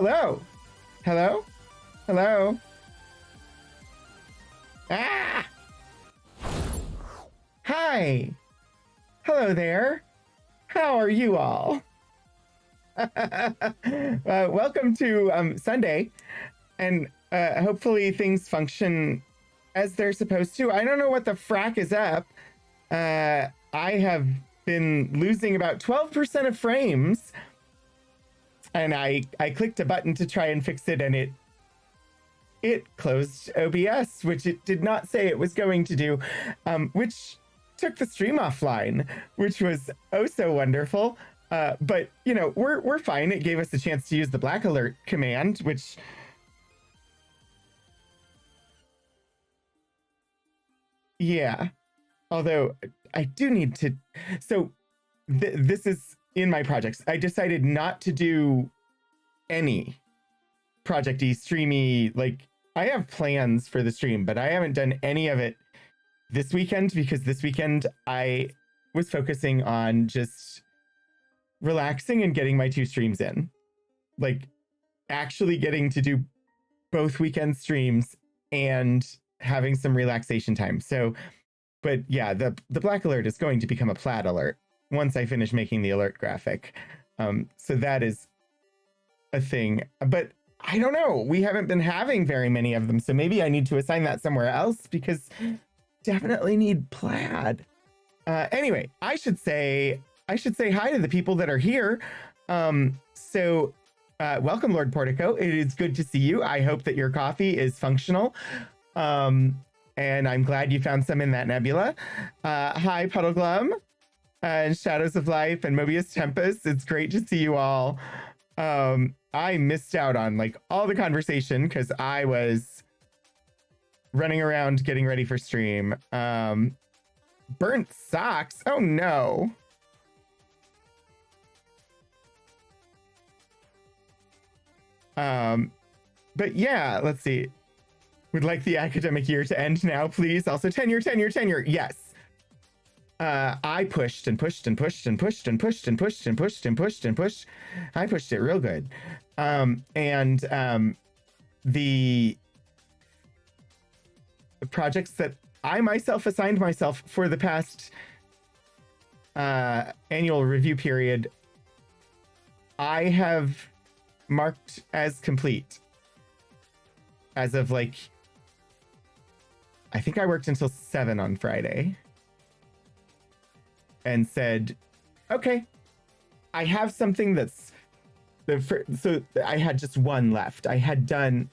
Hello? Hello? Hello? Ah! Hi! Hello there. How are you all? Welcome to Sunday, and hopefully things function as they're supposed to. I don't know what the frack is up. I have been losing about 12% of frames, and I clicked a button to try and fix it, and it closed OBS, which it did not say it was going to do, which took the stream offline, which was oh so wonderful. But you know, we're fine. It gave us a chance to use the black alert command, which yeah. Although I do need to, so this is in my projects. I decided not to do any project-y, streamy, like I have plans for the stream, but I haven't done any of it this weekend because this weekend I was focusing on just relaxing and getting my 2 streams in. Like actually getting to do both weekend streams and having some relaxation time. So, but yeah, the black alert is going to become a plaid alert once I finish making the alert graphic. So that is a thing. But I don't know. We haven't been having very many of them. So maybe I need to assign that somewhere else because definitely need plaid. Anyway, I should say hi to the people that are here. Welcome, Lord Portico. It is good to see you. I hope that your coffee is functional. And I'm glad you found some in that nebula. Hi, Puddleglum, and Shadows of Life, and Mobius Tempest. It's great to see you all. I missed out on like all the conversation because I was running around getting ready for stream. Burnt socks. Oh no. But yeah, let's see. Would like the academic year to end now, please. Also tenure. Yes. I pushed and pushed and pushed and pushed and pushed and pushed and pushed and pushed and pushed. I pushed it real good. The projects that I myself assigned myself for the past annual review period, I have marked as complete as of like, I think I worked until 7 on Friday and said, okay, I have something that's so I had just one left. I had done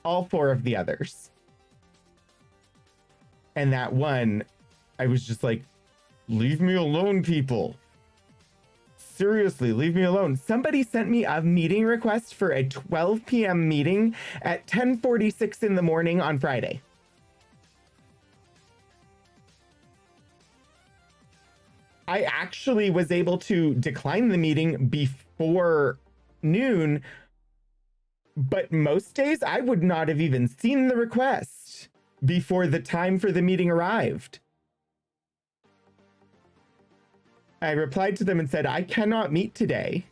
all 4 of the others. And that one, I was just like, leave me alone, people. Seriously, leave me alone. Somebody sent me a meeting request for a 12 p.m. meeting at 10:46 in the morning on Friday. I actually was able to decline the meeting before noon, but most days I would not have even seen the request before the time for the meeting arrived. I replied to them and said, I cannot meet today.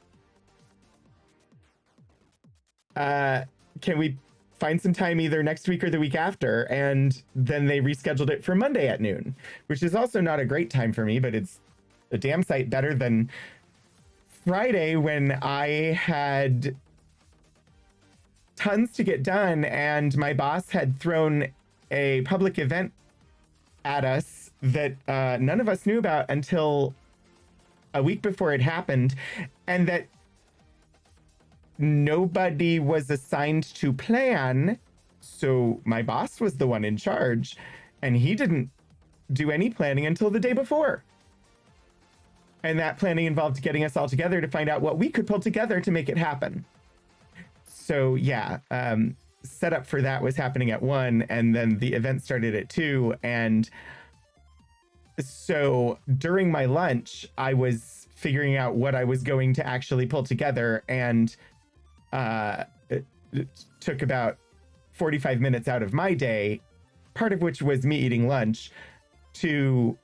Can we find some time either next week or the week after? And then they rescheduled it for Monday at noon, which is also not a great time for me, but it's a damn sight better than Friday when I had tons to get done and my boss had thrown a public event at us that none of us knew about until a week before it happened, and that nobody was assigned to plan. So my boss was the one in charge, and he didn't do any planning until the day before. And that planning involved getting us all together to find out what we could pull together to make it happen. So yeah, setup for that was happening at 1, and then the event started at 2, and so during my lunch, I was figuring out what I was going to actually pull together, and it took about 45 minutes out of my day, part of which was me eating lunch, to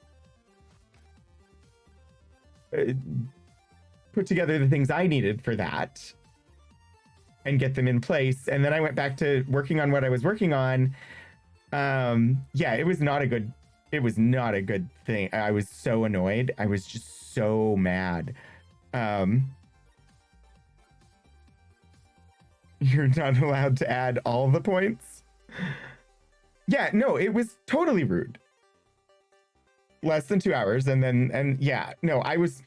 put together the things I needed for that. and get them in place. And then I went back to working on what I was working on. Yeah, it was not a good thing. I was so annoyed. I was just so mad. You're not allowed to add all the points. Yeah, no, it was totally rude. Less than 2 hours. And yeah, no, I was.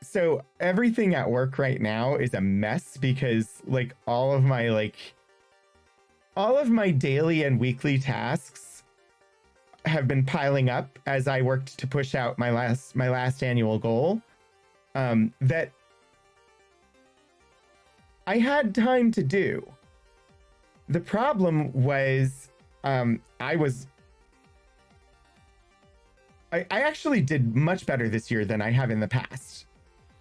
So everything at work right now is a mess because like all of my daily and weekly tasks have been piling up as I worked to push out my last annual goal. That I had time to do. The problem was I actually did much better this year than I have in the past.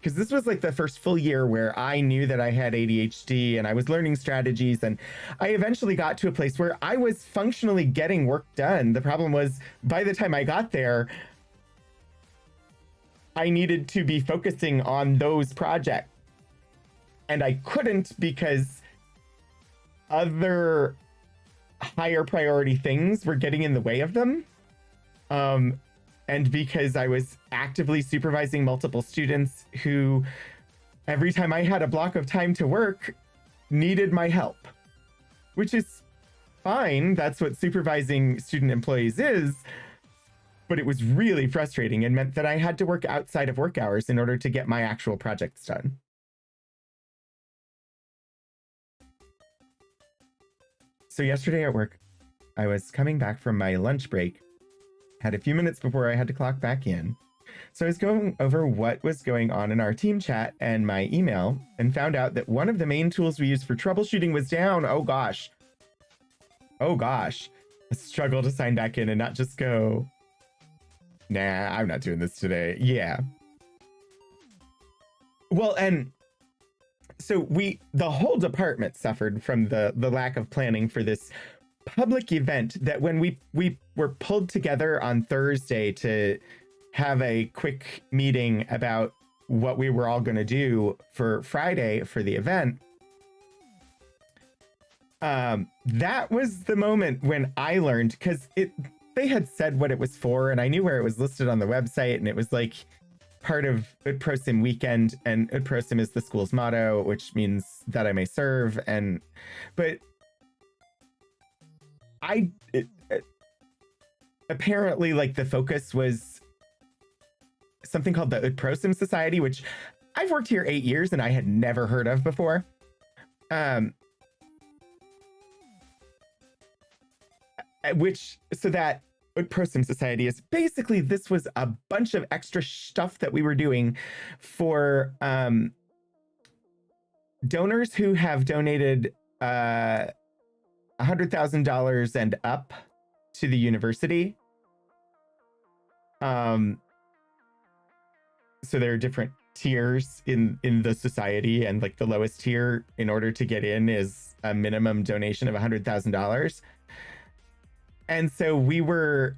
Because this was like the first full year where I knew that I had ADHD and I was learning strategies, and I eventually got to a place where I was functionally getting work done. The problem was by the time I got there, I needed to be focusing on those projects. And I couldn't because other higher priority things were getting in the way of them. And because I was actively supervising multiple students who, every time I had a block of time to work, needed my help, which is fine. That's what supervising student employees is. But it was really frustrating and meant that I had to work outside of work hours in order to get my actual projects done. So yesterday at work, I was coming back from my lunch break, had a few minutes before I had to clock back in. So I was going over what was going on in our team chat and my email and found out that one of the main tools we use for troubleshooting was down. Oh gosh. A struggle to sign back in and not just go, nah, I'm not doing this today. Yeah. Well, and so the whole department suffered from the lack of planning for this public event that when we were pulled together on Thursday to have a quick meeting about what we were all going to do for Friday for the event. That was the moment when I learned, because they had said what it was for, and I knew where it was listed on the website, and it was like part of Ut Prosim weekend, and Ut Prosim is the school's motto, which means that I may serve. But apparently like the focus was something called the Ut Prosim Society, which I've worked here 8 years and I had never heard of before. So that Ut Prosim Society is basically, this was a bunch of extra stuff that we were doing for donors who have donated $100,000 and up to the university. So there are different tiers in the society, and like the lowest tier in order to get in is a minimum donation of $100,000. And so we were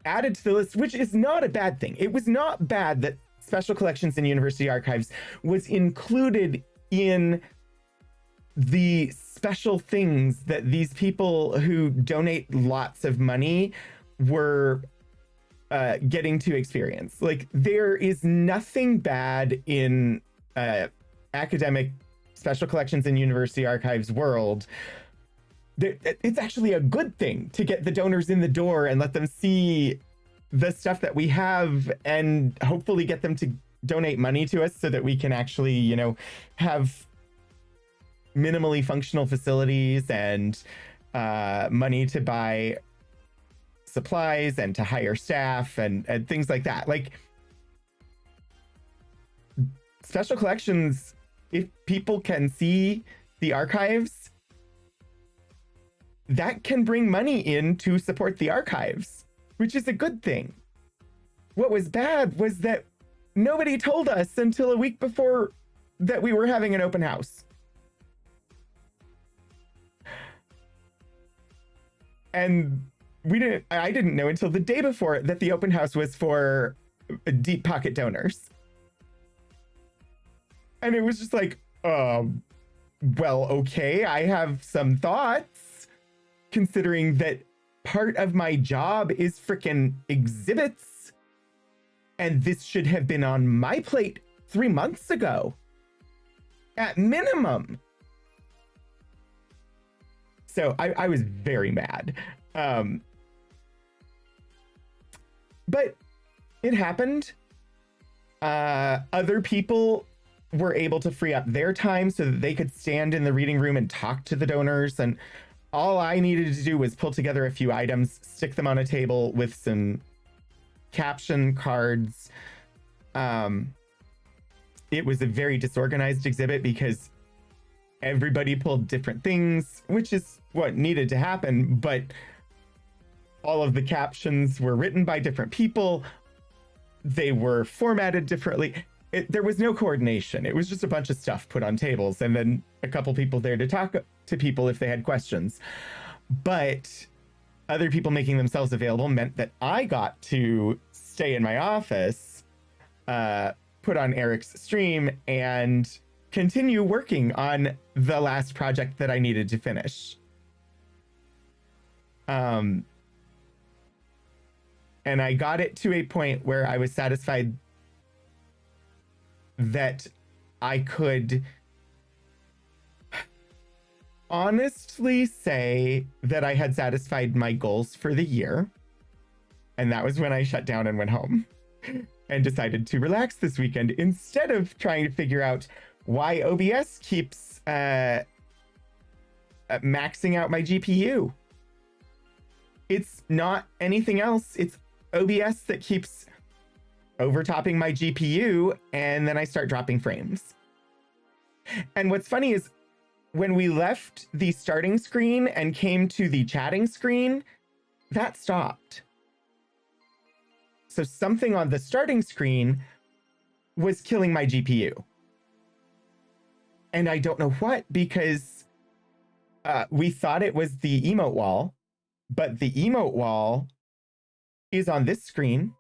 added to the list, which is not a bad thing. It was not bad that Special Collections and University Archives was included in the special things that these people who donate lots of money were getting to experience. Like, there is nothing bad in academic Special Collections and University Archives world. It's actually a good thing to get the donors in the door and let them see the stuff that we have, and hopefully get them to donate money to us so that we can actually, you know, have minimally functional facilities and money to buy supplies and to hire staff and things like that. Like, Special Collections, if people can see the archives, that can bring money in to support the archives, which is a good thing. What was bad was that nobody told us until a week before that we were having an open house. And I didn't know until the day before that the open house was for deep pocket donors. And it was just like, well, okay, I have some thoughts, considering that part of my job is frickin' exhibits. And this should have been on my plate 3 months ago, at minimum. So I was very mad. But it happened. Other people were able to free up their time so that they could stand in the reading room and talk to the donors. And all I needed to do was pull together a few items, stick them on a table with some caption cards. It was a very disorganized exhibit because everybody pulled different things, which is what needed to happen. But all of the captions were written by different people. They were formatted differently. There was no coordination. It was just a bunch of stuff put on tables and then a couple people there to talk to people if they had questions. But other people making themselves available meant that I got to stay in my office, put on Eric's stream, and continue working on the last project that I needed to finish. And I got it to a point where I was satisfied that I could honestly say that I had satisfied my goals for the year. And that was when I shut down and went home and decided to relax this weekend instead of trying to figure out why OBS keeps maxing out my GPU. It's not anything else. It's OBS that keeps overtopping my GPU, and then I start dropping frames. And what's funny is when we left the starting screen and came to the chatting screen, that stopped. So something on the starting screen was killing my GPU. And I don't know what, because we thought it was the emote wall, but the emote wall is on this screen.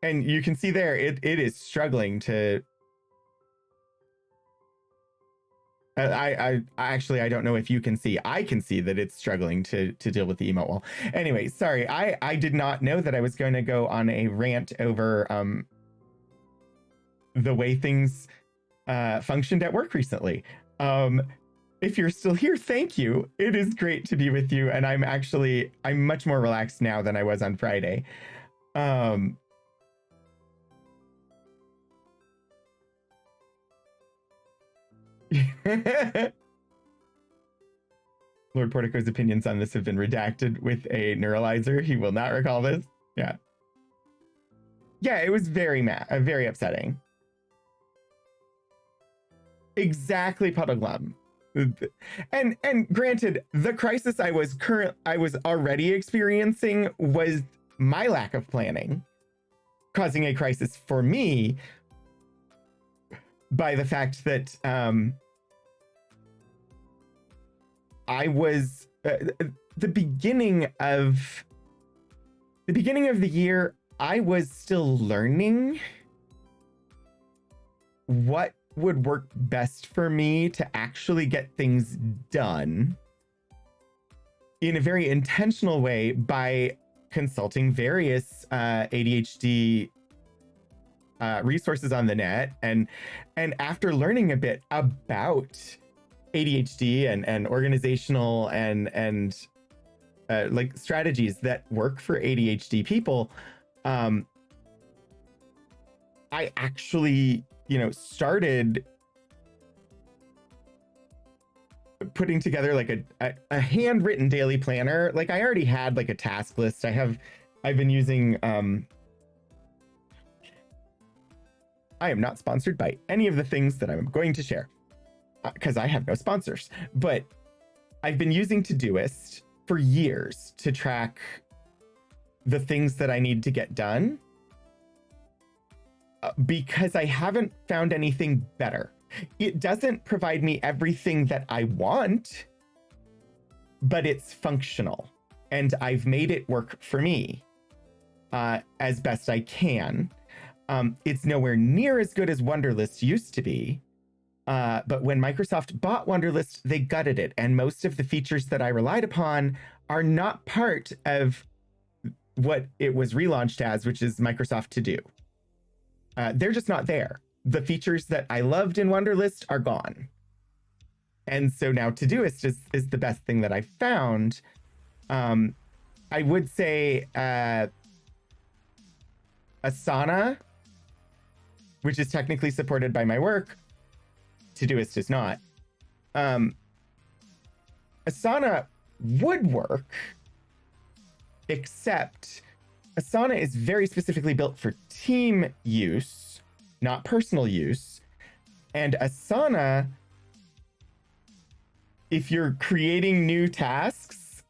And you can see there, it is struggling to... I actually, I don't know if you can see. I can see that it's struggling to deal with the emote wall. Anyway, sorry, I did not know that I was going to go on a rant over the way things functioned at work recently. If you're still here, thank you. It is great to be with you, and I'm much more relaxed now than I was on Friday. Lord Portico's opinions on this have been redacted with a neuralizer. He will not recall this. Yeah. Yeah, it was very very upsetting. Exactly, Puddleglum. And granted, the crisis I was already experiencing was my lack of planning, causing a crisis for me by the fact that I was the beginning of the year, I was still learning what would work best for me to actually get things done in a very intentional way by consulting various ADHD resources on the net, and after learning a bit about ADHD and organizational and like strategies that work for ADHD people, I actually, started putting together like a handwritten daily planner. Like I already had like a task list. I've been using, I am not sponsored by any of the things that I'm going to share because I have no sponsors, but I've been using Todoist for years to track the things that I need to get done because I haven't found anything better. It doesn't provide me everything that I want, but it's functional and I've made it work for me as best I can. It's nowhere near as good as Wunderlist used to be. But when Microsoft bought Wunderlist, they gutted it. And most of the features that I relied upon are not part of what it was relaunched as, which is Microsoft To Do. They're just not there. The features that I loved in Wunderlist are gone. And so now Todoist is the best thing that I found. I would say Asana, which is technically supported by my work, Todoist is not. Asana would work, except Asana is very specifically built for team use, not personal use. And Asana, if you're creating new tasks,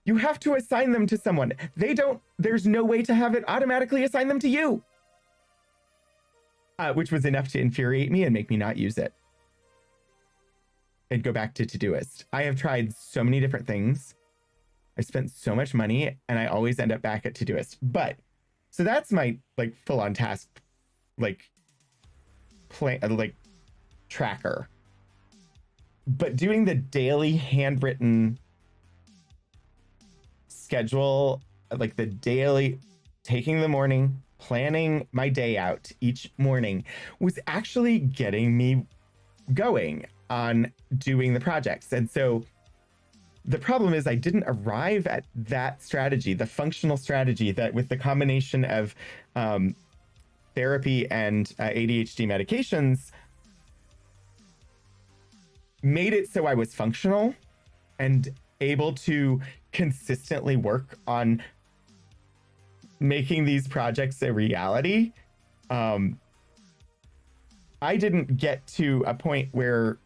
you have to assign them to someone. There's no way to have it automatically assign them to you. Which was enough to infuriate me and make me not use it. And go back to Todoist. I have tried so many different things. I've spent so much money and I always end up back at Todoist. But so that's my like full-on task, like tracker. But doing the daily handwritten schedule, like the daily, taking the morning, planning my day out each morning, was actually getting me going on doing the projects. And so the problem is I didn't arrive at that strategy, the functional strategy that with the combination of therapy and ADHD medications made it so I was functional and able to consistently work on making these projects a reality. I didn't get to a point where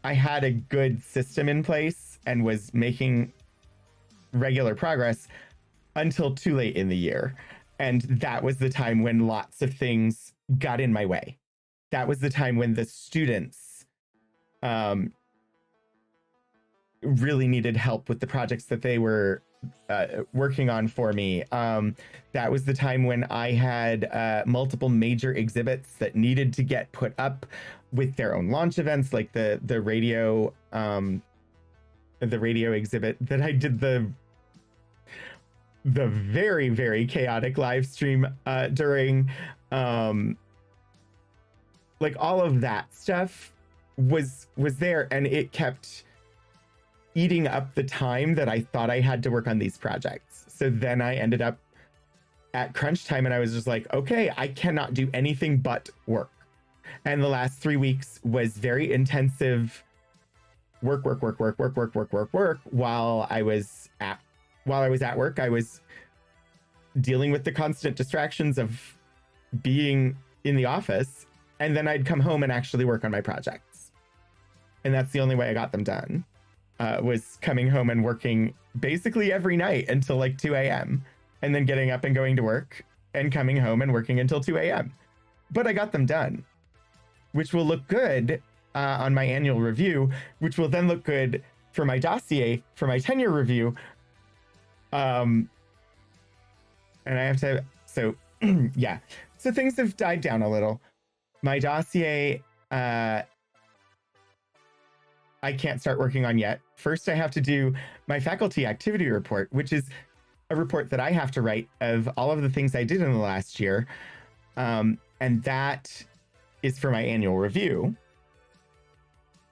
I had a good system in place and was making regular progress until too late in the year. And that was the time when lots of things got in my way. That was the time when the students really needed help with the projects that they were working on for me. That was the time when I had multiple major exhibits that needed to get put up with their own launch events, like the radio exhibit that I did the very, very chaotic live stream during. Like all of that stuff was there, and it kept eating up the time that I thought I had to work on these projects. So then I ended up at crunch time and I was just like, okay, I cannot do anything but work. And the last 3 weeks was very intensive work. While I was at work, I was dealing with the constant distractions of being in the office. And then I'd come home and actually work on my projects. And that's the only way I got them done. Was coming home and working basically every night until like 2 a.m. and then getting up and going to work and coming home and working until 2 a.m. But I got them done, which will look good on my annual review, which will then look good for my dossier, for my tenure review. And I have to, so yeah. So things have died down a little. My dossier, I can't start working on yet. First, I have to do my faculty activity report, which is a report that I have to write of all of the things I did in the last year. And that is for my annual review.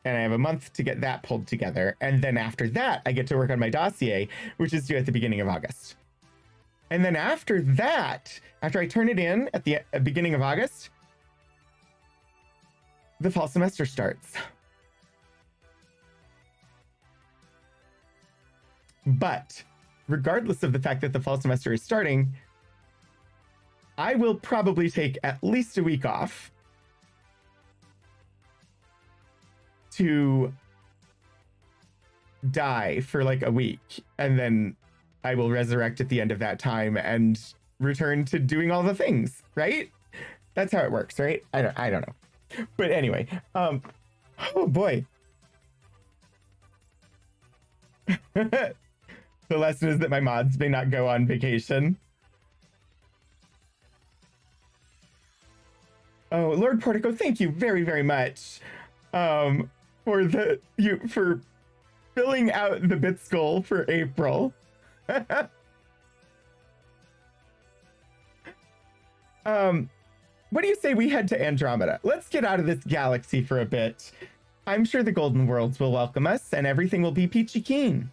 And I have a month to get that pulled together. And then after that, I get to work on my dossier, which is due at the beginning of August. And then after that, after I turn it in at the beginning of August, the fall semester starts. But regardless of the fact that the fall semester is starting, I will probably take at least a week off to die for like a week. And then I will resurrect at the end of that time and return to doing all the things, right? That's how it works, right? I don't know. But anyway, oh boy. The lesson is that my mods may not go on vacation. Oh, Lord Portico, thank you very, very much um, for filling out the bit skull for April. What do you say we head to Andromeda? Let's get out of this galaxy for a bit. I'm sure the Golden Worlds will welcome us and everything will be peachy keen.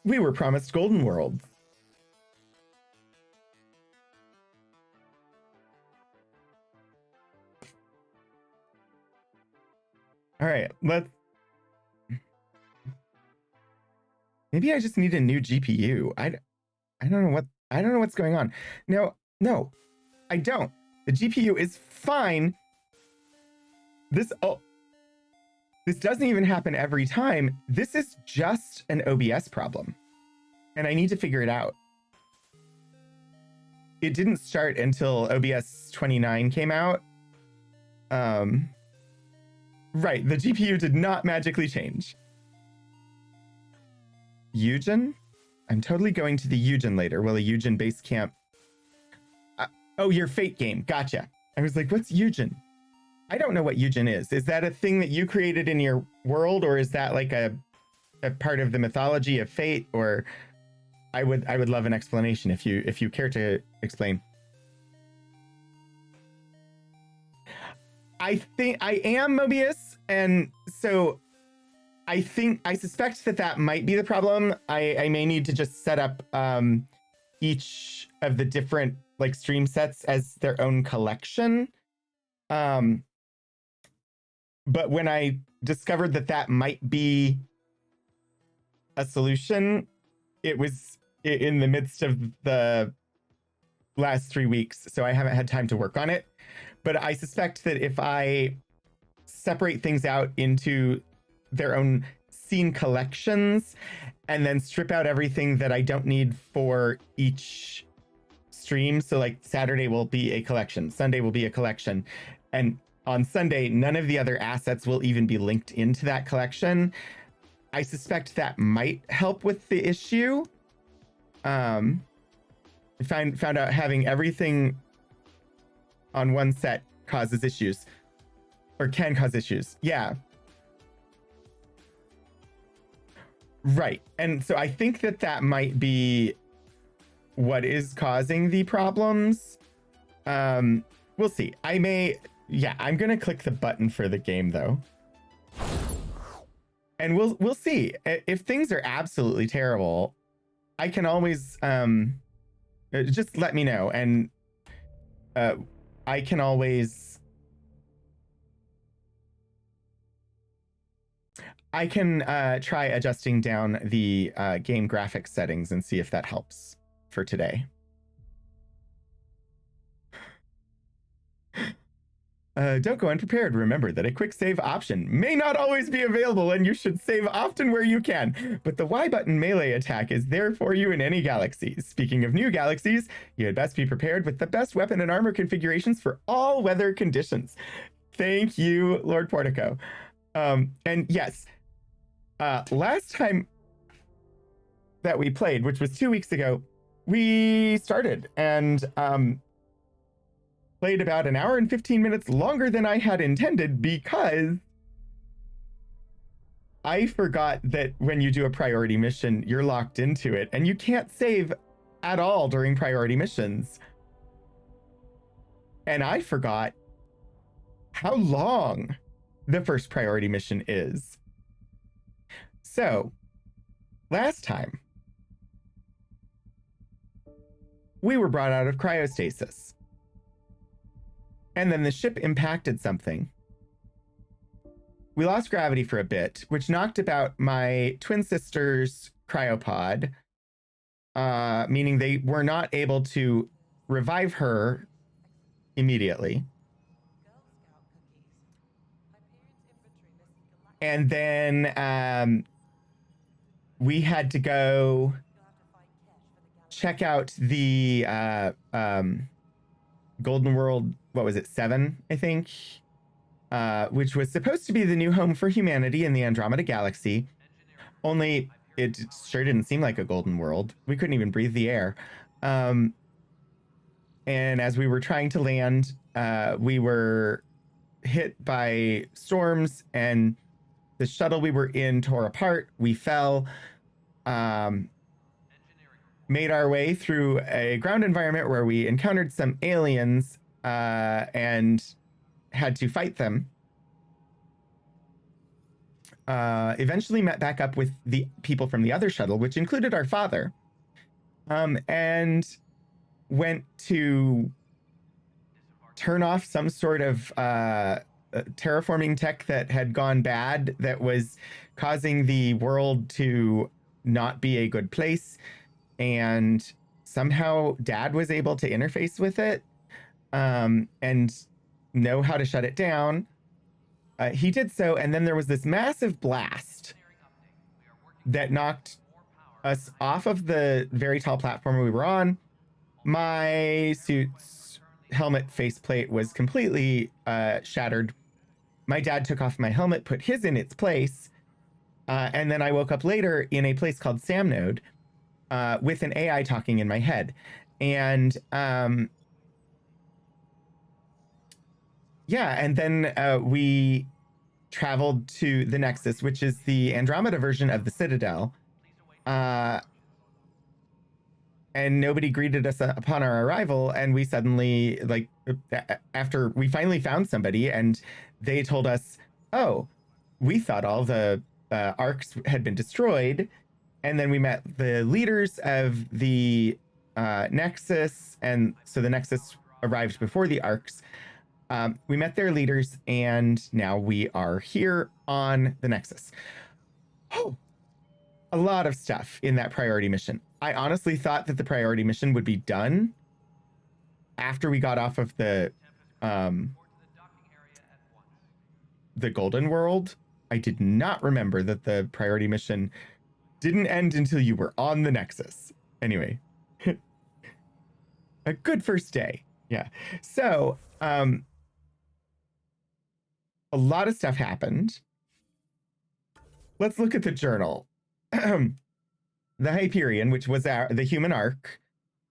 We were promised Golden Worlds. All right, maybe I just need a new GPU. I don't know what's going on. No, I don't. The GPU is fine. This doesn't even happen every time. This is just an OBS problem. And I need to figure it out. It didn't start until OBS 29 came out. Right, the GPU did not magically change. Eugen? I'm totally going to the Eugen later. Will a Eugen base camp? Oh, your Fate game. Gotcha. I was like, what's Eugen? I don't know what Eugen is. Is that a thing that you created in your world, or is that like a part of the mythology of Fate? Or I would love an explanation if you care to explain. I think I am Mobius, and so I suspect that might be the problem. I may need to just set up each of the different like stream sets as their own collection. But when I discovered that might be a solution, it was in the midst of the last 3 weeks, so I haven't had time to work on it. But I suspect that if I separate things out into their own scene collections and then strip out everything that I don't need for each stream, so like Saturday will be a collection, Sunday will be a collection, and on Sunday, none of the other assets will even be linked into that collection. I suspect that might help with the issue. I found out having everything on one set causes issues, or can cause issues. Yeah. Right. And so I think that might be what is causing the problems. We'll see. I'm going to click the button for the game though. And we'll see. If things are absolutely terrible, I can always just let me know, and I can always try adjusting down the game graphics settings and see if that helps for today. Don't go unprepared. Remember that a quick save option may not always be available, and you should save often where you can. But the Y button melee attack is there for you in any galaxy. Speaking of new galaxies, you had best be prepared with the best weapon and armor configurations for all weather conditions. Thank you, Lord Portico. And yes, last time that we played, which was 2 weeks ago, we started and played about an hour and 15 minutes longer than I had intended, because I forgot that when you do a priority mission, you're locked into it and you can't save at all during priority missions. And I forgot how long the first priority mission is. So last time we were brought out of cryostasis, and then the ship impacted something. We lost gravity for a bit, which knocked about my twin sister's cryopod, meaning they were not able to revive her immediately. And then we had to go check out the Golden World, what was it, 7, I think? which was supposed to be the new home for humanity in the Andromeda galaxy. Only it sure didn't seem like a golden world. We couldn't even breathe the air. And as we were trying to land, we were hit by storms, and the shuttle we were in tore apart. We fell, made our way through a ground environment where we encountered some aliens and had to fight them. Eventually met back up with the people from the other shuttle, which included our father, and went to turn off some sort of terraforming tech that had gone bad that was causing the world to not be a good place. And somehow Dad was able to interface with it and know how to shut it down. He did so, and then there was this massive blast that knocked us off of the very tall platform we were on. My suit's helmet faceplate was completely shattered. My dad took off my helmet, put his in its place, and then I woke up later in a place called Samnode with an AI talking in my head. And yeah, and then we traveled to the Nexus, which is the Andromeda version of the Citadel. And nobody greeted us upon our arrival. And we suddenly, like, after we finally found somebody, and they told us, oh, we thought all the arcs had been destroyed. And then we met the leaders of the Nexus. And so the Nexus arrived before the arcs. We met their leaders, and now we are here on the Nexus. Oh, a lot of stuff in that priority mission. I honestly thought that the priority mission would be done after we got off of the Golden World. I did not remember that the priority mission didn't end until you were on the Nexus. Anyway, a good first day. Yeah. So, a lot of stuff happened. Let's look at the journal. The Hyperion, which was the human arc,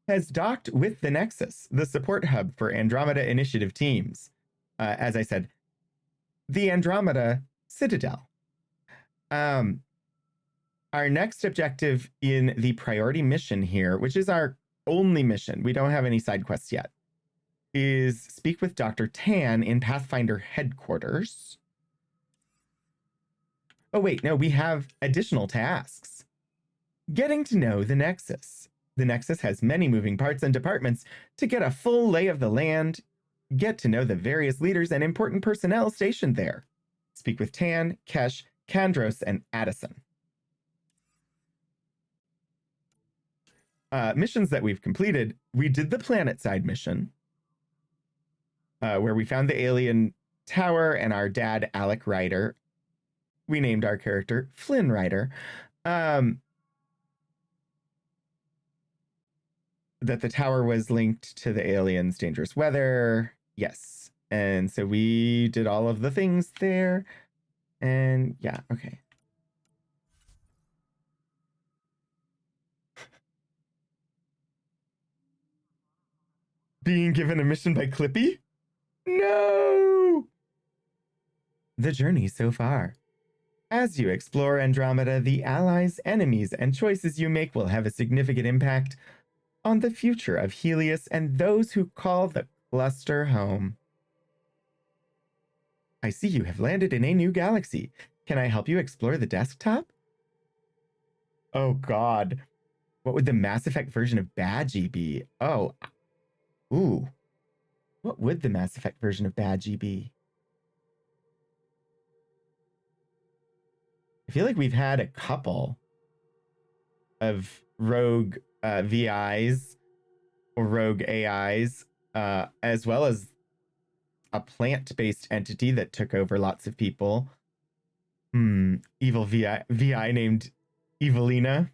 has docked with the Nexus, the support hub for Andromeda initiative teams. As I said, the Andromeda Citadel. Our next objective in the priority mission here, which is our only mission, we don't have any side quests yet, is speak with Dr. Tan in Pathfinder headquarters. Oh, wait, no, we have additional tasks. Getting to know the Nexus. The Nexus has many moving parts and departments. To get a full lay of the land, get to know the various leaders and important personnel stationed there. Speak with Tan, Kesh, Kandros, and Addison. Missions that we've completed. We did the planet side mission, where we found the alien tower and our dad, Alec Ryder. We named our character Flynn Ryder. That the tower was linked to the aliens' dangerous weather. Yes. And so we did all of the things there. And yeah, okay. Being given a mission by Clippy? No! The journey so far. As you explore Andromeda, the allies, enemies, and choices you make will have a significant impact on the future of Helios and those who call the cluster home. I see you have landed in a new galaxy. Can I help you explore the desktop? Oh, God. What would the Mass Effect version of Badgie be? Oh. Ooh. What would the Mass Effect version of Badgie be? I feel like we've had a couple of rogue VIs or rogue AIs, as well as a plant-based entity that took over lots of people. Evil VI named Evelina.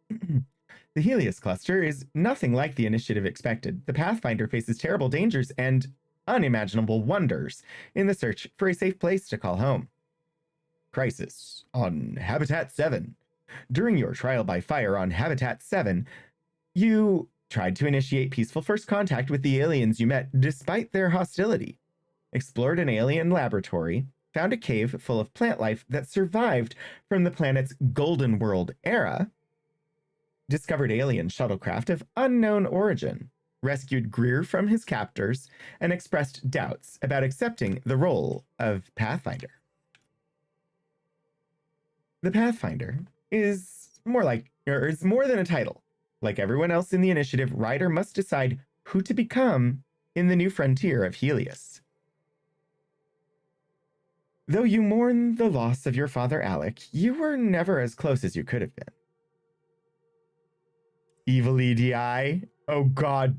The Helios cluster is nothing like the initiative expected. The Pathfinder faces terrible dangers and unimaginable wonders in the search for a safe place to call home. Crisis on Habitat 7. During your trial by fire on Habitat 7, you tried to initiate peaceful first contact with the aliens you met despite their hostility, explored an alien laboratory, found a cave full of plant life that survived from the planet's Golden World era, discovered alien shuttlecraft of unknown origin, rescued Greer from his captors, and expressed doubts about accepting the role of Pathfinder. The Pathfinder is more than a title. Like everyone else in the initiative, Ryder must decide who to become in the new frontier of Helios. Though you mourn the loss of your father, Alec, you were never as close as you could have been. Evil EDI? Oh God.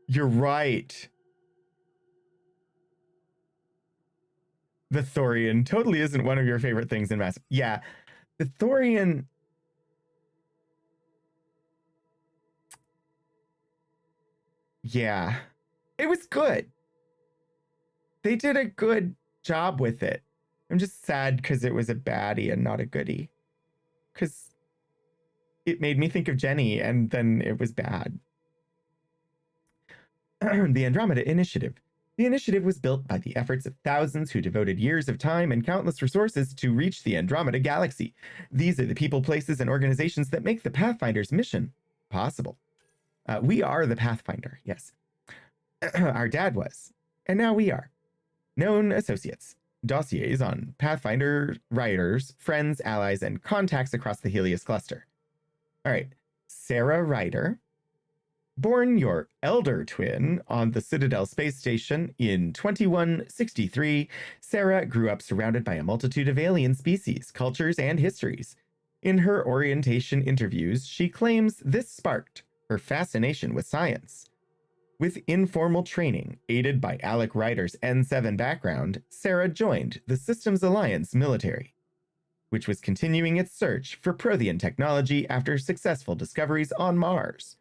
You're right. The Thorian totally isn't one of your favorite things in Mass. Yeah, the Thorian. Yeah, it was good. They did a good job with it. I'm just sad because it was a baddie and not a goodie. Because it made me think of Jenny and then it was bad. The Andromeda Initiative. The initiative was built by the efforts of thousands who devoted years of time and countless resources to reach the Andromeda galaxy. These are the people, places, and organizations that make the Pathfinder's mission possible. We are the Pathfinder, yes. Our dad was, and now we are. Known associates, dossiers on Pathfinder writers, friends, allies, and contacts across the Helios cluster. All right, Sarah Ryder, born your elder twin on the Citadel space station in 2163, Sarah grew up surrounded by a multitude of alien species, cultures, and histories. In her orientation interviews, she claims this sparked her fascination with science. With informal training, aided by Alec Ryder's N7 background, Sarah joined the Systems Alliance military, which was continuing its search for Prothean technology after successful discoveries on Mars.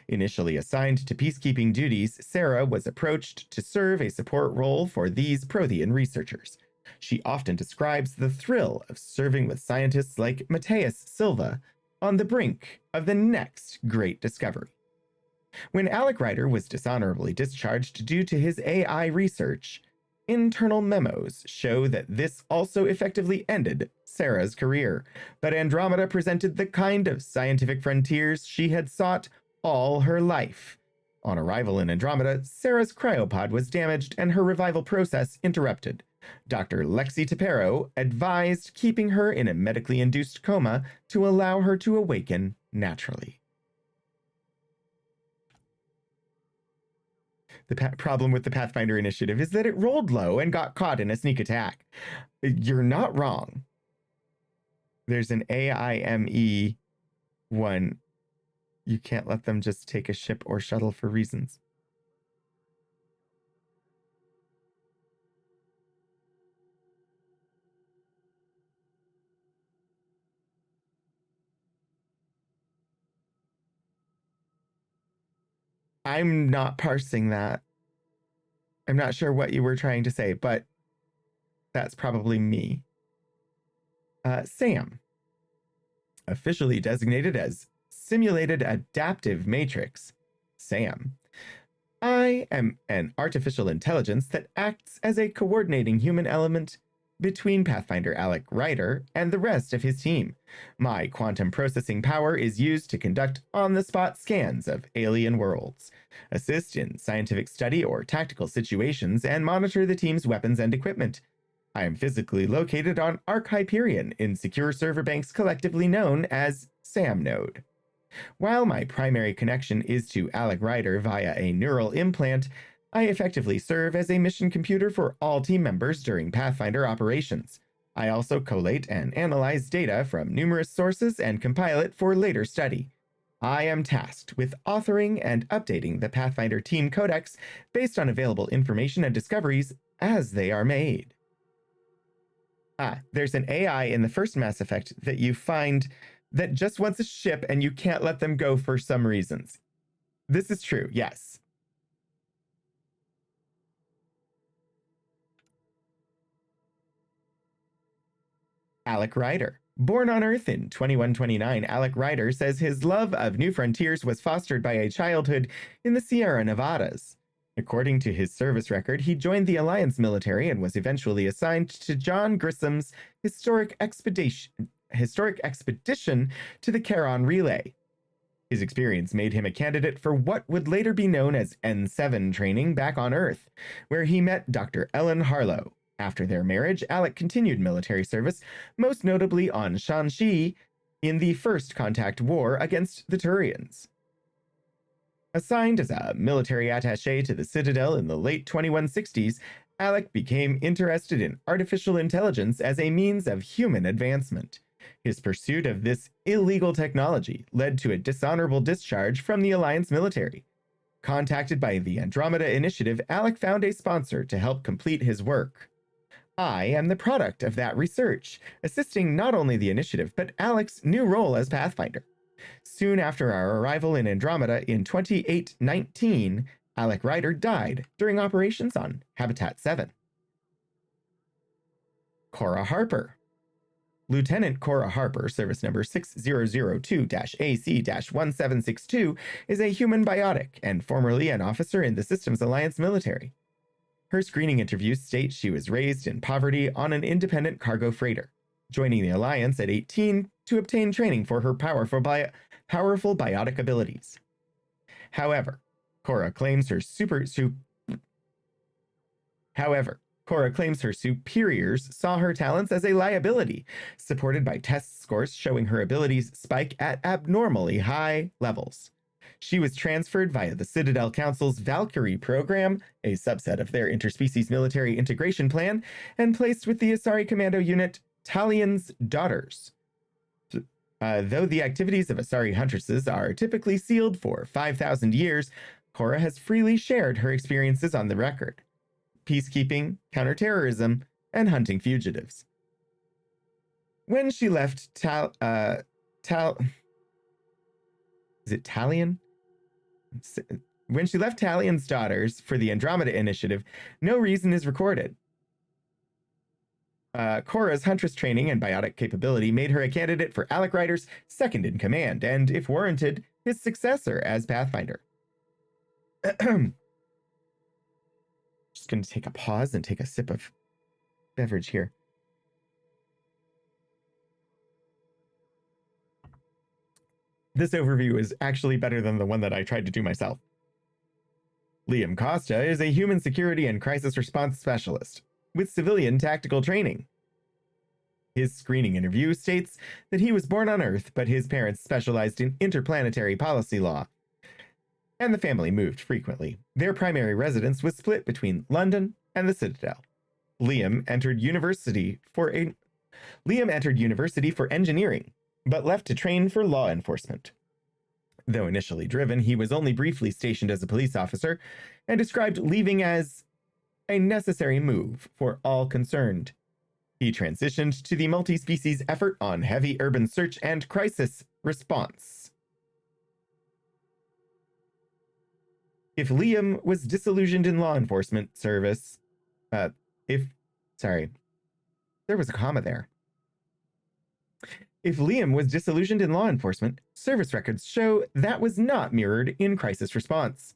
Initially assigned to peacekeeping duties, Sarah was approached to serve a support role for these Prothean researchers. She often describes the thrill of serving with scientists like Mateus Silva on the brink of the next great discovery. When Alec Ryder was dishonorably discharged due to his AI research, internal memos show that this also effectively ended Sarah's career, but Andromeda presented the kind of scientific frontiers she had sought all her life. On arrival in Andromeda, Sarah's cryopod was damaged and her revival process interrupted. Dr. Lexi Tapero advised keeping her in a medically induced coma to allow her to awaken naturally. The problem with the Pathfinder initiative is that it rolled low and got caught in a sneak attack. You're not wrong. There's an AIME one. You can't let them just take a ship or shuttle for reasons. I'm not parsing that. I'm not sure what you were trying to say, but that's probably me. Sam, officially designated as Simulated Adaptive Matrix, SAM. I am an artificial intelligence that acts as a coordinating human element between Pathfinder Alec Ryder and the rest of his team. My quantum processing power is used to conduct on-the-spot scans of alien worlds, assist in scientific study or tactical situations, and monitor the team's weapons and equipment. I am physically located on Arc Hyperion in secure server banks collectively known as SAM node. While my primary connection is to Alec Ryder via a neural implant, I effectively serve as a mission computer for all team members during Pathfinder operations. I also collate and analyze data from numerous sources and compile it for later study. I am tasked with authoring and updating the Pathfinder Team Codex based on available information and discoveries as they are made. There's an AI in the first Mass Effect that you find that just wants a ship and you can't let them go for some reasons. This is true, yes. Alec Ryder. Born on Earth in 2129, Alec Ryder says his love of new frontiers was fostered by a childhood in the Sierra Nevadas. According to his service record, he joined the Alliance military and was eventually assigned to John Grissom's historic expedition to the Charon Relay. His experience made him a candidate for what would later be known as N7 training back on Earth, where he met Dr. Ellen Harlow. After their marriage, Alec continued military service, most notably on Shanxi in the First Contact War against the Turians. Assigned as a military attaché to the Citadel in the late 2160s, Alec became interested in artificial intelligence as a means of human advancement. His pursuit of this illegal technology led to a dishonorable discharge from the Alliance military. Contacted by the Andromeda Initiative, Alec found a sponsor to help complete his work. I am the product of that research, assisting not only the initiative, but Alec's new role as Pathfinder. Soon after our arrival in Andromeda in 2819, Alec Ryder died during operations on Habitat 7. Cora Harper. Lieutenant Cora Harper, service number 6002-AC-1762, is a human biotic and formerly an officer in the Systems Alliance military. Her screening interviews state she was raised in poverty on an independent cargo freighter, joining the Alliance at 18 to obtain training for her powerful biotic abilities. However, Cora claims her superiors saw her talents as a liability, supported by test scores showing her abilities spike at abnormally high levels. She was transferred via the Citadel Council's Valkyrie program, a subset of their interspecies military integration plan, and placed with the Asari Commando unit Talion's Daughters. Though the activities of Asari Huntresses are typically sealed for 5,000 years, Cora has freely shared her experiences on the record. Peacekeeping, counterterrorism, and hunting fugitives. When she left is it Talion? When she left Talion's Daughters for the Andromeda Initiative, no reason is recorded. Cora's Huntress training and biotic capability made her a candidate for Alec Ryder's second in command, and, if warranted, his successor as Pathfinder. Just going to take a pause and take a sip of beverage here. This overview is actually better than the one that I tried to do myself. Liam Costa is a human security and crisis response specialist with civilian tactical training. His screening interview states that he was born on Earth, but his parents specialized in interplanetary policy law, and the family moved frequently. Their primary residence was split between London and the Citadel. Liam entered university for engineering, but left to train for law enforcement. Though initially driven, he was only briefly stationed as a police officer and described leaving as a necessary move for all concerned. He transitioned to the multi-species effort on heavy urban search and crisis response. If Liam was disillusioned in law enforcement service, there was a comma there. If Liam was disillusioned in law enforcement, service records show that was not mirrored in crisis response.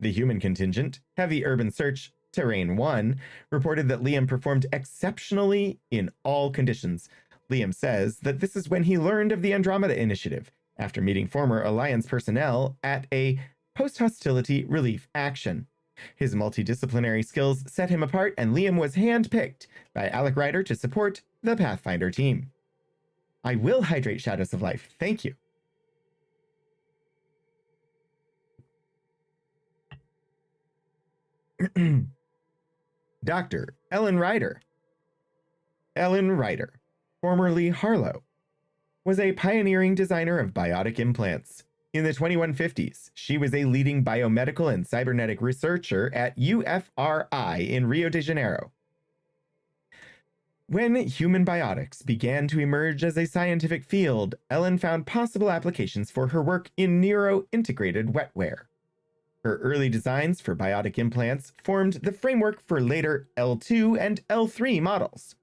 The human contingent, Heavy Urban Search, Terrain 1, reported that Liam performed exceptionally in all conditions. Liam says that this is when he learned of the Andromeda Initiative, after meeting former Alliance personnel at a post-hostility relief action. His multidisciplinary skills set him apart, and Liam was handpicked by Alec Ryder to support the Pathfinder team. I will hydrate Shadows of Life. Thank you. Dr. Ellen Ryder. Ellen Ryder, formerly Harlow, was a pioneering designer of biotic implants. In the 2150s, she was a leading biomedical and cybernetic researcher at UFRI in Rio de Janeiro. When human biotics began to emerge as a scientific field, Ellen found possible applications for her work in neuro-integrated wetware. Her early designs for biotic implants formed the framework for later L2 and L3 models.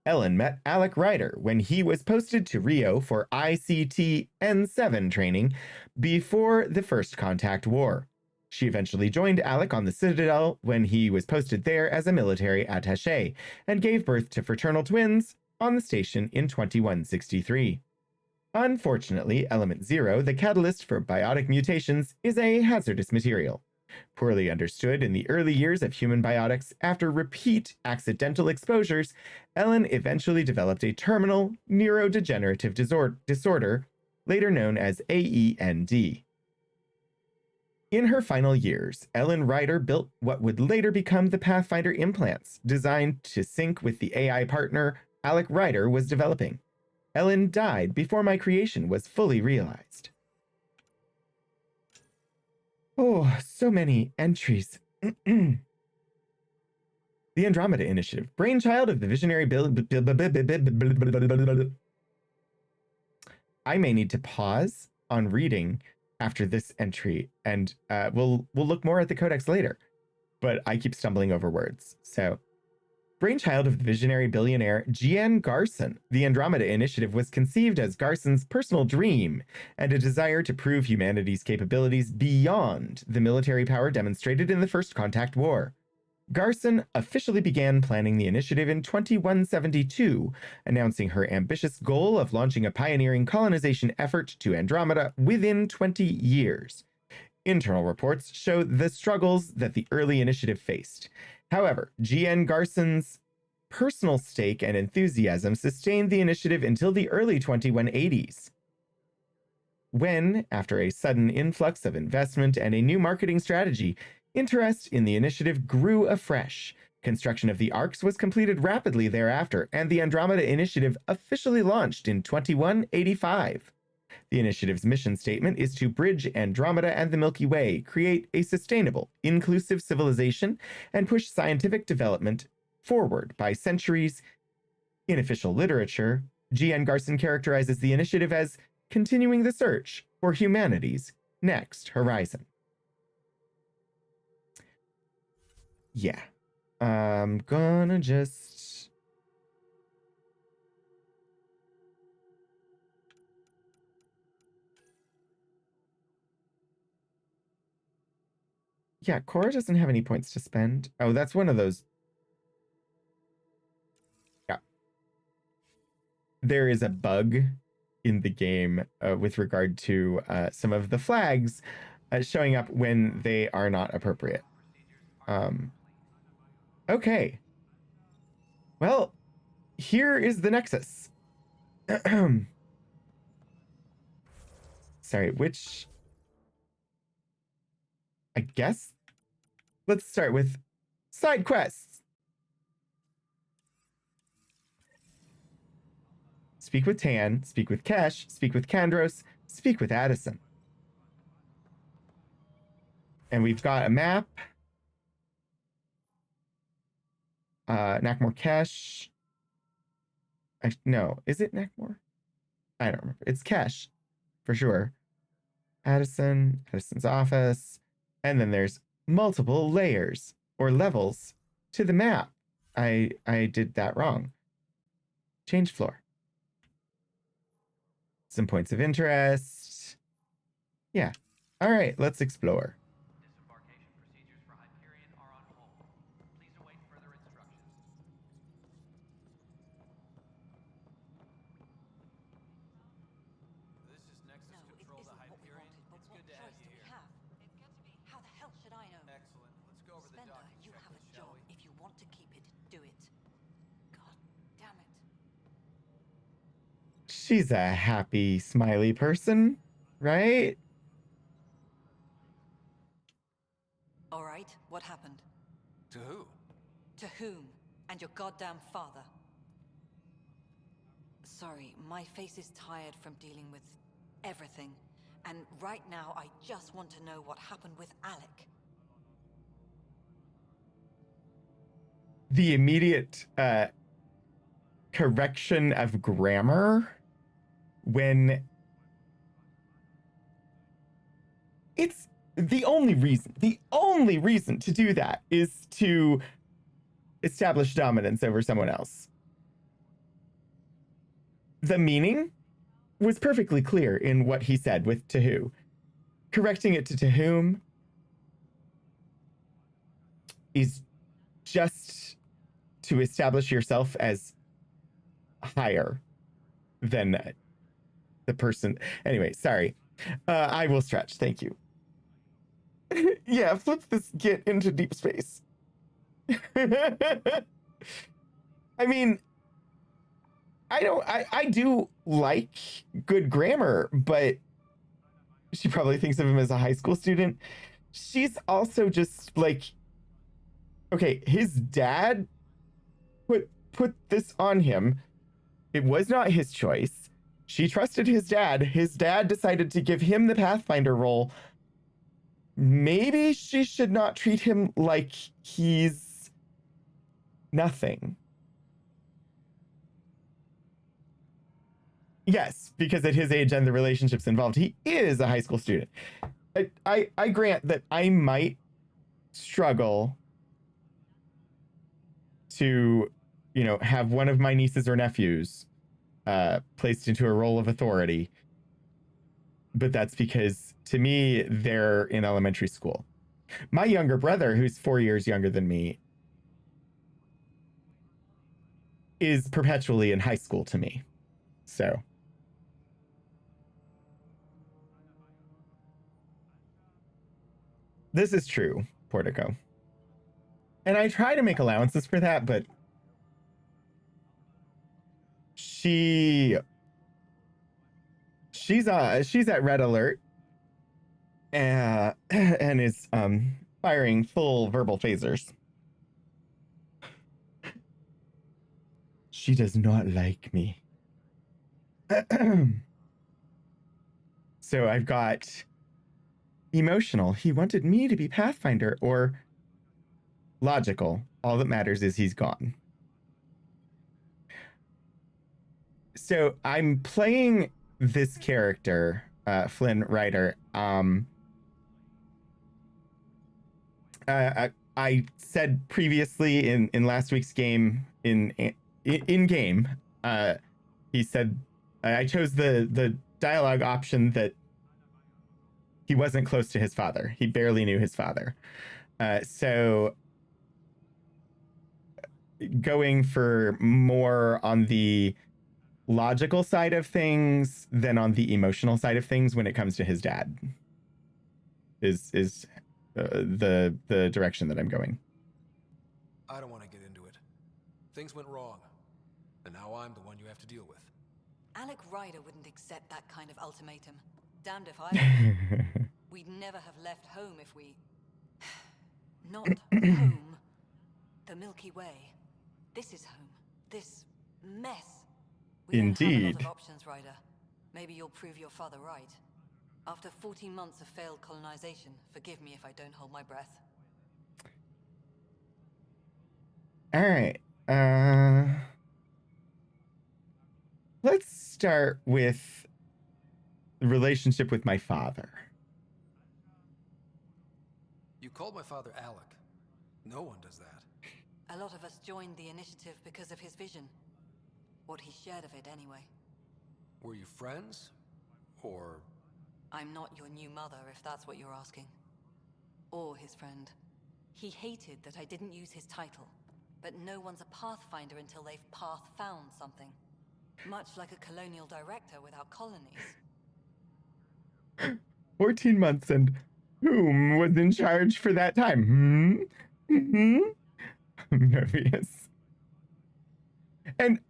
Ellen met Alec Ryder when he was posted to Rio for ICT N7 training before the First Contact War. She eventually joined Alec on the Citadel when he was posted there as a military attaché and gave birth to fraternal twins on the station in 2163. Unfortunately, Element Zero, the catalyst for biotic mutations, is a hazardous material. Poorly understood in the early years of human biotics, after repeat accidental exposures, Ellen eventually developed a terminal neurodegenerative disorder, later known as AEND. In her final years, Ellen Ryder built what would later become the Pathfinder implants, designed to sync with the AI partner Alec Ryder was developing. Ellen died before my creation was fully realized. Oh, so many entries. The Andromeda Initiative, brainchild of the visionary I may need to pause on reading after this entry, and we'll look more at the codex later, but I keep stumbling over words. So, brainchild of the visionary billionaire Gian Garson, the Andromeda Initiative was conceived as Garson's personal dream and a desire to prove humanity's capabilities beyond the military power demonstrated in the First Contact War. Garson officially began planning the initiative in 2172, announcing her ambitious goal of launching a pioneering colonization effort to Andromeda within 20 years. Internal reports show the struggles that the early initiative faced. However, G.N. Garson's personal stake and enthusiasm sustained the initiative until the early 2180s. When, after a sudden influx of investment and a new marketing strategy, interest in the initiative grew afresh. Construction of the arcs was completed rapidly thereafter, and the Andromeda Initiative officially launched in 2185. The initiative's mission statement is to bridge Andromeda and the Milky Way, create a sustainable, inclusive civilization, and push scientific development forward by centuries. In official literature, G.N. Garson characterizes the initiative as continuing the search for humanity's next horizon. Yeah, I'm gonna just... Yeah, Cora doesn't have any points to spend. Oh, that's one of those. Yeah. There is a bug in the game with regard to some of the flags showing up when they are not appropriate. Okay. Well, here is the Nexus. Sorry, which... I guess... Let's start with side quests. Speak with Tan, speak with Kesh, speak with Kandros, speak with Addison. And we've got a map. Nakmor Kesh. No, is it Nakmor? I don't remember. It's Kesh, for sure. Addison's office. And then there's multiple layers or levels to the map. I did that wrong. Change floor. Some points of interest. Yeah. All right, let's explore. Disembarkation procedures for Hyperion are on hold. Please await further instructions. This is Nexus Control to Hyperion. It's good to have you here. It's good to be. How the hell should I know? Excellent. Let's go over the Spender, docking you have a checklist, shall job. we? If you want to keep it, do it. God damn it. She's a happy, smiley person, right? All right, what happened? To who? To whom? And your goddamn father. Sorry, my face is tired from dealing with everything. And right now, I just want to know what happened with Alec. The immediate correction of grammar when it's the only reason to do that is to establish dominance over someone else. the meaning was perfectly clear in what he said with to who. Correcting it to whom is just to establish yourself as higher than the person. Anyway, sorry. I will stretch. Thank you. Yeah, flip this git into deep space. I mean, I do like good grammar, but she probably thinks of him as a high school student. She's also just like, okay, his dad put this on him. It was not his choice. She trusted his dad. His dad decided to give him the Pathfinder role. Maybe she should not treat him like he's nothing. Yes, because at his age and the relationships involved, he is a high school student. I grant that I might struggle to, have one of my nieces or nephews placed into a role of authority. But that's because, to me, they're in elementary school. My younger brother, who's 4 years younger than me, is perpetually in high school to me. So this is true, Portico. And I try to make allowances for that, but she's at red alert and is firing full verbal phasers. She does not like me. So I've got emotional. He wanted me to be Pathfinder, or logical. All that matters is he's gone. So I'm playing this character, Flynn Ryder. I said previously in last week's game, in game, he said I chose the dialogue option that he wasn't close to his father. He barely knew his father. So going for more on the logical side of things than on the emotional side of things when it comes to his dad is the direction that I'm going. I don't want to get into it. Things went wrong, and now I'm the one you have to deal with. Alec Ryder wouldn't accept that kind of ultimatum. Damned if I would. We'd never have left home if we... Not home. The Milky Way. This is home. This mess. We don't have a Indeed. lot of options, Ryder. Maybe you'll prove your father right. After 14 months of failed colonization, forgive me if I don't hold my breath. All right. Let's start with the relationship with my father. You called my father Alec. No one does that. A lot of us joined the initiative because of his vision. What he shared of it, anyway. Were you friends? Or... I'm not your new mother, if that's what you're asking. Or his friend. He hated that I didn't use his title. But no one's a Pathfinder until they've path-found something. Much like a colonial director without colonies. 14 months, and whom was in charge for that time? I'm nervous. And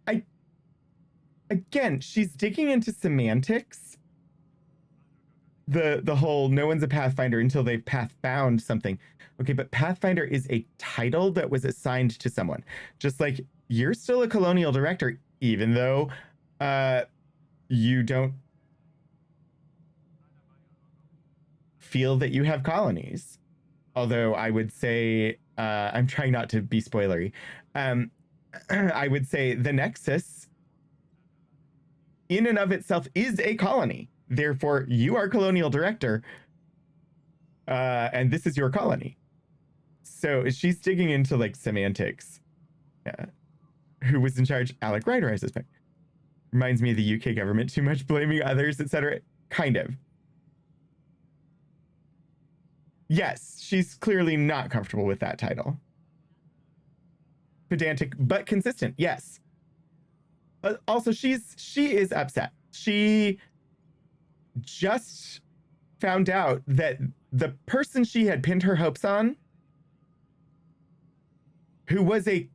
again, she's digging into semantics. The whole no one's a Pathfinder until they've path-found something. Okay, but Pathfinder is a title that was assigned to someone. Just like you're still a colonial director, even though you don't feel that you have colonies. Although I would say, I'm trying not to be spoilery. I would say the Nexus in and of itself is a colony. Therefore, you are colonial director, and this is your colony. So she's digging into like semantics. Who was in charge? Alec Ryder, I suspect. Reminds me of the UK government too much, blaming others, etc. Kind of. Yes, she's clearly not comfortable with that title. Pedantic but consistent. Yes. Also, she is upset. She just found out that the person she had pinned her hopes on, who was a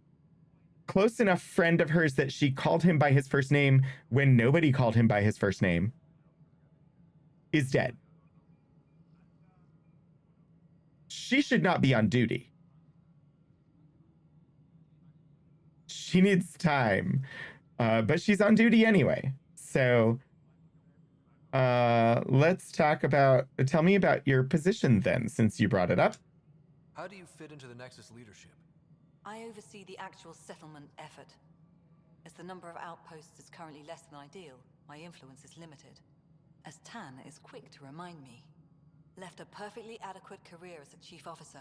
close enough friend of hers that she called him by his first name when nobody called him by his first name, is dead. She should not be on duty. She needs time. But she's on duty anyway. So let's talk about, tell me about your position then, since you brought it up. How do you fit into the Nexus leadership? I oversee the actual settlement effort. As the number of outposts is currently less than ideal, my influence is limited. As Tan is quick to remind me. Left a perfectly adequate career as a chief officer.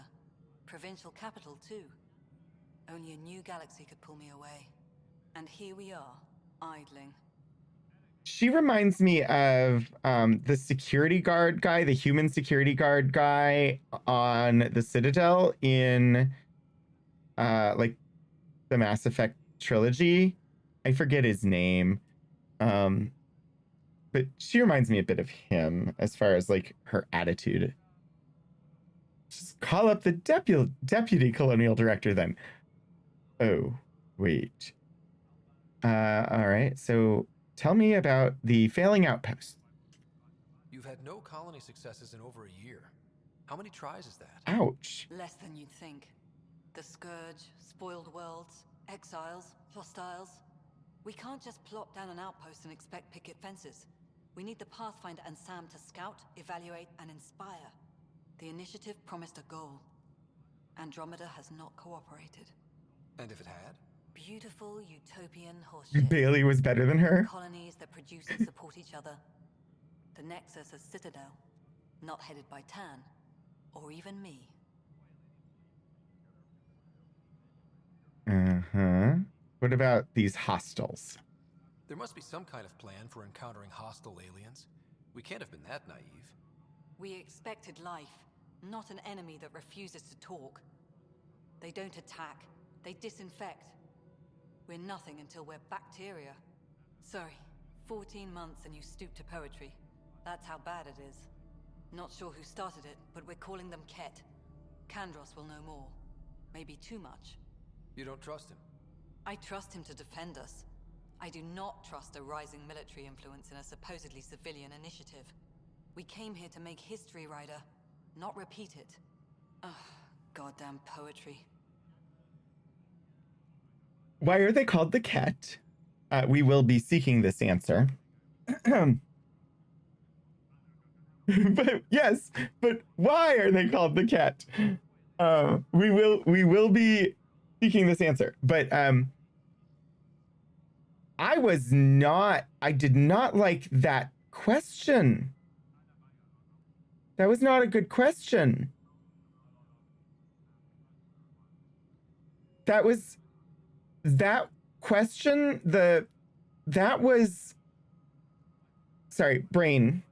Provincial capital, too. Only a new galaxy could pull me away. And here we are, idling. She reminds me of the security guard guy, the human security guard guy on the Citadel in like the Mass Effect trilogy. I forget his name. But she reminds me a bit of him as far as like her attitude. Just call up the deputy colonial director then. Oh, wait. All right, so tell me about the failing outpost. You've had no colony successes in over a year. How many tries is that? Ouch. Less than you'd think. The Scourge, spoiled worlds, exiles, hostiles. We can't just plop down an outpost and expect picket fences. We need the Pathfinder and Sam to scout, evaluate, and inspire. The initiative promised a goal. Andromeda has not cooperated. And if it had? Beautiful utopian horseshit. Bailey was better than her. Colonies that produce and support each other. The Nexus as Citadel, not headed by Tan, or even me. Uh-huh. What about these hostiles? There must be some kind of plan for encountering hostile aliens. We can't have been that naive. We expected life, not an enemy that refuses to talk. They don't attack, they disinfect. We're nothing until we're bacteria. Sorry, 14 months and you stoop to poetry. That's how bad it is. Not sure who started it, but we're calling them Ket. Kandros will know more. Maybe too much. You don't trust him? I trust him to defend us. I do not trust a rising military influence in a supposedly civilian initiative. We came here to make history, Ryder, not repeat it. Ugh, goddamn poetry. Why are they called the Ket? We will be seeking this answer. But yes, but why are they called the Ket? We will be seeking this answer. But I did not like that question. That was not a good question. That question, that was, sorry, brain.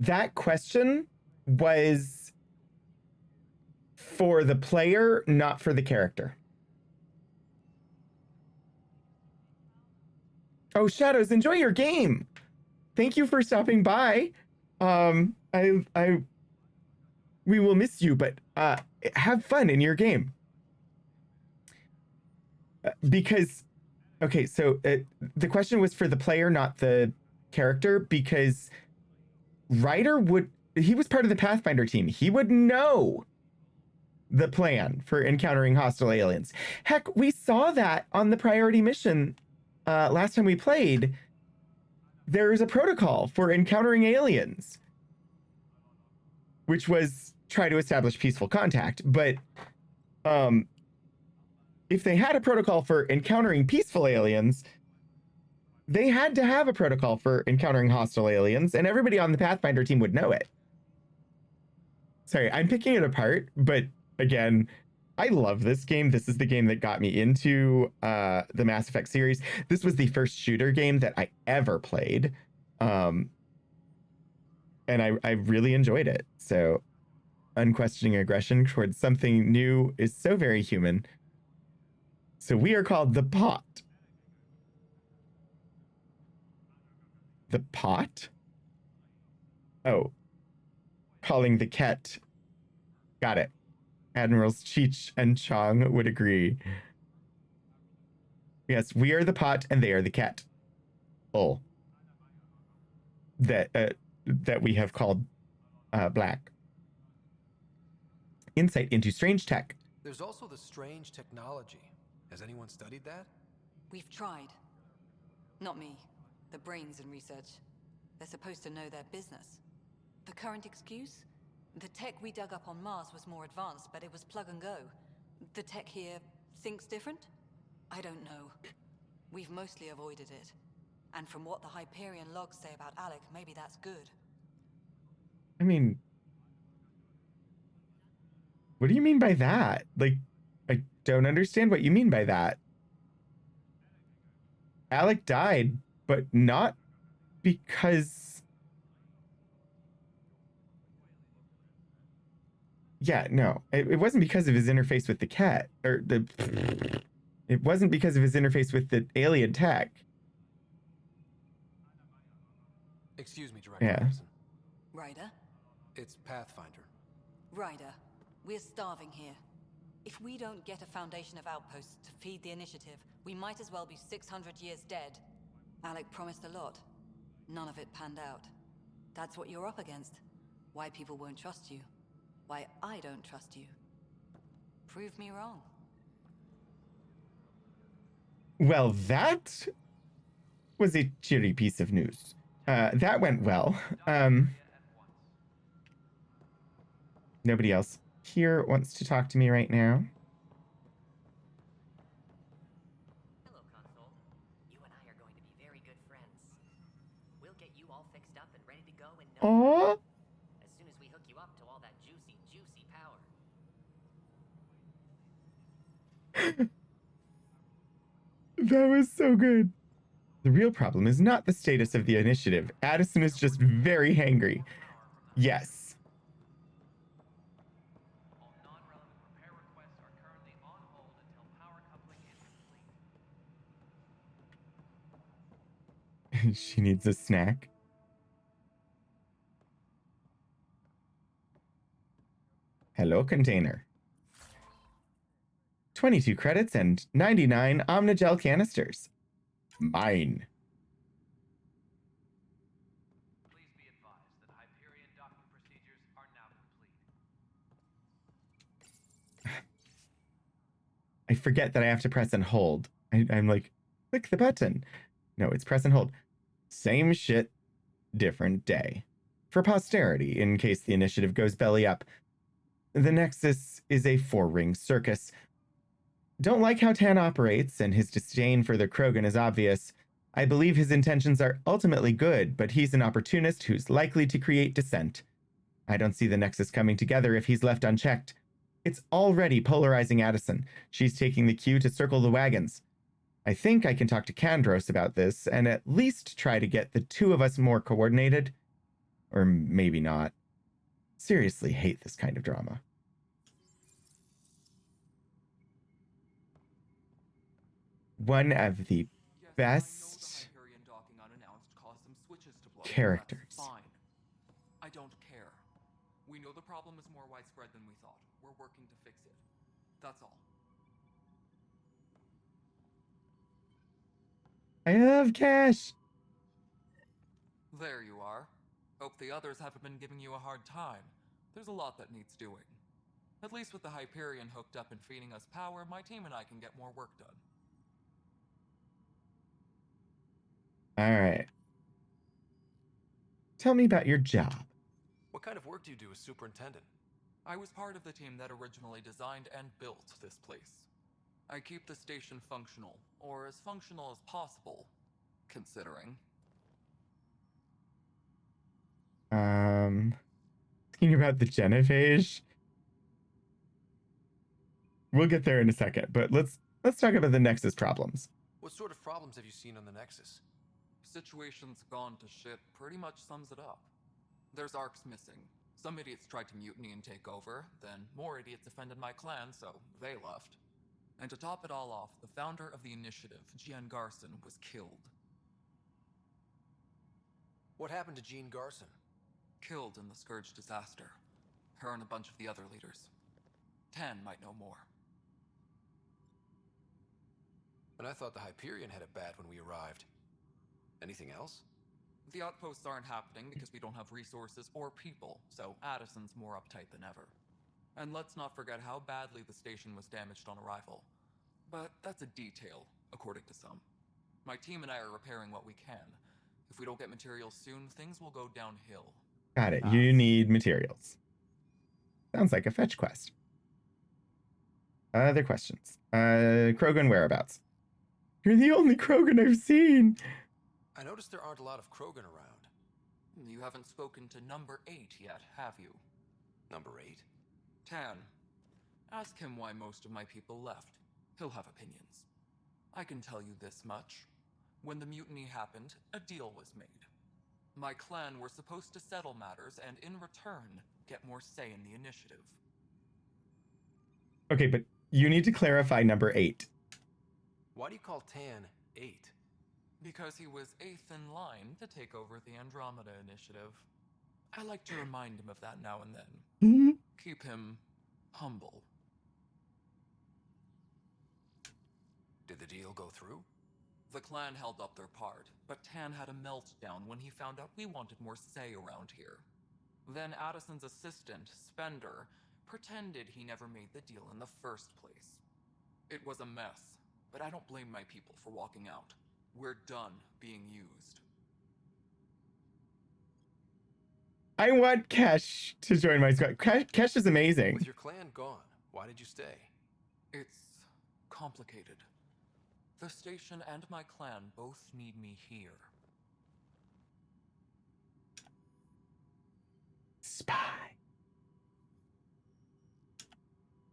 That question was for the player, not for the character. Oh, Shadows, enjoy your game. Thank you for stopping by. We will miss you, but have fun in your game. Because, okay, so the question was for the player, not the character, because Ryder he was part of the Pathfinder team. He would know the plan for encountering hostile aliens. Heck, we saw that on the priority mission last time we played. There is a protocol for encountering aliens, which was try to establish peaceful contact. But if they had a protocol for encountering peaceful aliens, they had to have a protocol for encountering hostile aliens, and everybody on the Pathfinder team would know it. Sorry, I'm picking it apart, but again, I love this game. This is the game that got me into the Mass Effect series. This was the first shooter game that I ever played. And I really enjoyed it. So unquestioning aggression towards something new is so very human. So we are called the Pot. The Pot? Oh, calling the Ket. Got it. Admirals Cheech and Chong would agree. Yes, we are the Pot and they are the Ket. Oh. That we have called black. Insight into strange tech. There's also the strange technology. Has anyone studied that? We've tried. Not me. The brains in research. They're supposed to know their business. The current excuse? The tech we dug up on Mars was more advanced, but it was plug and go. The tech here thinks different? I don't know. We've mostly avoided it. And from what the Hyperion logs say about Alec, maybe that's good. I mean, what do you mean by that? Like, I don't understand what you mean by that. Alec died, but not because... Yeah, no. It wasn't because of his interface with the cat. Or the... It wasn't because of his interface with the alien tech. Excuse me, Director Yeah. Anderson. Ryder? It's Pathfinder. Ryder, we're starving here. If we don't get a foundation of outposts to feed the initiative, we might as well be 600 years dead. Alec promised a lot. None of it panned out. That's what you're up against. Why people won't trust you. Why I don't trust you. Prove me wrong. Well, that was a cheery piece of news. That went well. Nobody else here wants to talk to me right now. Hello, Console. You and I are going to be very good friends. We'll get you all fixed up and ready to go in no Aww. time. As soon as we hook you up to all that juicy, juicy power. That was so good. The real problem is not the status of the initiative. Addison is just very hangry. Yes. All non-relevant repair requests are currently on hold until power coupling is complete. She needs a snack. Hello, container. 22 credits and 99 Omnigel canisters. Mine. Please be advised that Hyperion docking procedures are now complete. I forget that I have to press and hold. I'm like, click the button. No, it's press and hold. Same shit, different day. For posterity, in case the initiative goes belly up. The Nexus is a four-ring circus. Don't like how Tan operates, and his disdain for the Krogan is obvious. I believe his intentions are ultimately good, but he's an opportunist who's likely to create dissent. I don't see the Nexus coming together if he's left unchecked. It's already polarizing Addison. She's taking the cue to circle the wagons. I think I can talk to Kandros about this, and at least try to get the two of us more coordinated. Or maybe not. Seriously hate this kind of drama. One of the best characters. Fine. I don't care. We know the problem is more widespread than we thought. We're working to fix it. That's all. I love Cash. There you are. Hope the others haven't been giving you a hard time. There's a lot that needs doing. At least with the Hyperion hooked up and feeding us power, my team and I can get more work done. All right. Tell me about your job. What kind of work do you do as superintendent? I was part of the team that originally designed and built this place. I keep the station functional, or as functional as possible, considering. Thinking about the Genophage. we'll get there in a second, but let's talk about the Nexus problems. What sort of problems have you seen on the Nexus? Situation's gone to shit pretty much sums it up. There's arcs missing. Some idiots tried to mutiny and take over, then more idiots offended my clan, so they left. And to top it all off, the founder of the initiative, Jean Garson, was killed. What happened to Jean Garson? Killed in the Scourge disaster. Her and a bunch of the other leaders. Tan might know more. And I thought the Hyperion had it bad when we arrived. Anything else? The outposts aren't happening because we don't have resources or people, so Addison's more uptight than ever. And let's not forget how badly the station was damaged on arrival. But that's a detail, according to some. My team and I are repairing what we can. If we don't get materials soon, things will go downhill. Got it. You need materials. Sounds like a fetch quest. Other questions? Krogan whereabouts? You're the only Krogan I've seen. I noticed there aren't a lot of Krogan around. You haven't spoken to number 8 yet, have you? Number 8? Tan. Ask him why most of my people left. He'll have opinions. I can tell you this much. When the mutiny happened, a deal was made. My clan were supposed to settle matters and, in return, get more say in the initiative. Okay, but you need to clarify number 8. Why do you call Tan 8? Because he was 8th in line to take over the Andromeda initiative. I like to remind him of that now and then. Keep him humble. Did the deal go through? The clan held up their part, but Tan had a meltdown when he found out we wanted more say around here. Then Addison's assistant, Spender, pretended he never made the deal in the first place. It was a mess, but I don't blame my people for walking out. We're done being used. I want Kesh to join my squad. Kesh is amazing. With your clan gone, why did you stay? It's complicated. The station and my clan both need me here. Spy.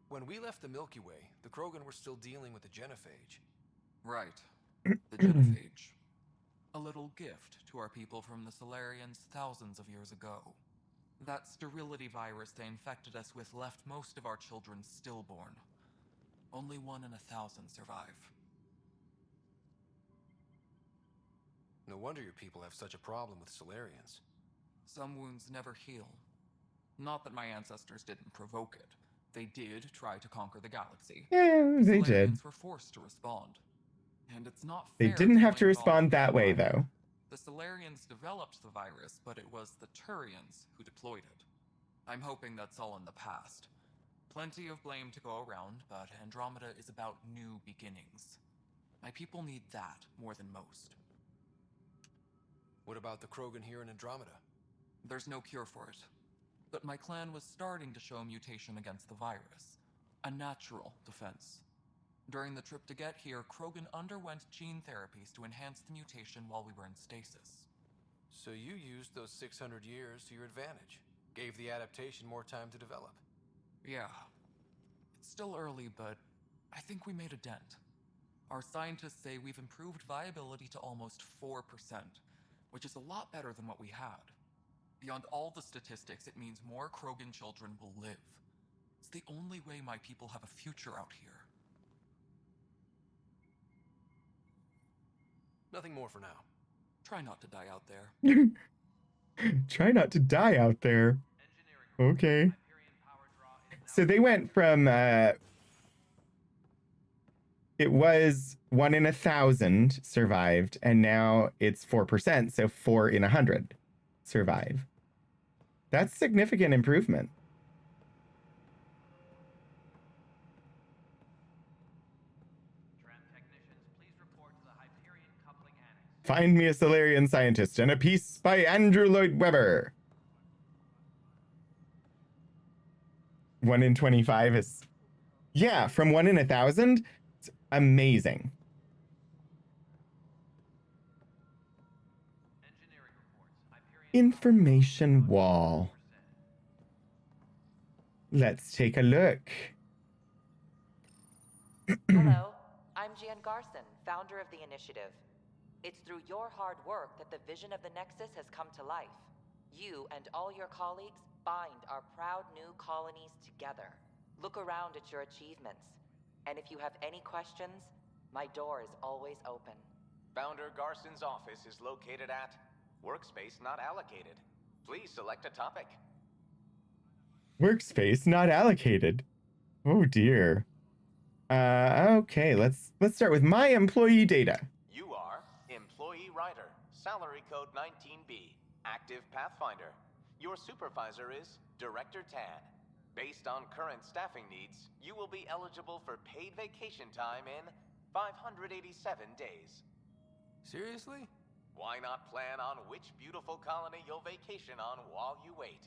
When we left the Milky Way, the Krogan were still dealing with the genophage. Right. The genophage. A little gift to our people from the Solarians thousands of years ago. That sterility virus they infected us with left most of our children stillborn. Only 1 in 1,000 survive. No wonder your people have such a problem with Solarians. Some wounds never heal. Not that my ancestors didn't provoke it. They did try to conquer the galaxy. Yeah, they did. Solarians were forced to respond. And it's not fair. They didn't have to blame it all respond on the that way, Empire. though. The Solarians developed the virus, but it was the Turians who deployed it. I'm hoping that's all in the past. Plenty of blame to go around, but Andromeda is about new beginnings. My people need that more than most. What about the Krogan here in Andromeda? There's no cure for it. But my clan was starting to show a mutation against the virus. A natural defense. During the trip to get here, Krogan underwent gene therapies to enhance the mutation while we were in stasis. So you used those 600 years to your advantage. Gave the adaptation more time to develop. Yeah. It's still early, but I think we made a dent. Our scientists say we've improved viability to almost 4%, which is a lot better than what we had. Beyond all the statistics, it means more Krogan children will live. It's the only way my people have a future out here. Nothing more for now. Try not to die out there. Try not to die out there. Okay. So they went from it was 1 in 1,000 survived, and now it's 4%, so 4 in 100 survive. That's significant improvement. Tram technicians, please report to the Hyperion coupling annex. Find me a Solarian scientist and a piece by Andrew Lloyd Webber. 1 in 25 is, yeah, from 1 in 1,000. It's amazing. Engineering reports. Hyperion Information wall. Let's take a look. Hello, I'm Gian Garson, founder of the initiative. It's through your hard work that the vision of the Nexus has come to life. You and all your colleagues bind our proud new colonies together. Look around at your achievements. And if you have any questions, my door is always open. Founder Garson's office is located at Workspace Not Allocated. Please select a topic. Workspace not allocated. Oh dear. Okay, let's start with my employee data. You are Employee Writer, Salary Code 19B, Active Pathfinder. Your supervisor is Director Tan. Based on current staffing needs, you will be eligible for paid vacation time in 587 days. Seriously? Why not plan on which beautiful colony you'll vacation on while you wait?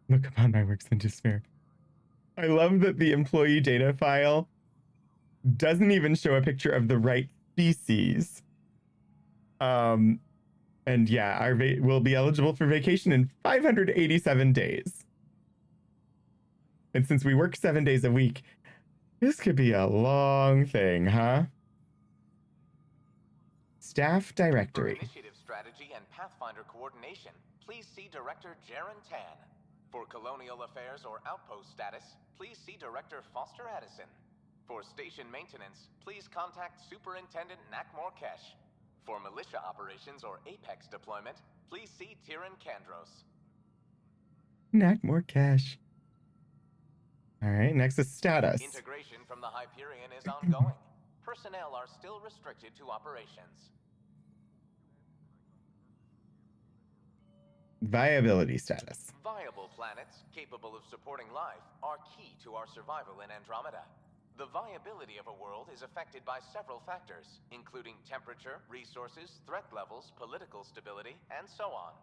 Look upon my works in despair. I love that the employee data file doesn't even show a picture of the right species. And yeah, we'll be eligible for vacation in 587 days. And since we work 7 days a week, this could be a long thing, huh? Staff For directory. initiative strategy and Pathfinder coordination, please see Director Jaren Tan. For colonial affairs or outpost status, please see Director Foster Addison. For station maintenance, please contact Superintendent Nak Morkesh. For militia operations or Apex deployment, please see Tyran Kandros. Knack more cash. All right, Nexus status. Integration from the Hyperion is ongoing. Personnel are still restricted to operations. Viability status. Viable planets capable of supporting life are key to our survival in Andromeda. The viability of a world is affected by several factors, including temperature, resources, threat levels, political stability, and so on.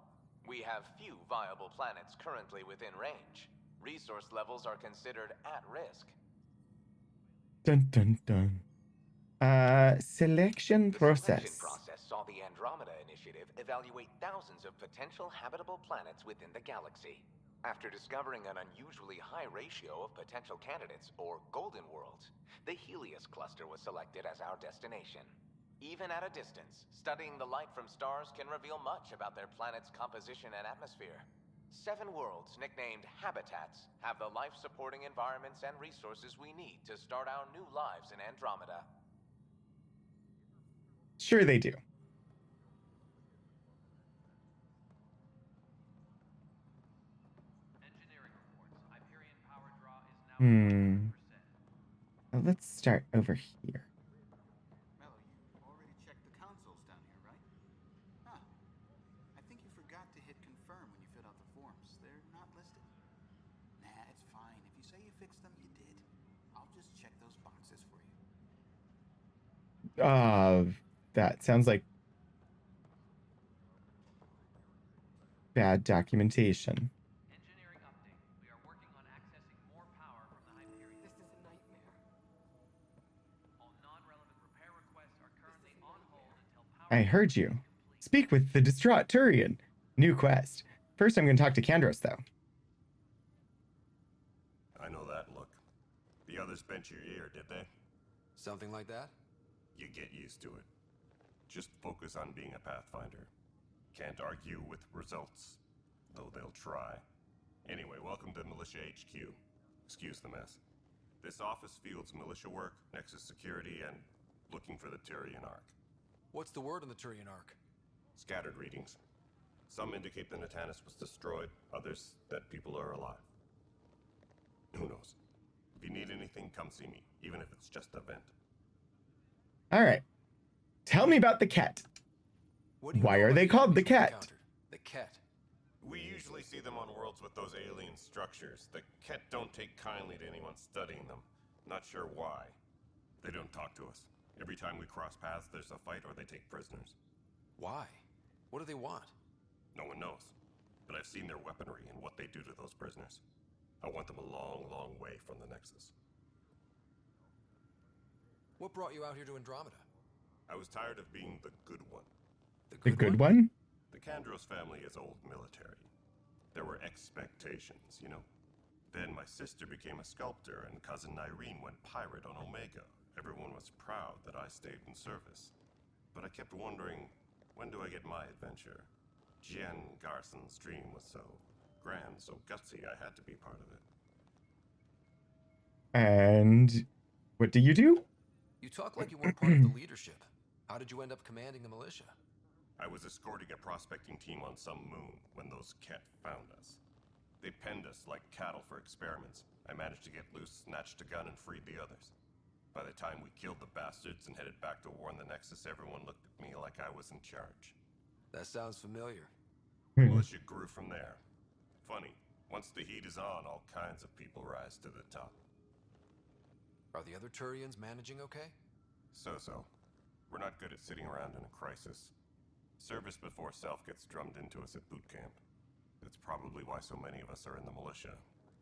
We have few viable planets currently within range. Resource levels are considered at risk. Dun dun dun. Selection The process. selection process saw the Andromeda Initiative evaluate thousands of potential habitable planets within the galaxy. After discovering an unusually high ratio of potential candidates, or golden worlds, the Helios cluster was selected as our destination. Even at a distance, studying the light from stars can reveal much about their planet's composition and atmosphere. 7 worlds, nicknamed habitats, have the life-supporting environments and resources we need to start our new lives in Andromeda. Sure they do. Engineering reports. Hyperion power draw is now 100%. Let's start over here. Mello, you already checked the consoles down here, right? Huh. I think you forgot to hit confirm when you filled out the forms. They're not listed. Nah, it's fine. If you say you fixed them, you did. I'll just check those boxes for you. That sounds like bad documentation. Engineering update. We are working on accessing more power from the Hyperion. This is a nightmare. All non-relevant repair requests are currently on hold until power. I heard you. Speak with the distraught Turian. New quest. First, I'm going to talk to Kandros, though. I know that look. The others bent your ear, did they? Something like that? You get used to it. Just focus on being a Pathfinder. Can't argue with results, though they'll try. Anyway, welcome to Militia HQ. Excuse the mess. This office fields militia work, Nexus security, and looking for the Turian Ark. What's the word on the Turian Ark? Scattered readings. Some indicate the Natanus was destroyed, others that people are alive. Who knows? If you need anything, come see me, even if it's just a vent. All right. Tell me about the Ket. What do you Why know are about they the called the enemies we Ket? encountered? The Ket. We usually see them on worlds with those alien structures. The Ket don't take kindly to anyone studying them. Not sure why. They don't talk to us. Every time we cross paths, there's a fight or they take prisoners. Why? What do they want? No one knows. But I've seen their weaponry and what they do to those prisoners. I want them a long, long way from the Nexus. What brought you out here to Andromeda? I was tired of being the good one. The good one? The Kandros family is old military. There were expectations, you know. Then my sister became a sculptor, and cousin Irene went pirate on Omega. Everyone was proud that I stayed in service. But I kept wondering, when do I get my adventure? Jen Garson's dream was so grand, so gutsy, I had to be part of it. And what do you do? You talk like you weren't part of the leadership. How did you end up commanding the militia? I was escorting a prospecting team on some moon when those Ket found us. They penned us like cattle for experiments. I managed to get loose, snatched a gun, and freed the others. By the time we killed the bastards and headed back to warn the Nexus, everyone looked at me like I was in charge. That sounds familiar. The militia grew from there. Funny, once the heat is on, all kinds of people rise to the top. Are the other Turians managing okay? So-so. We're not good at sitting around in a crisis. Service before self gets drummed into us at boot camp. That's probably why so many of us are in the militia.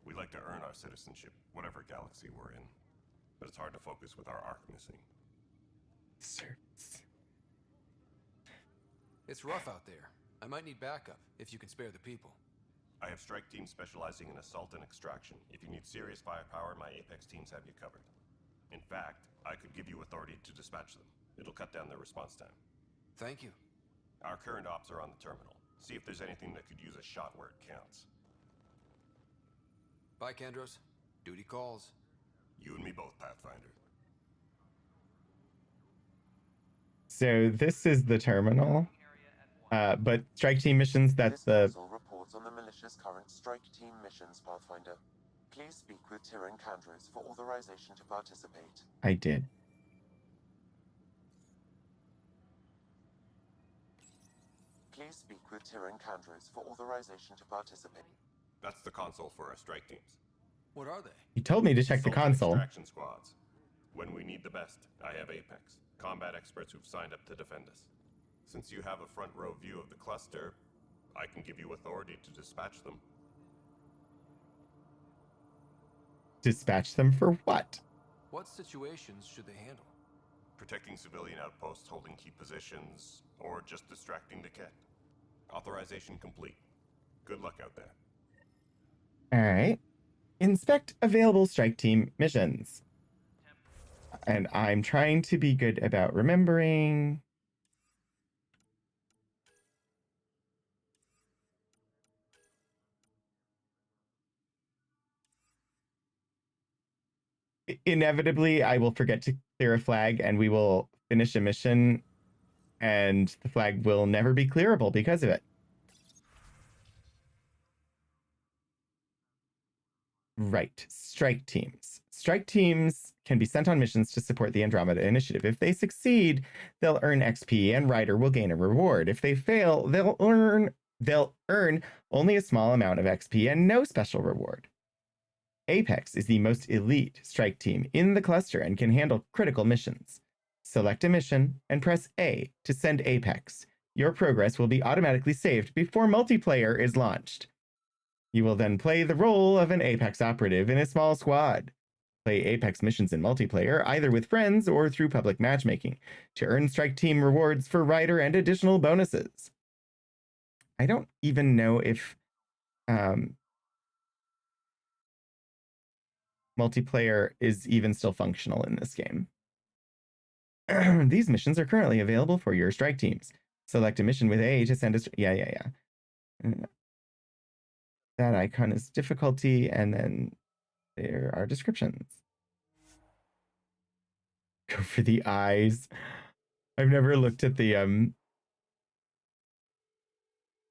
We like to earn our citizenship, whatever galaxy we're in. But it's hard to focus with our arc missing. Service. It's rough out there. I might need backup, if you can spare the people. I have strike teams specializing in assault and extraction. If you need serious firepower, my Apex teams have you covered. In fact, I could give you authority to dispatch them. It'll cut down their response time. Thank you. Our current ops are on the terminal. See if there's anything that could use a shot where it counts. Bye, Kandros. Duty calls. You and me both, Pathfinder. So this is the terminal. But strike team missions, that's the... Council reports on the militia's current strike team missions, Pathfinder. Please speak with Tyrion Kandros for authorization to participate. I did. Please speak with Tyrion Kandros for authorization to participate. That's the console for our strike teams. What are they? He told me to check the Assault and console. Extraction squads. When we need the best, I have Apex, combat experts who've signed up to defend us. Since you have a front row view of the cluster, I can give you authority to dispatch them. Dispatch them for what? What situations should they handle? Protecting civilian outposts, holding key positions, or just distracting the Ket. Authorization complete. Good luck out there. Alright. Inspect available strike team missions. And I'm trying to be good about remembering. Inevitably, I will forget to clear a flag and we will finish a mission and the flag will never be clearable because of it. Right. Strike teams. Strike teams can be sent on missions to support the Andromeda initiative. If they succeed, they'll earn XP and Ryder will gain a reward. If they fail, they'll earn only a small amount of XP and no special reward. Apex is the most elite strike team in the cluster and can handle critical missions. Select a mission and press A to send Apex. Your progress will be automatically saved before multiplayer is launched. You will then play the role of an Apex operative in a small squad. Play Apex missions in multiplayer, either with friends or through public matchmaking, to earn strike team rewards for Ryder and additional bonuses. I don't even know if multiplayer is even still functional in this game. These missions are currently available for your strike teams. Select a mission with A to send a... Yeah. That icon is difficulty, and then there are descriptions. Go for the eyes. I've never looked at the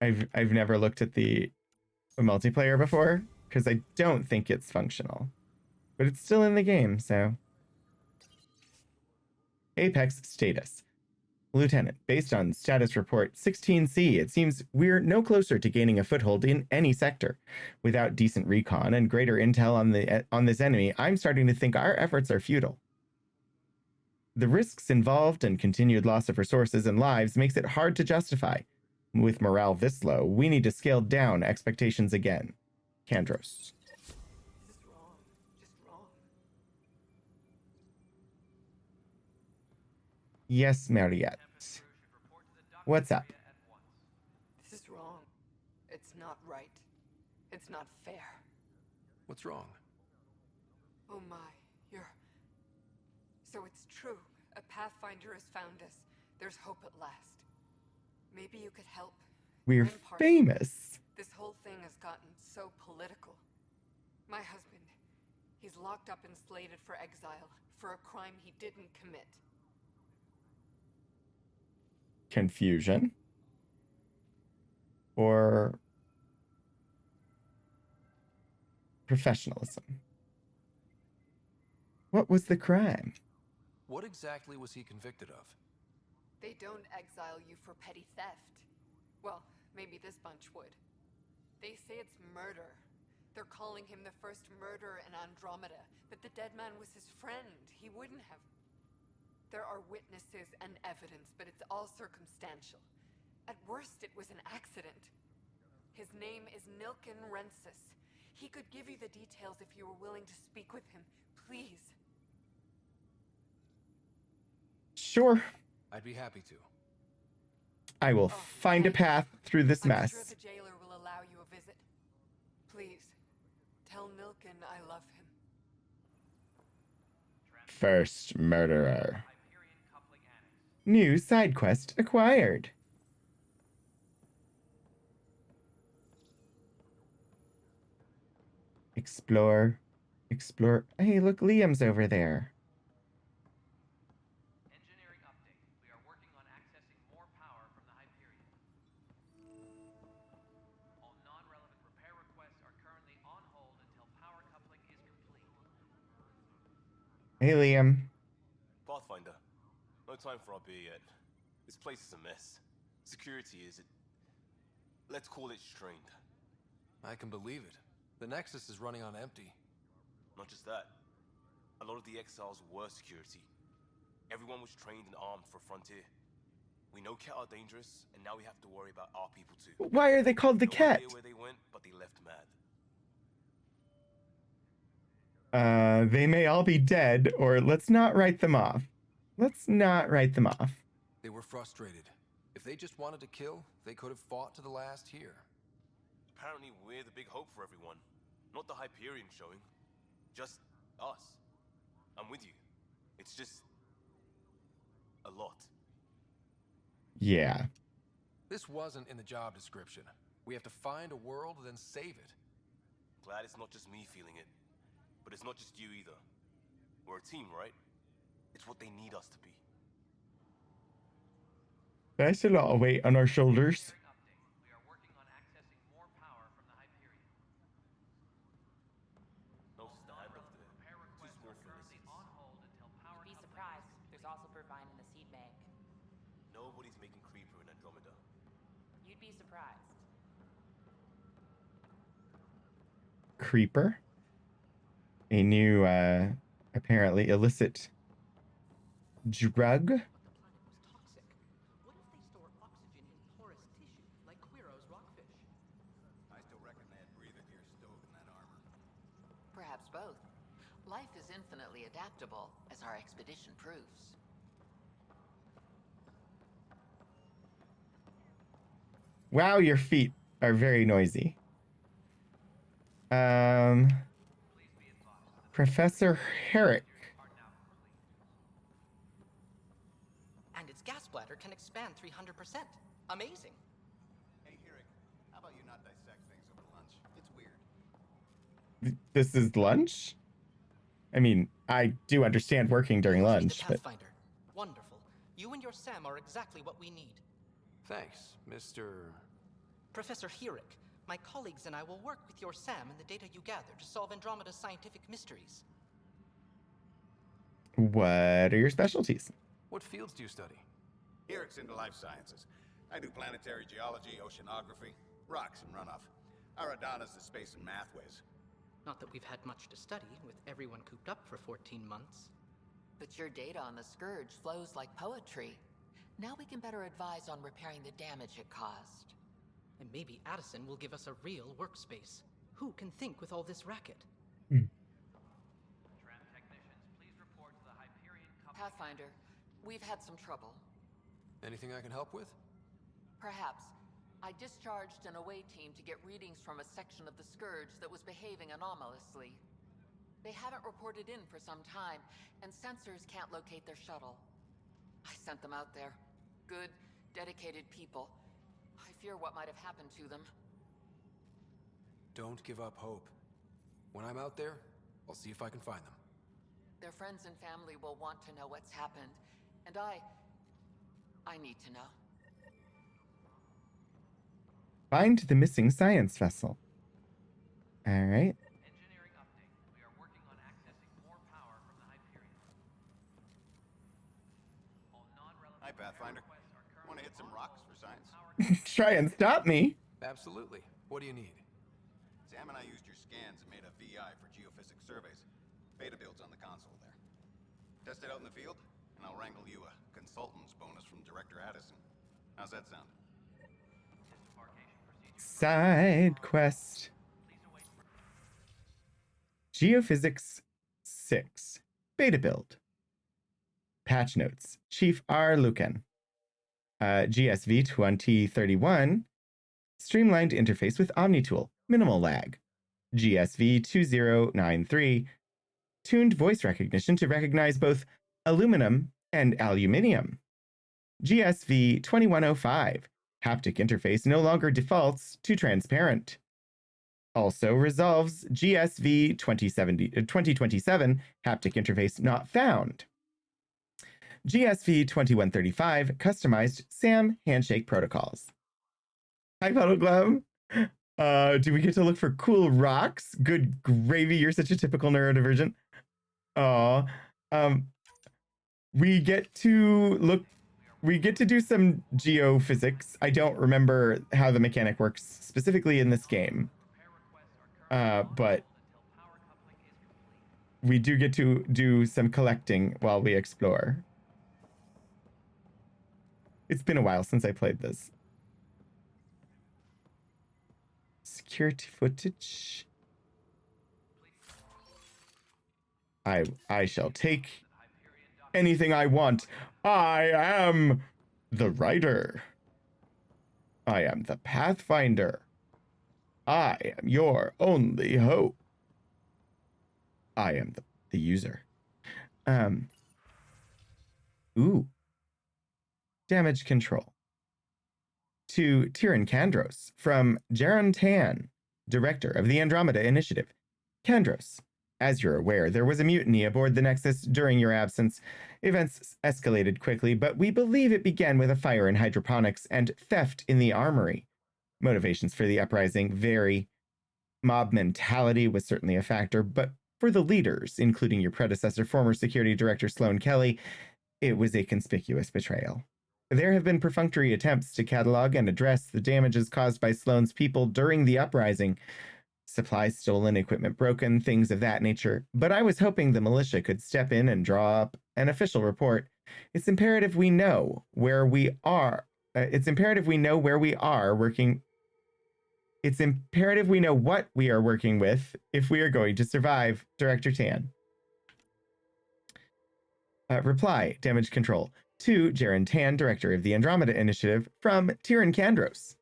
I've never looked at the multiplayer before because I don't think it's functional. But it's still in the game, so. Apex status. Lieutenant, based on status report 16C, it seems we're no closer to gaining a foothold in any sector. Without decent recon and greater intel on this enemy, I'm starting to think our efforts are futile. The risks involved and continued loss of resources and lives makes it hard to justify. With morale this low, we need to scale down expectations again. Kandros. Yes, Mariette. What's up? This is wrong. It's not right. It's not fair. What's wrong? Oh my, you're... So it's true. A Pathfinder has found us. There's hope at last. Maybe you could help. We're You're impartial. famous. This whole thing has gotten so political. My husband, he's locked up and slated for exile for a crime he didn't commit. Confusion? Or professionalism? What was the crime? What exactly was he convicted of? They don't exile you for petty theft. Well, maybe this bunch would. They say it's murder. They're calling him the first murderer in Andromeda, but the dead man was his friend. He wouldn't have... There are witnesses and evidence, but it's all circumstantial. At worst, it was an accident. His name is Nilken Rensis. He could give you the details if you were willing to speak with him. Please. Sure. I'd be happy to. I will find a path through this I'm mess. sure the jailer will allow you a visit. Please, tell Nilken I love him. First murderer. New side quest acquired. Explore. Explore. Hey, look, Liam's over there. Engineering update. We are working on accessing more power from the Hyperion. All non-relevant repair requests are currently on hold until power coupling is complete. Hey, Liam. Pathfinder, no time for our beer yet. This place is a mess. Security is... let's call it strained. I can believe it. The Nexus is running on empty. Not just that. A lot of the exiles were security. Everyone was trained and armed for Frontier. We know Ket are dangerous, and now we have to worry about our people too. Why are they called the No Ket? idea where they went, but they left mad. They may all be dead, or let's not write them off. Let's not write them off. They were frustrated. If they just wanted to kill, they could have fought to the last here. Apparently we're the big hope for everyone. Not the Hyperion showing. Just us. I'm with you. It's just... a lot. Yeah. This wasn't in the job description. We have to find a world, then save it. Glad it's not just me feeling it. But it's not just you either. We're a team, right? It's what they need us to be. That's a lot of weight on our shoulders. We are working on accessing more power from the Hyperion. No standoff there. Repair Too requests small are for currently this. on hold until power Be coupling surprised. There's also Purvine in the seed bank. Nobody's making Creeper in Andromeda. You'd be surprised. Creeper. A new, apparently illicit drug. But the planet was toxic. What if they store oxygen in porous tissue, like Quiro's rockfish? I still reckon they had breathing gear stowed in that armor. Perhaps both. Life is infinitely adaptable, as our expedition proves. Wow, your feet are very noisy. Professor Herrick. And its gas bladder can expand 300%. Amazing. Hey, Herrick, how about you not dissect things over lunch? It's weird. This is lunch? I mean, I do understand working during You must be lunch, the but... Pathfinder. Wonderful. You and your Sam are exactly what we need. Thanks, Mr. Professor Herrick, my colleagues and I will work with your Sam and the data you gather to solve Andromeda's scientific mysteries. What are your specialties? What fields do you study? Herrick's into life sciences. I do planetary geology, oceanography, rocks and runoff. Aradana's the space and math whiz. Not that we've had much to study, with everyone cooped up for 14 months. But your data on the Scourge flows like poetry. Now we can better advise on repairing the damage it caused. And maybe Addison will give us a real workspace. Who can think with all this racket? Tram technicians, please report to the Hyperion coupling. Pathfinder, we've had some trouble. Anything I can help with? Perhaps. I discharged an away team to get readings from a section of the Scourge that was behaving anomalously. They haven't reported in for some time, and sensors can't locate their shuttle. I sent them out there. Good, dedicated people. I fear what might have happened to them. Don't give up hope. When I'm out there, I'll see if I can find them. Their friends and family will want to know what's happened, and I need to know. Find the missing science vessel. All right. Engineering update. We are working on accessing more power from the Hyperion. All non-relevant Hi, Pathfinder. Want to hit some rocks for science? Try and stop me. Absolutely. What do you need? Sam and I used your scans and made a VI for geophysics surveys. Beta builds on the console there. Test it out in the field, and I'll wrangle you a consultant's bonus from Director Addison. How's that sound? Side quest. Geophysics 6. Beta build. Patch notes. Chief R. Lucan. GSV 2031. Streamlined interface with OmniTool. Minimal lag. GSV 2093. Tuned voice recognition to recognize both aluminum and aluminium. GSV 2105. Haptic interface no longer defaults to transparent. Also resolves GSV 2027 haptic interface not found. GSV 2135 customized SAM handshake protocols. Hi, Puddle Glove. Do we get to look for cool rocks? Good gravy, you're such a typical neurodivergent. Aw. We get to do some geophysics. I don't remember how the mechanic works specifically in this game. But we do get to do some collecting while we explore. It's been a while since I played this. Security footage. I shall take anything I want. I am the writer. I am the Pathfinder. I am your only hope. I am the user. Ooh. Damage control. To Tyrion Kandros from Jaron Tan, director of the Andromeda Initiative. Kandros, as you're aware, there was a mutiny aboard the Nexus during your absence. Events escalated quickly, but we believe it began with a fire in hydroponics and theft in the armory. Motivations for the uprising vary. Mob mentality was certainly a factor, but for the leaders, including your predecessor, former security director Sloan Kelly, it was a conspicuous betrayal. There have been perfunctory attempts to catalog and address the damages caused by Sloan's people during the uprising. Supplies stolen, equipment broken, things of that nature. But I was hoping the militia could step in and draw up an official report. It's imperative we know where we are. It's imperative we know where we are working. It's imperative we know what we are working with if we are going to survive, Director Tan. Reply, damage control. To Jaron Tan, director of the Andromeda Initiative, from Tyrion Kandros.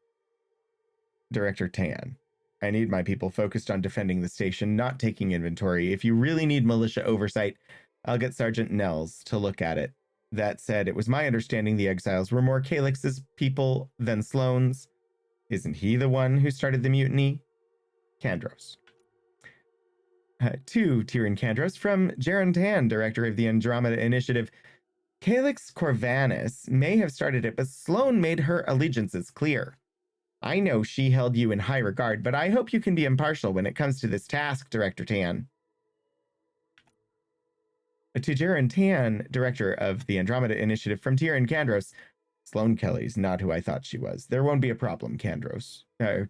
Director Tan, I need my people focused on defending the station, not taking inventory. If you really need militia oversight, I'll get Sergeant Nels to look at it. That said, it was my understanding the exiles were more Calix's people than Sloane's. Isn't he the one who started the mutiny? Kandros. To Tyrion Kandros from Jaron Tan, director of the Andromeda Initiative. Calix Corvanus may have started it, but Sloane made her allegiances clear. I know she held you in high regard, but I hope you can be impartial when it comes to this task, Director Tan. To Jaron Tan, director of the Andromeda Initiative from Tyrion Kandros. Sloane Kelly's not who I thought she was. There won't be a problem, Kandros. To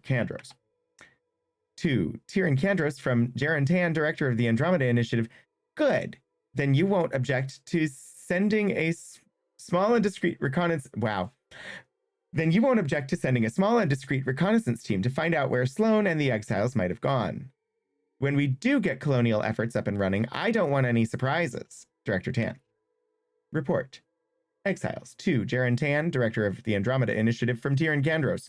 Tyrion Kandros from Jaron Tan, director of the Andromeda Initiative. Good. Then you won't object to sending a small and discreet reconnaissance. Wow. Then you won't object to sending a small and discreet reconnaissance team to find out where Sloane and the exiles might have gone. When we do get colonial efforts up and running, I don't want any surprises. Director Tan. Report. Exiles. To Jaron Tan, director of the Andromeda Initiative from Tyrion Kandros.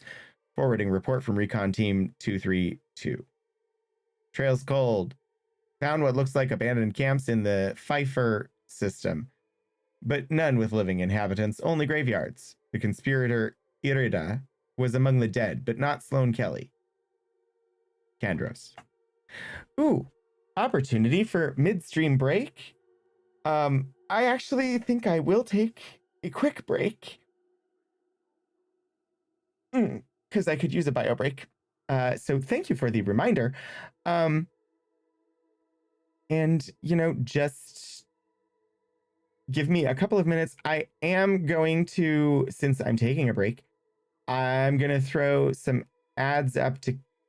Forwarding report from Recon Team 232. Trail's cold. Found what looks like abandoned camps in the Pfeiffer system, but none with living inhabitants, only graveyards. The conspirator Irida was among the dead, but not Sloane Kelly. Kandros. Ooh, opportunity for midstream break. I actually think I will take a quick break. Because I could use a bio break. So thank you for the reminder. And, just give me a couple of minutes. I am going to, since I'm taking a break, I'm going to throw some ads up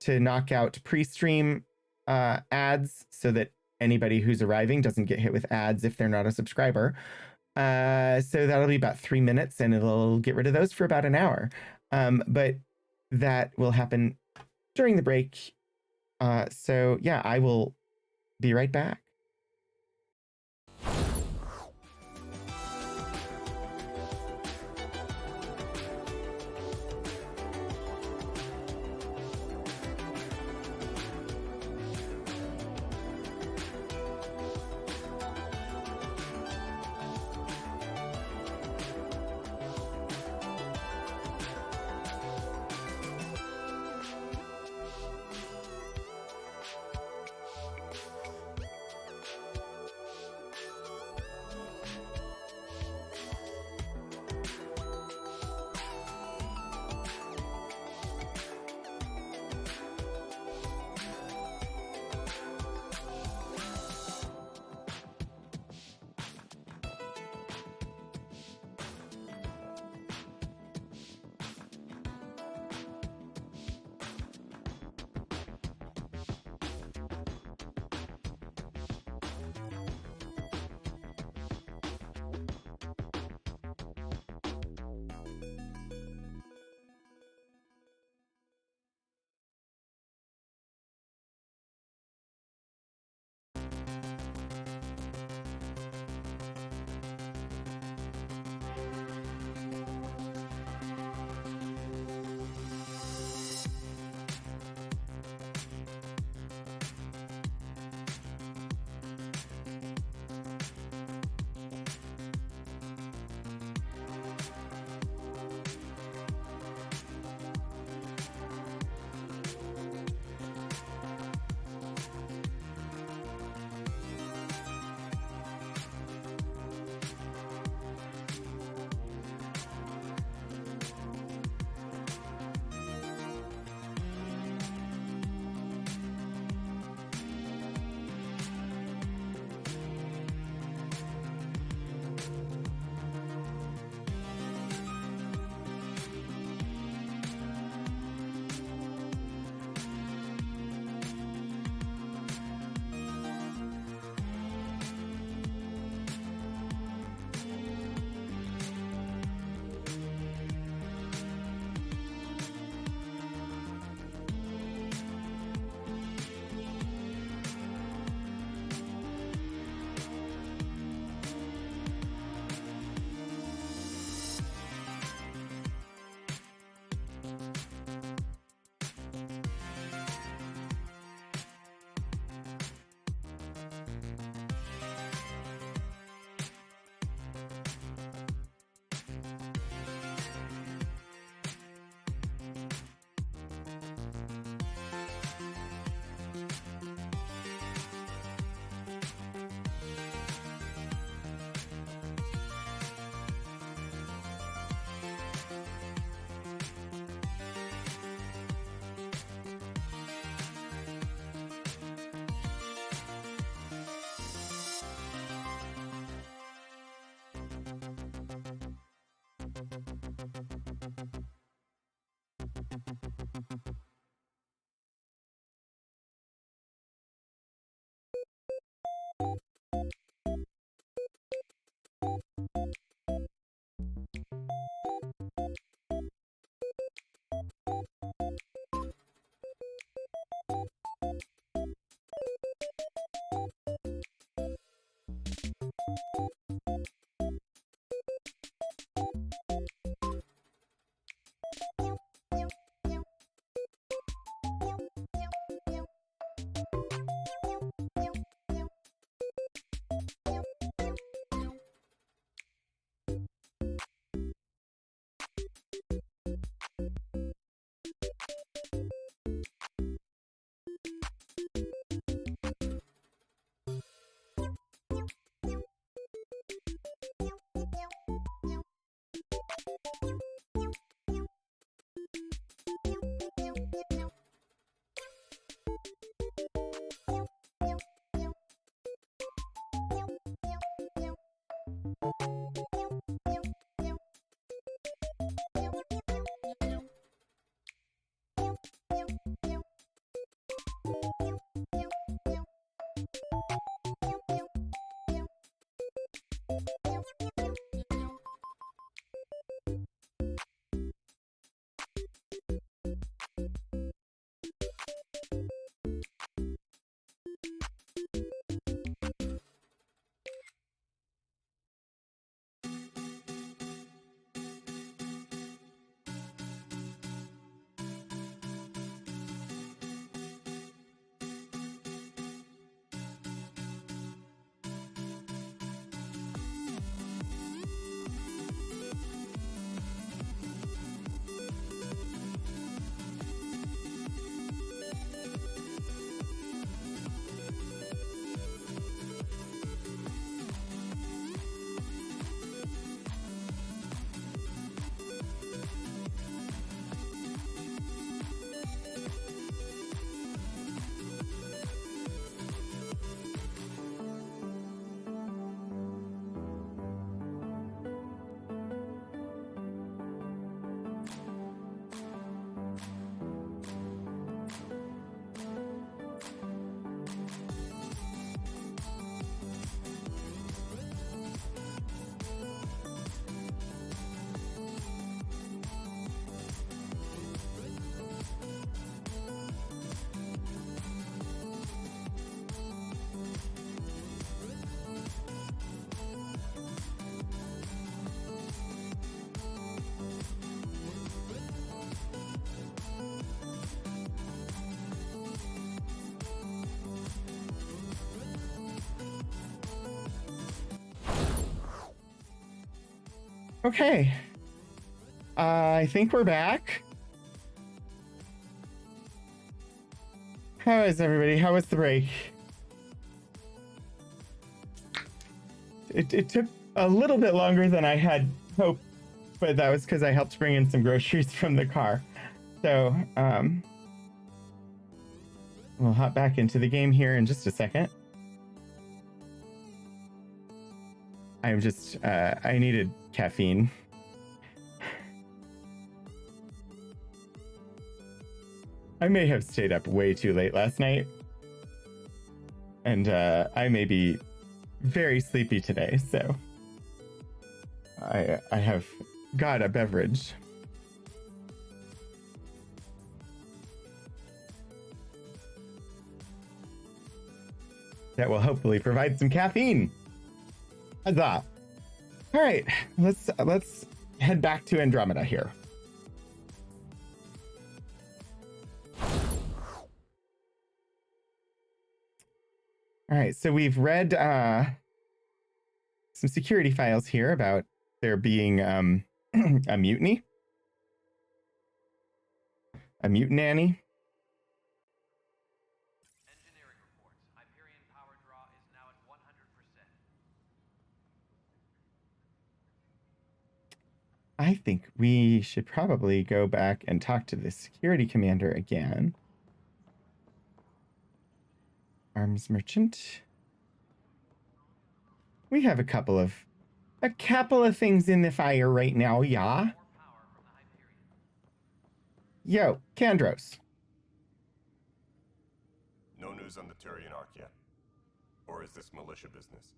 to knock out pre-stream ads so that anybody who's arriving doesn't get hit with ads if they're not a subscriber. So that'll be about 3 minutes and it'll get rid of those for about an hour. But that will happen during the break. So yeah, I will be right back. Okay. I think we're back. How is everybody? How was the break? It took a little bit longer than I had hoped, but that was because I helped bring in some groceries from the car. So, we'll hop back into the game here in just a second. I'm just, I needed caffeine. I may have stayed up way too late last night. And I may be very sleepy today, so I have got a beverage. That will hopefully provide some caffeine. Huzzah. All right, let's head back to Andromeda here. All right, so we've read some security files here about there being a mutiny, a mutinanny. Engineering reports. Hyperion power draw is now at 100%. I think we should probably go back and talk to the security commander again. Arms merchant. We have a couple of things in the fire right now, yeah. Yo, Kandros. No news on the Turian Ark yet? Or is this militia business?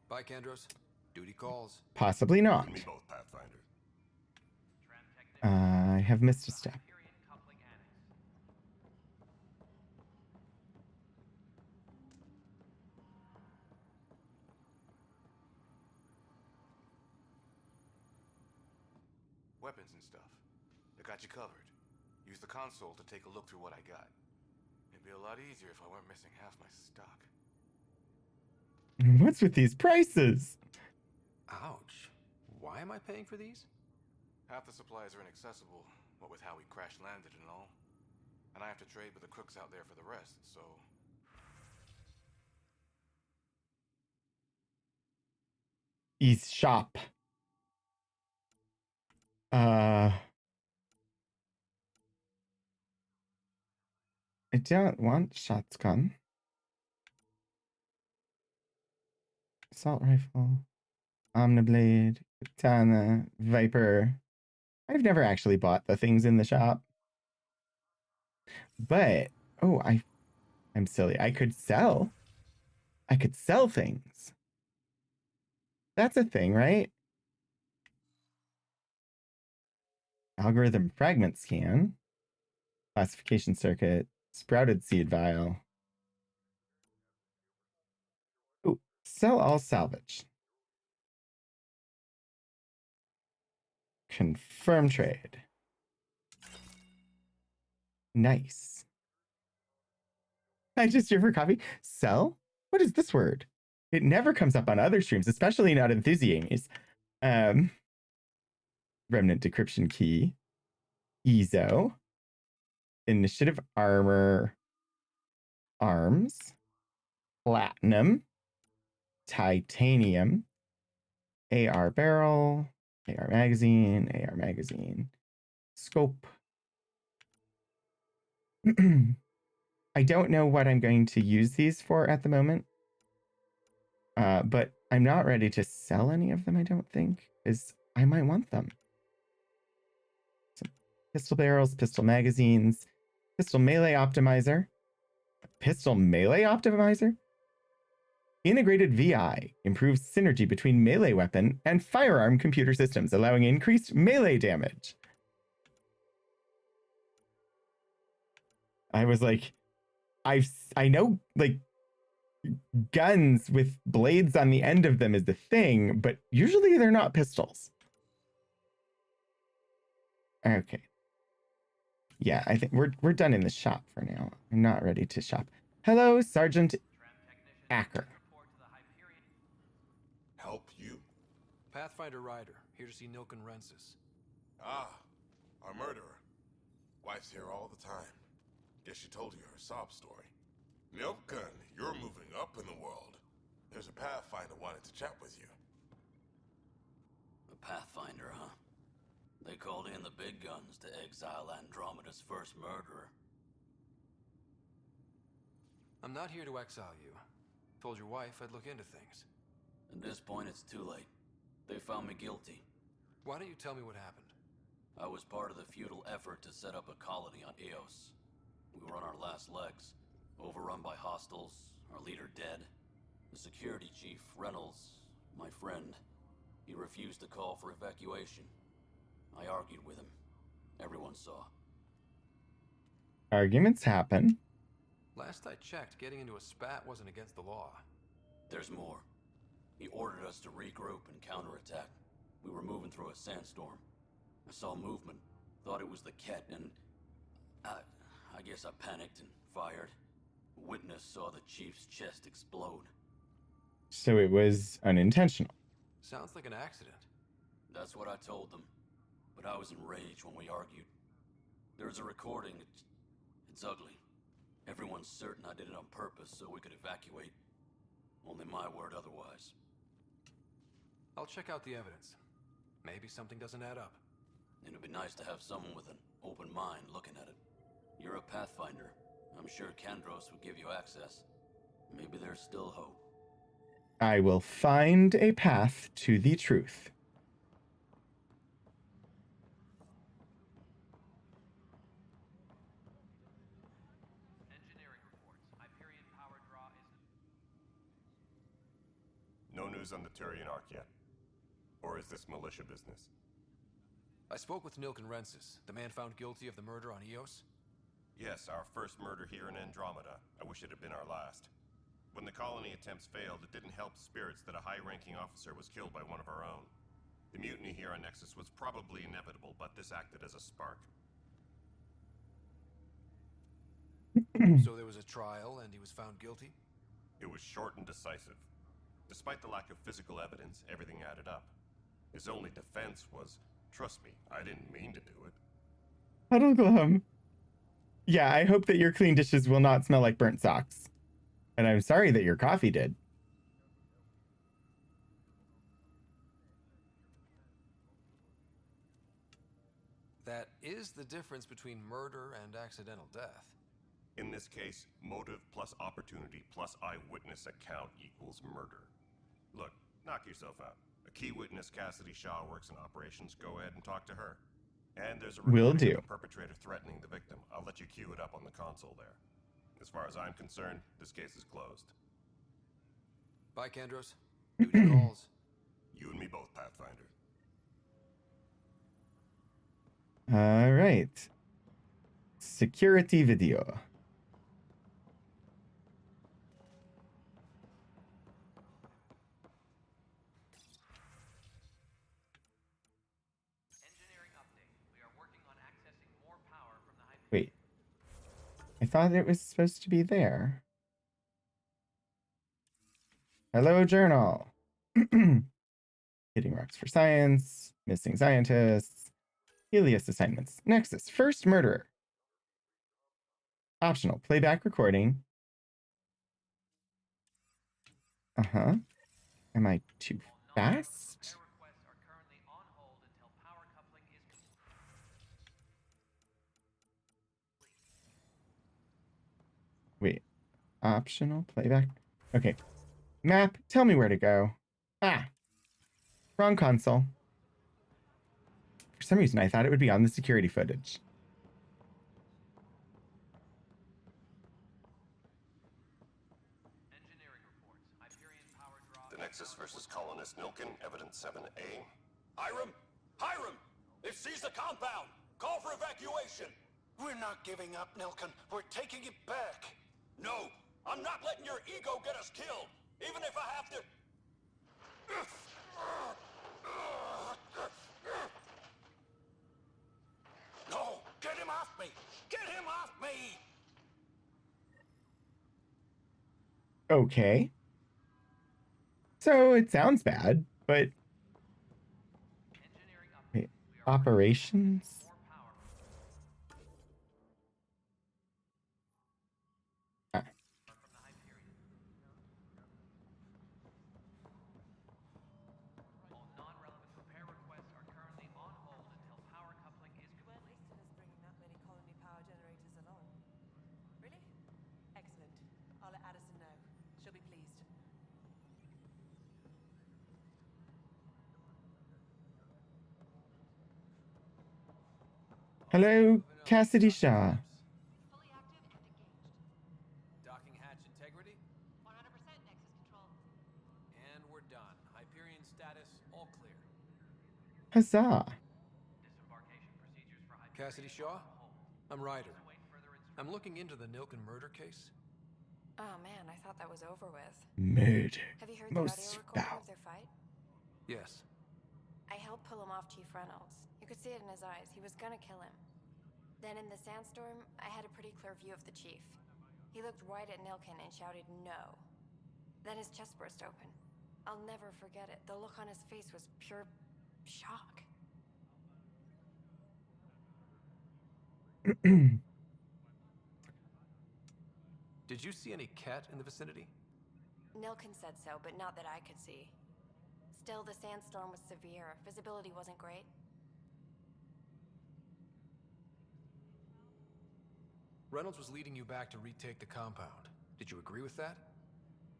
Bye, Kandros. Duty calls. Possibly not. You and me both, Pathfinder. I have missed a step. Weapons and stuff. I got you covered. Use the console to take a look through what I got. It'd be a lot easier if I weren't missing half my stock. What's with these prices? Ouch. Why am I paying for these? Half the supplies are inaccessible, what with how we crash landed and all. And I have to trade with the crooks out there for the rest, so... . East shop. I don't want shotgun. Assault rifle. Omniblade. Katana. Viper. I've never actually bought the things in the shop. But, oh, I'm silly. I could sell things. That's a thing, right? Algorithm fragment scan. Classification circuit. Sprouted seed vial. Ooh, sell all salvage. Confirm trade. Nice. I just here for coffee. Sell? What is this word? It never comes up on other streams, especially not Enthusiamies. Remnant decryption key. Ezo. Initiative armor. Arms. Platinum. Titanium. AR barrel. AR magazine. AR magazine. Scope. I don't know what I'm going to use these for at the moment. But I'm not ready to sell any of them, I don't think, because I might want them. So pistol barrels, pistol magazines, pistol melee optimizer, pistol melee optimizer. Integrated VI improves synergy between melee weapon and firearm computer systems, allowing increased melee damage. I was like, I know like guns with blades on the end of them is the thing, but usually they're not pistols. Okay. Yeah, I think we're done in the shop for now. I'm not ready to shop. Hello, Sergeant Acker. Help you? Pathfinder Ryder, here to see Nilken Rensis. Ah, our murderer. Wife's here all the time. Guess she told you her sob story. Nilken, you're moving up in the world. There's a Pathfinder wanted to chat with you. A Pathfinder, huh? They called in the big guns to exile Andromeda's first murderer. I'm not here to exile you. Told your wife I'd look into things. At this point, it's too late. They found me guilty. Why don't you tell me what happened? I was part of the futile effort to set up a colony on Eos. We were on our last legs, overrun by hostiles, our leader dead. The security chief, Reynolds, my friend, he refused to call for evacuation. I argued with him. Everyone saw. Arguments happen. Last I checked, getting into a spat wasn't against the law. There's more. He ordered us to regroup and counterattack. We were moving through a sandstorm. I saw movement, thought it was the Ket, and I guess I panicked and fired. A witness saw the chief's chest explode. So it was unintentional. Sounds like an accident. That's what I told them. But I was enraged when we argued. There's a recording. It's ugly. Everyone's certain I did it on purpose so we could evacuate. Only my word otherwise. I'll check out the evidence. Maybe something doesn't add up. It'd be nice to have someone with an open mind looking at it. You're a Pathfinder. I'm sure Kandros would give you access. Maybe there's still hope. I will find a path to the truth. Engineering reports. Hyperion power draw is... No news on the Turian Ark yet? Or is this militia business? I spoke with Nilken Rensis, the man found guilty of the murder on Eos. Yes, our first murder here in Andromeda. I wish it had been our last. When the colony attempts failed, it didn't help spirits that a high-ranking officer was killed by one of our own. The mutiny here on Nexus was probably inevitable, but this acted as a spark. So there was a trial, and he was found guilty? It was short and decisive. Despite the lack of physical evidence, everything added up. His only defense was, trust me, I didn't mean to do it. Huddle glum. Yeah, I hope that your clean dishes will not smell like burnt socks. And I'm sorry that your coffee did. That is the difference between murder and accidental death. In this case, motive plus opportunity plus eyewitness account equals murder. Look, knock yourself out. A key witness, Cassidy Shaw, works in operations. Go ahead and talk to her. And there's a Will recording do. of the perpetrator threatening the victim. I'll let you cue it up on the console there. As far as I'm concerned, this case is closed. Bye, Kandros. Duty calls. You and me both, Pathfinder. All right. Security video. Engineering update. We are working on accessing more power from the Hyperion. Wait. I thought it was supposed to be there. Hello, journal. Hitting rocks for science. Missing scientists. Helios assignments. Nexus. First murderer. Optional. Playback recording. Uh-huh. Am I too fast? Wait. Optional playback. Okay. Map, tell me where to go. Ah. Wrong console. For some reason, I thought it would be on the security footage. The Nexus versus colonist Nilkin, evidence 7A. Hiram! Hiram! They've seized the compound! Call for evacuation! We're not giving up, Nilkin. We're taking it back. No! I'm not letting your ego get us killed! Even if I have to... No! Get him off me! Get him off me! Okay. So it sounds bad, but... Wait, operations? Ah. Hello, Cassidy Shaw. Docking hatch integrity? 100% Nexus control. And we're done. Hyperion status, all clear. Huzzah. Cassidy Shaw? I'm Ryder. I'm looking into the Nilkin murder case. Oh man, I thought that was over with. Murder. Have you heard the audio recording of their fight? Yes. I helped pull him off Chief Reynolds. You could see it in his eyes. He was gonna kill him. Then in the sandstorm, I had a pretty clear view of the chief. He looked right at Nilkin and shouted no. Then his chest burst open. I'll never forget it. The look on his face was pure shock. Did you see any cat in the vicinity? Nilkin said so, but not that I could see. Still, the sandstorm was severe. Visibility wasn't great. Reynolds was leading you back to retake the compound. Did you agree with that?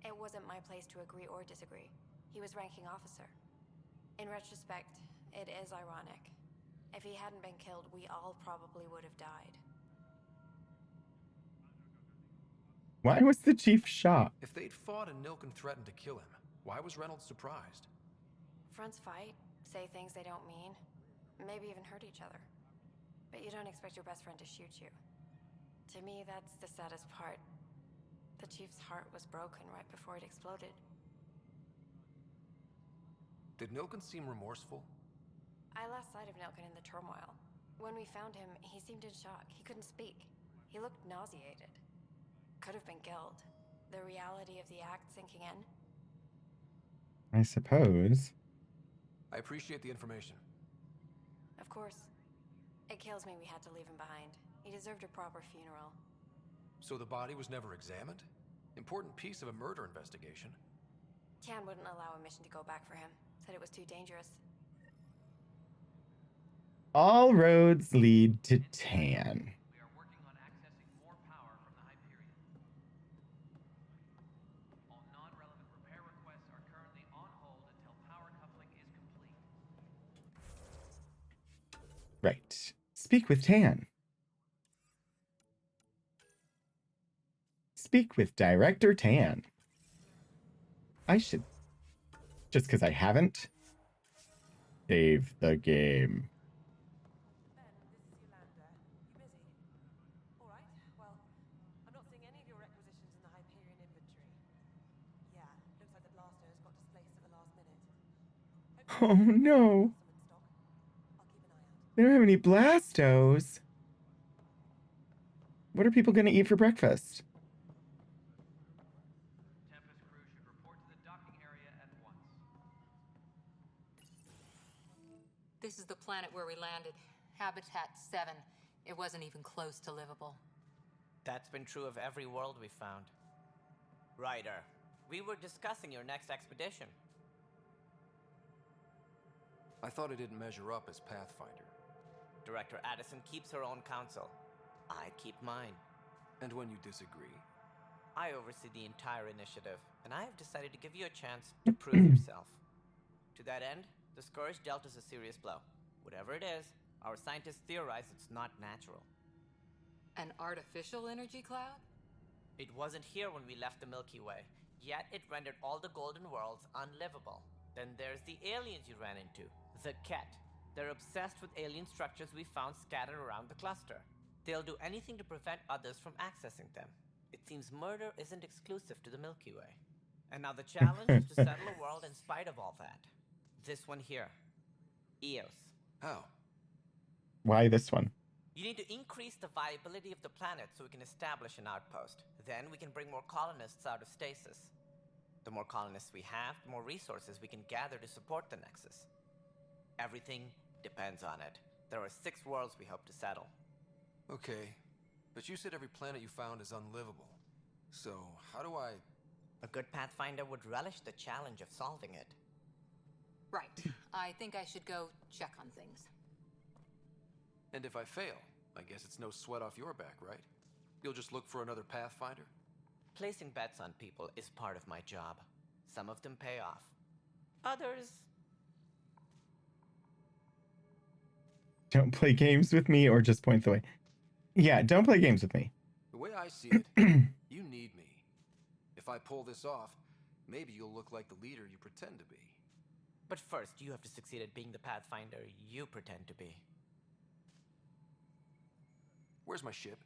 It wasn't my place to agree or disagree. He was ranking officer. In retrospect, it is ironic. If he hadn't been killed, we all probably would have died. Why was the chief shot? If they'd fought and Nilkin threatened to kill him, why was Reynolds surprised? Fronts fight, say things they don't mean, maybe even hurt each other. But you don't expect your best friend to shoot you. To me, that's the saddest part. The chief's heart was broken right before it exploded. Did Nilkin seem remorseful? I lost sight of Nilkin in the turmoil. When we found him, he seemed in shock. He couldn't speak. He looked nauseated. Could have been killed. The reality of the act sinking in. I suppose. I appreciate the information. Of course. It kills me we had to leave him behind. He deserved a proper funeral. So the body was never examined? Important piece of a murder investigation. Tian wouldn't allow a mission to go back for him. Said it was too dangerous. All roads lead to Tan. We are working on accessing more power from the Hyperion. All non-relevant repair requests are currently on hold until power coupling is complete. Right. Speak with Tan. Speak with Director Tan. I should, just because I haven't, save the game. Ben, this is Yolanda. You busy? All right. Well, I'm not seeing any of your requisitions in the Hyperion inventory. Yeah, looks like the blasters got displaced at the last minute. Oh no. They don't have any Blastos. What are people going to eat for breakfast? Tempest crew should report to the docking area at once. This is the planet where we landed. Habitat 7. It wasn't even close to livable. That's been true of every world we found. Ryder, we were discussing your next expedition. I thought it didn't measure up as Pathfinder. Director Addison keeps her own counsel. I keep mine. And when you disagree? I oversee the entire initiative, and I have decided to give you a chance to prove yourself. To that end, the Scourge dealt us a serious blow. Whatever it is, our scientists theorize it's not natural. An artificial energy cloud? It wasn't here when we left the Milky Way, yet it rendered all the Golden Worlds unlivable. Then there's the aliens you ran into, the Ket. They're obsessed with alien structures we found scattered around the cluster. They'll do anything to prevent others from accessing them. It seems murder isn't exclusive to the Milky Way. And now the challenge is to settle a world in spite of all that. This one here. Eos. How? Why this one? You need to increase the viability of the planet so we can establish an outpost. Then we can bring more colonists out of stasis. The more colonists we have, the more resources we can gather to support the Nexus. Everything depends on it. There are 6 worlds we hope to settle. Okay, but you said every planet you found is unlivable. So, how do I... A good Pathfinder would relish the challenge of solving it. Right. I think I should go check on things. And if I fail, I guess it's no sweat off your back, right? You'll just look for another Pathfinder? Placing bets on people is part of my job. Some of them pay off. Others... Don't play games with me or just point the way. Yeah, don't play games with me. The way I see it, you need me. If I pull this off, maybe you'll look like the leader you pretend to be. But first, you have to succeed at being the Pathfinder you pretend to be. Where's my ship?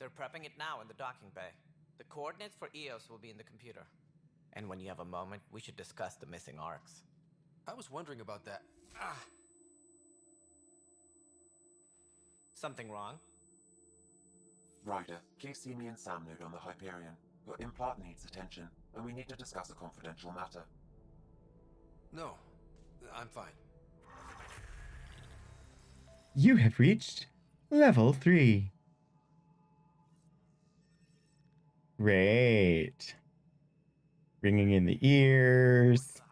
They're prepping it now in the docking bay. The coordinates for Eos will be in the computer. And when you have a moment, we should discuss the missing arcs. I was wondering about that. Something wrong? Ryder, please see me and Sam node on the Hyperion. Your implant needs attention, and we need to discuss a confidential matter. No, I'm fine. You have reached level 3. Great. Ringing in the ears.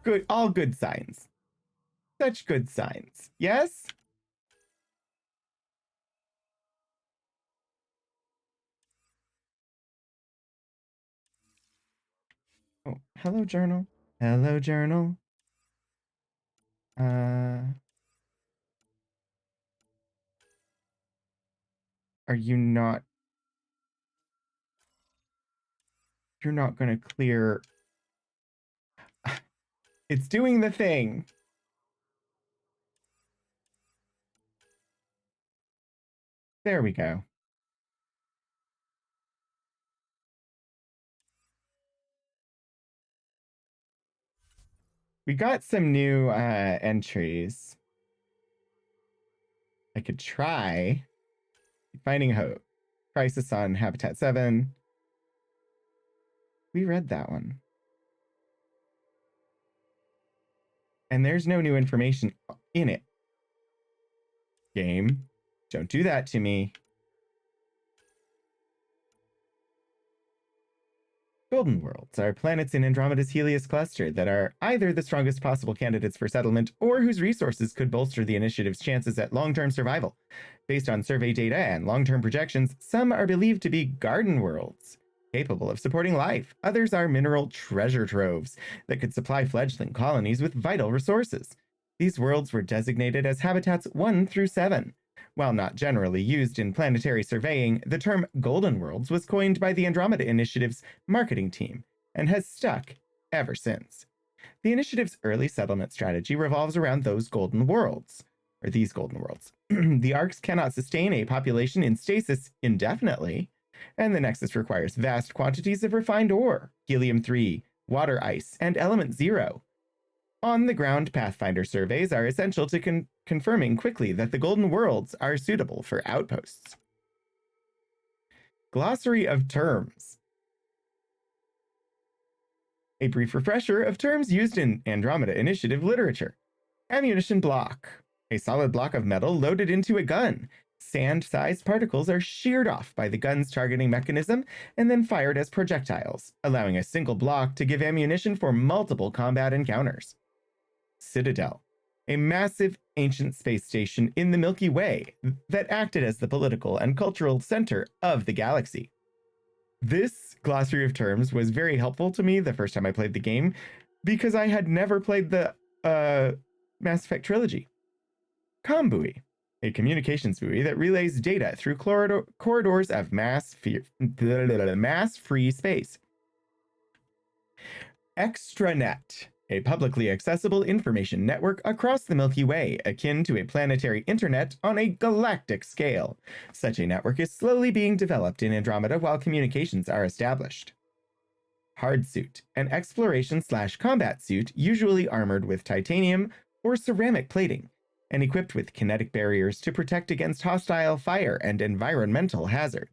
Good, all good signs. Such good signs. Yes? Oh, hello, journal. Hello, journal. Are you not... You're not gonna clear... It's doing the thing. There we go. We got some new entries. I could try Finding Hope. Crisis on Habitat 7. We read that one. And there's no new information in it. Game, don't do that to me. Golden worlds are planets in Andromeda's Helios cluster that are either the strongest possible candidates for settlement or whose resources could bolster the initiative's chances at long-term survival. Based on survey data and long-term projections, some are believed to be garden worlds, capable of supporting life. Others are mineral treasure troves that could supply fledgling colonies with vital resources. These worlds were designated as habitats 1 through 7. While not generally used in planetary surveying, the term Golden Worlds was coined by the Andromeda Initiative's marketing team and has stuck ever since. The initiative's early settlement strategy revolves around those golden worlds, or these golden worlds. The arcs cannot sustain a population in stasis indefinitely, and the Nexus requires vast quantities of refined ore, helium-3, water ice, and element 0. On-the-ground Pathfinder surveys are essential to confirming quickly that the Golden Worlds are suitable for outposts. Glossary of terms. A brief refresher of terms used in Andromeda Initiative literature. Ammunition block. A solid block of metal loaded into a gun. Sand-sized particles are sheared off by the gun's targeting mechanism and then fired as projectiles, allowing a single block to give ammunition for multiple combat encounters. Citadel, a massive ancient space station in the Milky Way that acted as the political and cultural center of the galaxy. This glossary of terms was very helpful to me the first time I played the game because I had never played the Mass Effect trilogy. Comm buoy, a communications buoy that relays data through corridors of mass-free space. Extranet, a publicly accessible information network across the Milky Way, akin to a planetary internet on a galactic scale. Such a network is slowly being developed in Andromeda while communications are established. Hardsuit, an exploration/combat suit usually armored with titanium or ceramic plating, and equipped with kinetic barriers to protect against hostile fire and environmental hazard.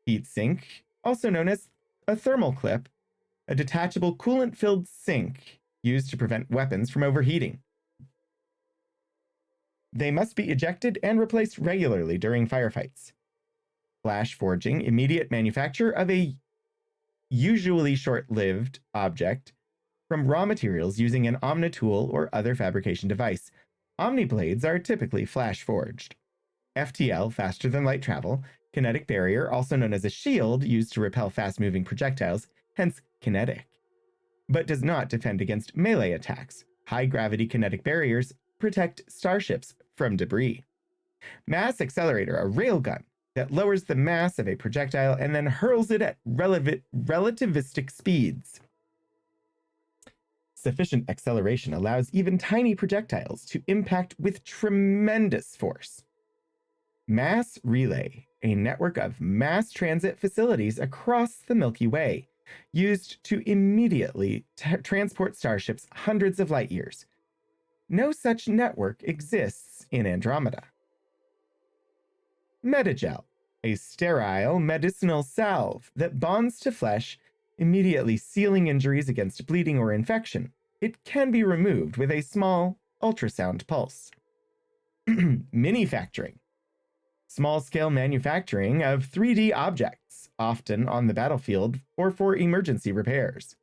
Heat sink, also known as a thermal clip, a detachable coolant-filled sink used to prevent weapons from overheating. They must be ejected and replaced regularly during firefights. Flash forging, immediate manufacture of a usually short-lived object from raw materials using an Omnitool or other fabrication device. Omniblades are typically flash forged. FTL, faster than light travel, kinetic barrier, also known as a shield used to repel fast-moving projectiles, hence kinetic, but does not defend against melee attacks. High-gravity kinetic barriers protect starships from debris. Mass accelerator, a railgun that lowers the mass of a projectile and then hurls it at relativistic speeds. Sufficient acceleration allows even tiny projectiles to impact with tremendous force. Mass relay, a network of mass transit facilities across the Milky Way, used to immediately transport starships hundreds of light years. No such network exists in Andromeda. Metagel, a sterile medicinal salve that bonds to flesh, immediately sealing injuries against bleeding or infection. It can be removed with a small ultrasound pulse. Minifactoring, small-scale manufacturing of 3D objects, often on the battlefield or for emergency repairs.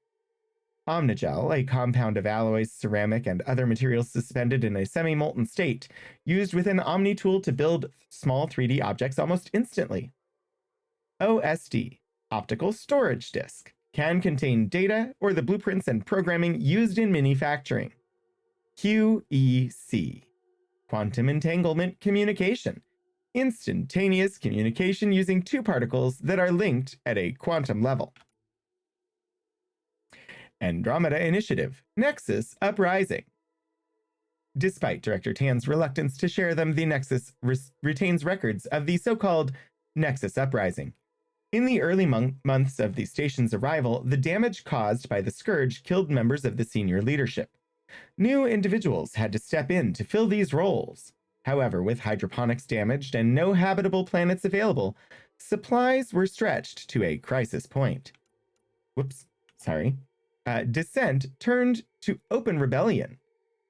Omnigel, a compound of alloys, ceramic, and other materials suspended in a semi-molten state, used with an Omnitool to build small 3D objects almost instantly. OSD, optical storage disk, can contain data or the blueprints and programming used in manufacturing. QEC, quantum entanglement communication, instantaneous communication using two particles that are linked at a quantum level. Andromeda Initiative, Nexus Uprising. Despite Director Tan's reluctance to share them, the Nexus retains records of the so-called Nexus Uprising. In the early months of the station's arrival, the damage caused by the Scourge killed members of the senior leadership. New individuals had to step in to fill these roles. However, with hydroponics damaged and no habitable planets available, supplies were stretched to a crisis point. Dissent turned to open rebellion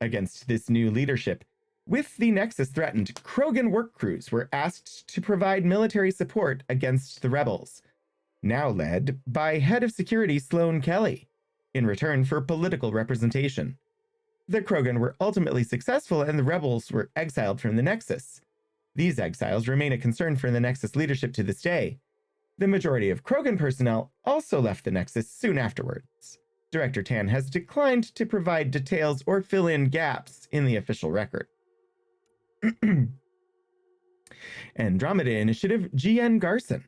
against this new leadership. With the Nexus threatened, Krogan work crews were asked to provide military support against the rebels. now led by head of security Sloan Kelly, in return for political representation. The Krogan were ultimately successful and the rebels were exiled from the Nexus. These exiles remain a concern for the Nexus leadership to this day. The majority of Krogan personnel also left the Nexus soon afterwards. Director Tan has declined to provide details or fill in gaps in the official record. Andromeda Initiative, G.N. Garson.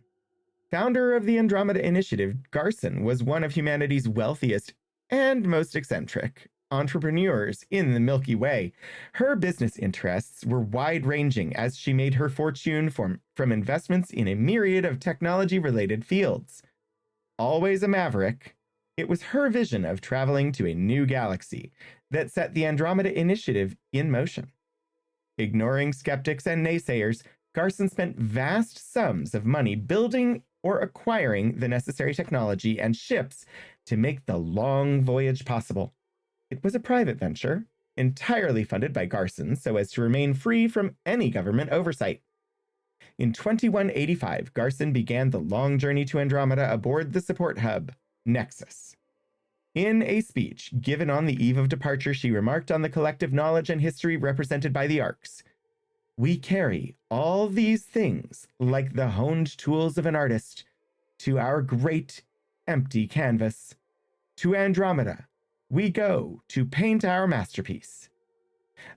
Founder of the Andromeda Initiative, Garson was one of humanity's wealthiest and most eccentric entrepreneurs in the Milky Way. Her business interests were wide-ranging as she made her fortune from investments in a myriad of technology-related fields. Always a maverick, it was her vision of traveling to a new galaxy that set the Andromeda Initiative in motion. Ignoring skeptics and naysayers, Garson spent vast sums of money building or acquiring the necessary technology and ships to make the long voyage possible. It was a private venture, entirely funded by Garson so as to remain free from any government oversight. In 2185, Garson began the long journey to Andromeda aboard the support hub, Nexus. In a speech given on the eve of departure, she remarked on the collective knowledge and history represented by the arcs. We carry all these things like the honed tools of an artist to our great empty canvas. To Andromeda, we go to paint our masterpiece.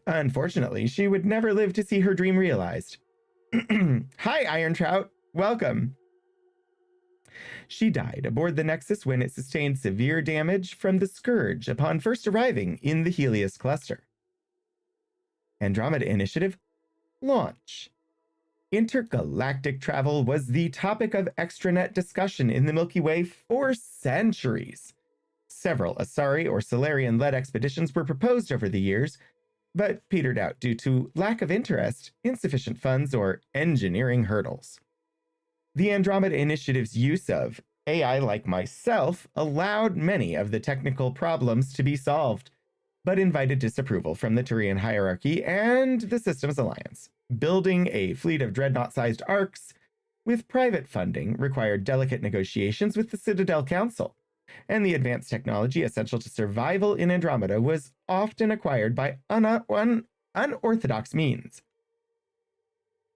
Unfortunately, she would never live to see her dream realized. Hi, Iron Trout. Welcome. She died aboard the Nexus when it sustained severe damage from the Scourge upon first arriving in the Helios cluster. Andromeda Initiative launch. Intergalactic travel was the topic of extranet discussion in the Milky Way for centuries. Several Asari or Solarian-led expeditions were proposed over the years, but petered out due to lack of interest, insufficient funds, or engineering hurdles. The Andromeda Initiative's use of AI like myself allowed many of the technical problems to be solved, but invited disapproval from the Turian hierarchy and the Systems Alliance. Building a fleet of dreadnought-sized arcs with private funding required delicate negotiations with the Citadel Council, and the advanced technology essential to survival in Andromeda was often acquired by unorthodox means.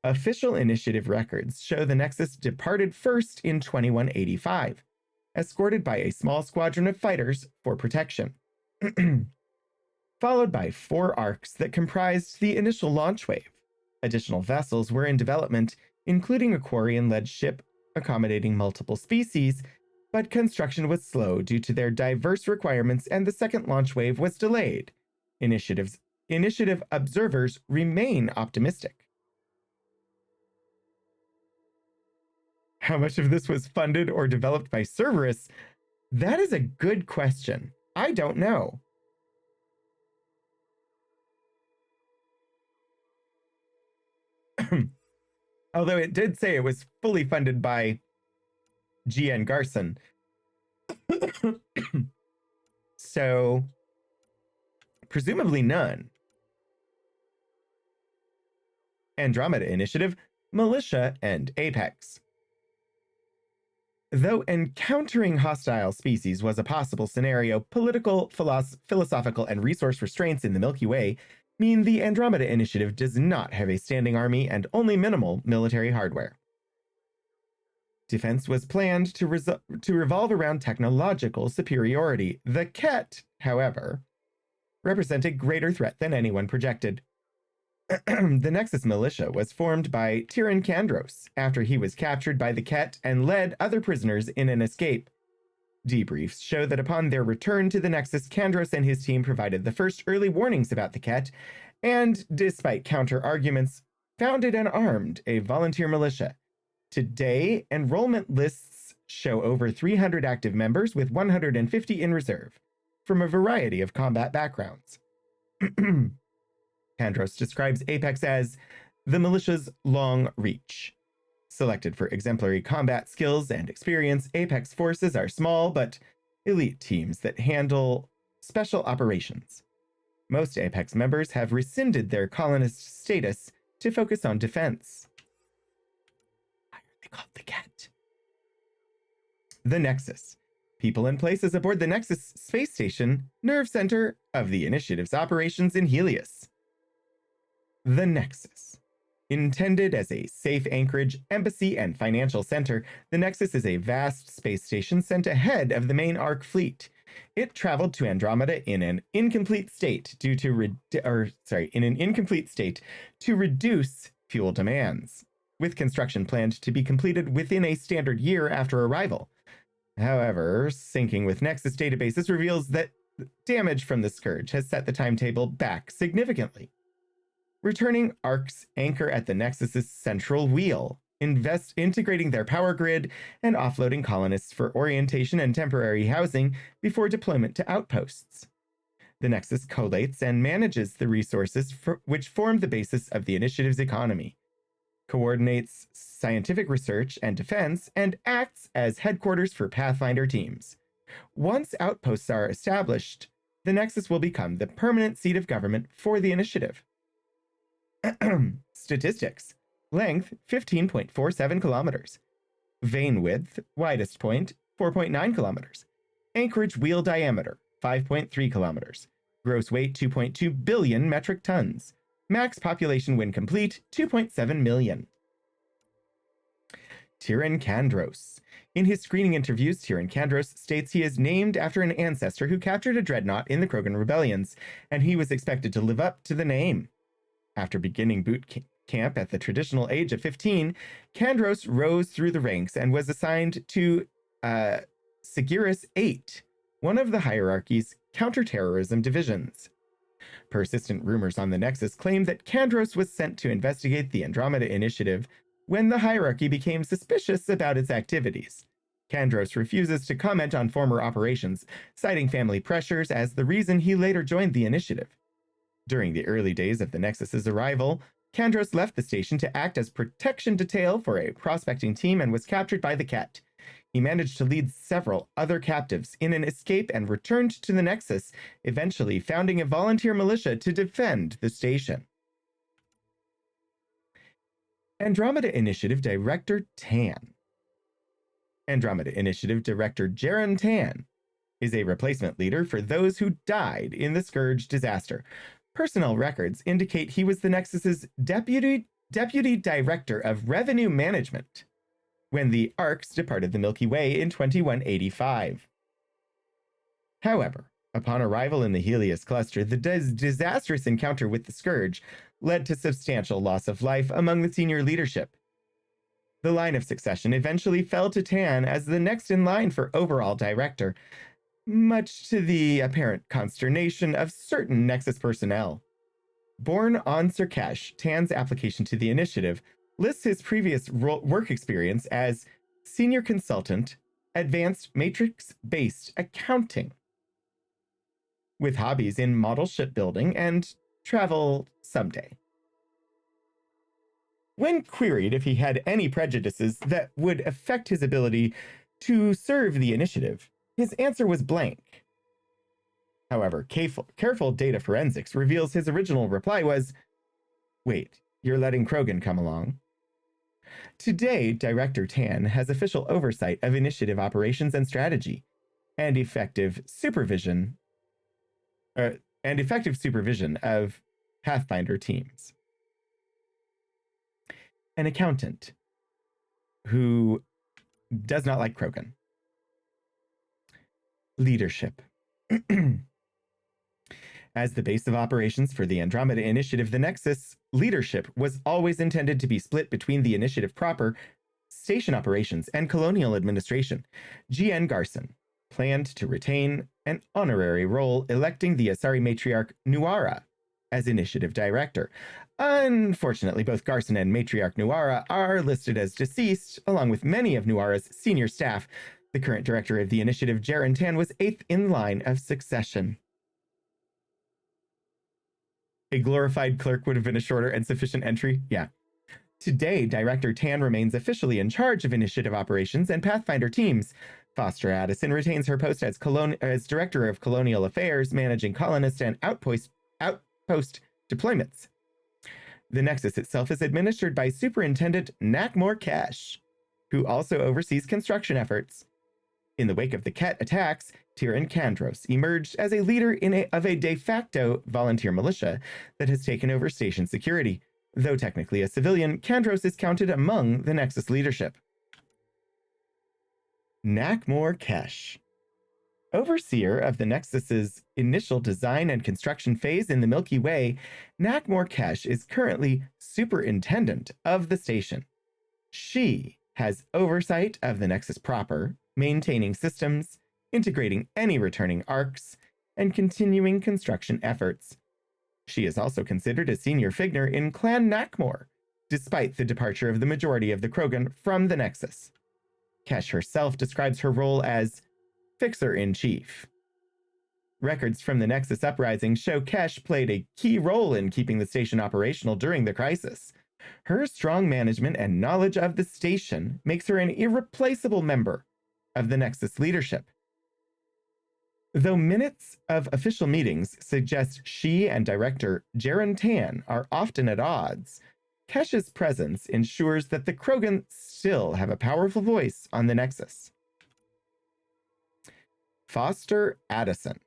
Official initiative records show the Nexus departed first in 2185, escorted by a small squadron of fighters for protection, followed by 4 arcs that comprised the initial launch wave. Additional vessels were in development, including a Quarian-led ship accommodating multiple species, but construction was slow due to their diverse requirements and the second launch wave was delayed. Initiative observers remain optimistic. How much of this was funded or developed by Cerberus? That is a good question. I don't know. Although it did say it was fully funded by G.N. Garson. So, presumably none. Andromeda Initiative, Militia, and Apex. Though encountering hostile species was a possible scenario, political, philosophical, and resource restraints in the Milky Way mean the Andromeda Initiative does not have a standing army and only minimal military hardware. Defense was planned to revolve around technological superiority. The Ket, however, represent a greater threat than anyone projected. The Nexus militia was formed by Tyran Kandros after he was captured by the Ket and led other prisoners in an escape. Debriefs show that upon their return to the Nexus, Kandros and his team provided the first early warnings about the Ket, and, despite counter-arguments, founded and armed a volunteer militia. Today, enrollment lists show over 300 active members with 150 in reserve, from a variety of combat backgrounds. Kandros describes Apex as the militia's long reach. Selected for exemplary combat skills and experience, Apex forces are small but elite teams that handle special operations. Most Apex members have rescinded their colonist status to focus on defense. Why are they called the Ket? the Nexus. People and places aboard the Nexus space station, nerve center of the Initiative's operations in Helios. The Nexus. Intended as a safe anchorage, embassy, and financial center, the Nexus is a vast space station sent ahead of the main ARC fleet. It traveled to Andromeda in an incomplete state to reduce fuel demands, with construction planned to be completed within a standard year after arrival. However, syncing with Nexus databases reveals that damage from the Scourge has set the timetable back significantly. Returning ARC's anchor at the Nexus's central wheel, integrating their power grid, and offloading colonists for orientation and temporary housing before deployment to outposts. The Nexus collates and manages the resources which form the basis of the Initiative's economy, coordinates scientific research and defense, and acts as headquarters for Pathfinder teams. Once outposts are established, the Nexus will become the permanent seat of government for the Initiative. Statistics. Length, 15.47 kilometers. Vane width, widest point, 4.9 kilometers. Anchorage wheel diameter, 5.3 kilometers. Gross weight, 2.2 billion metric tons. Max population when complete, 2.7 million. Tyran Kandros. In his screening interviews, Tyran Kandros states he is named after an ancestor who captured a dreadnought in the Krogan rebellions, and he was expected to live up to the name. After beginning boot camp at the traditional age of 15, Kandros rose through the ranks and was assigned to Sigiris 8, one of the hierarchy's counterterrorism divisions. Persistent rumors on the Nexus claim that Kandros was sent to investigate the Andromeda Initiative when the hierarchy became suspicious about its activities. Kandros refuses to comment on former operations, citing family pressures as the reason he later joined the Initiative. During the early days of the Nexus's arrival, Kandros left the station to act as protection detail for a prospecting team and was captured by the Ket. He managed to lead several other captives in an escape and returned to the Nexus, eventually founding a volunteer militia to defend the station. Andromeda Initiative Director Tan. Andromeda Initiative Director Jaren Tan is a replacement leader for those who died in the Scourge disaster. Personnel records indicate he was the Nexus's deputy director of revenue management when the ARCs departed the Milky Way in 2185. However, upon arrival in the Helios cluster, the disastrous encounter with the Scourge led to substantial loss of life among the senior leadership. The line of succession eventually fell to Tan as the next in line for overall director, much to the apparent consternation of certain Nexus personnel. Born on Surkesh, Tan's application to the Initiative lists his previous work experience as Senior Consultant, Advanced Matrix-Based Accounting, with hobbies in model shipbuilding and travel someday. When queried if he had any prejudices that would affect his ability to serve the Initiative, his answer was blank. However, careful data forensics reveals his original reply was, "Wait, you're letting Krogan come along?" Today, Director Tan has official oversight of Initiative operations and strategy, and effective supervision of Pathfinder teams. An accountant who does not like Krogan. Leadership. As the base of operations for the Andromeda Initiative, the Nexus leadership was always intended to be split between the Initiative proper, station operations, and colonial administration. G.N. Garson planned to retain an honorary role, electing the Asari matriarch Nuara as Initiative Director. Unfortunately, both Garson and Matriarch Nuara are listed as deceased, along with many of Nuara's senior staff. The current director of the Initiative, Jaren Tan, was 8th in line of succession. A glorified clerk would have been a shorter and sufficient entry. Yeah. Today, Director Tan remains officially in charge of Initiative operations and Pathfinder teams. Foster Addison retains her post as Director of Colonial Affairs, managing colonist and outpost deployments. The Nexus itself is administered by Superintendent Nakmor Kesh, who also oversees construction efforts. In the wake of the Ket attacks, Tyrion Kandros emerged as a leader of a de facto volunteer militia that has taken over station security. Though technically a civilian, Kandros is counted among the Nexus leadership. Nakmor Kesh. Overseer of the Nexus's initial design and construction phase in the Milky Way, Nakmor Kesh is currently superintendent of the station. She has oversight of the Nexus proper, maintaining systems, integrating any returning arcs, and continuing construction efforts. She is also considered a senior figure in Clan Nakmor, despite the departure of the majority of the Krogan from the Nexus. Kesh herself describes her role as Fixer-in-Chief. Records from the Nexus Uprising show Kesh played a key role in keeping the station operational during the crisis. Her strong management and knowledge of the station makes her an irreplaceable member of the Nexus leadership. Though minutes of official meetings suggest she and director Jaren Tan are often at odds, Kesh's presence ensures that the Krogan still have a powerful voice on the Nexus. Foster Addison.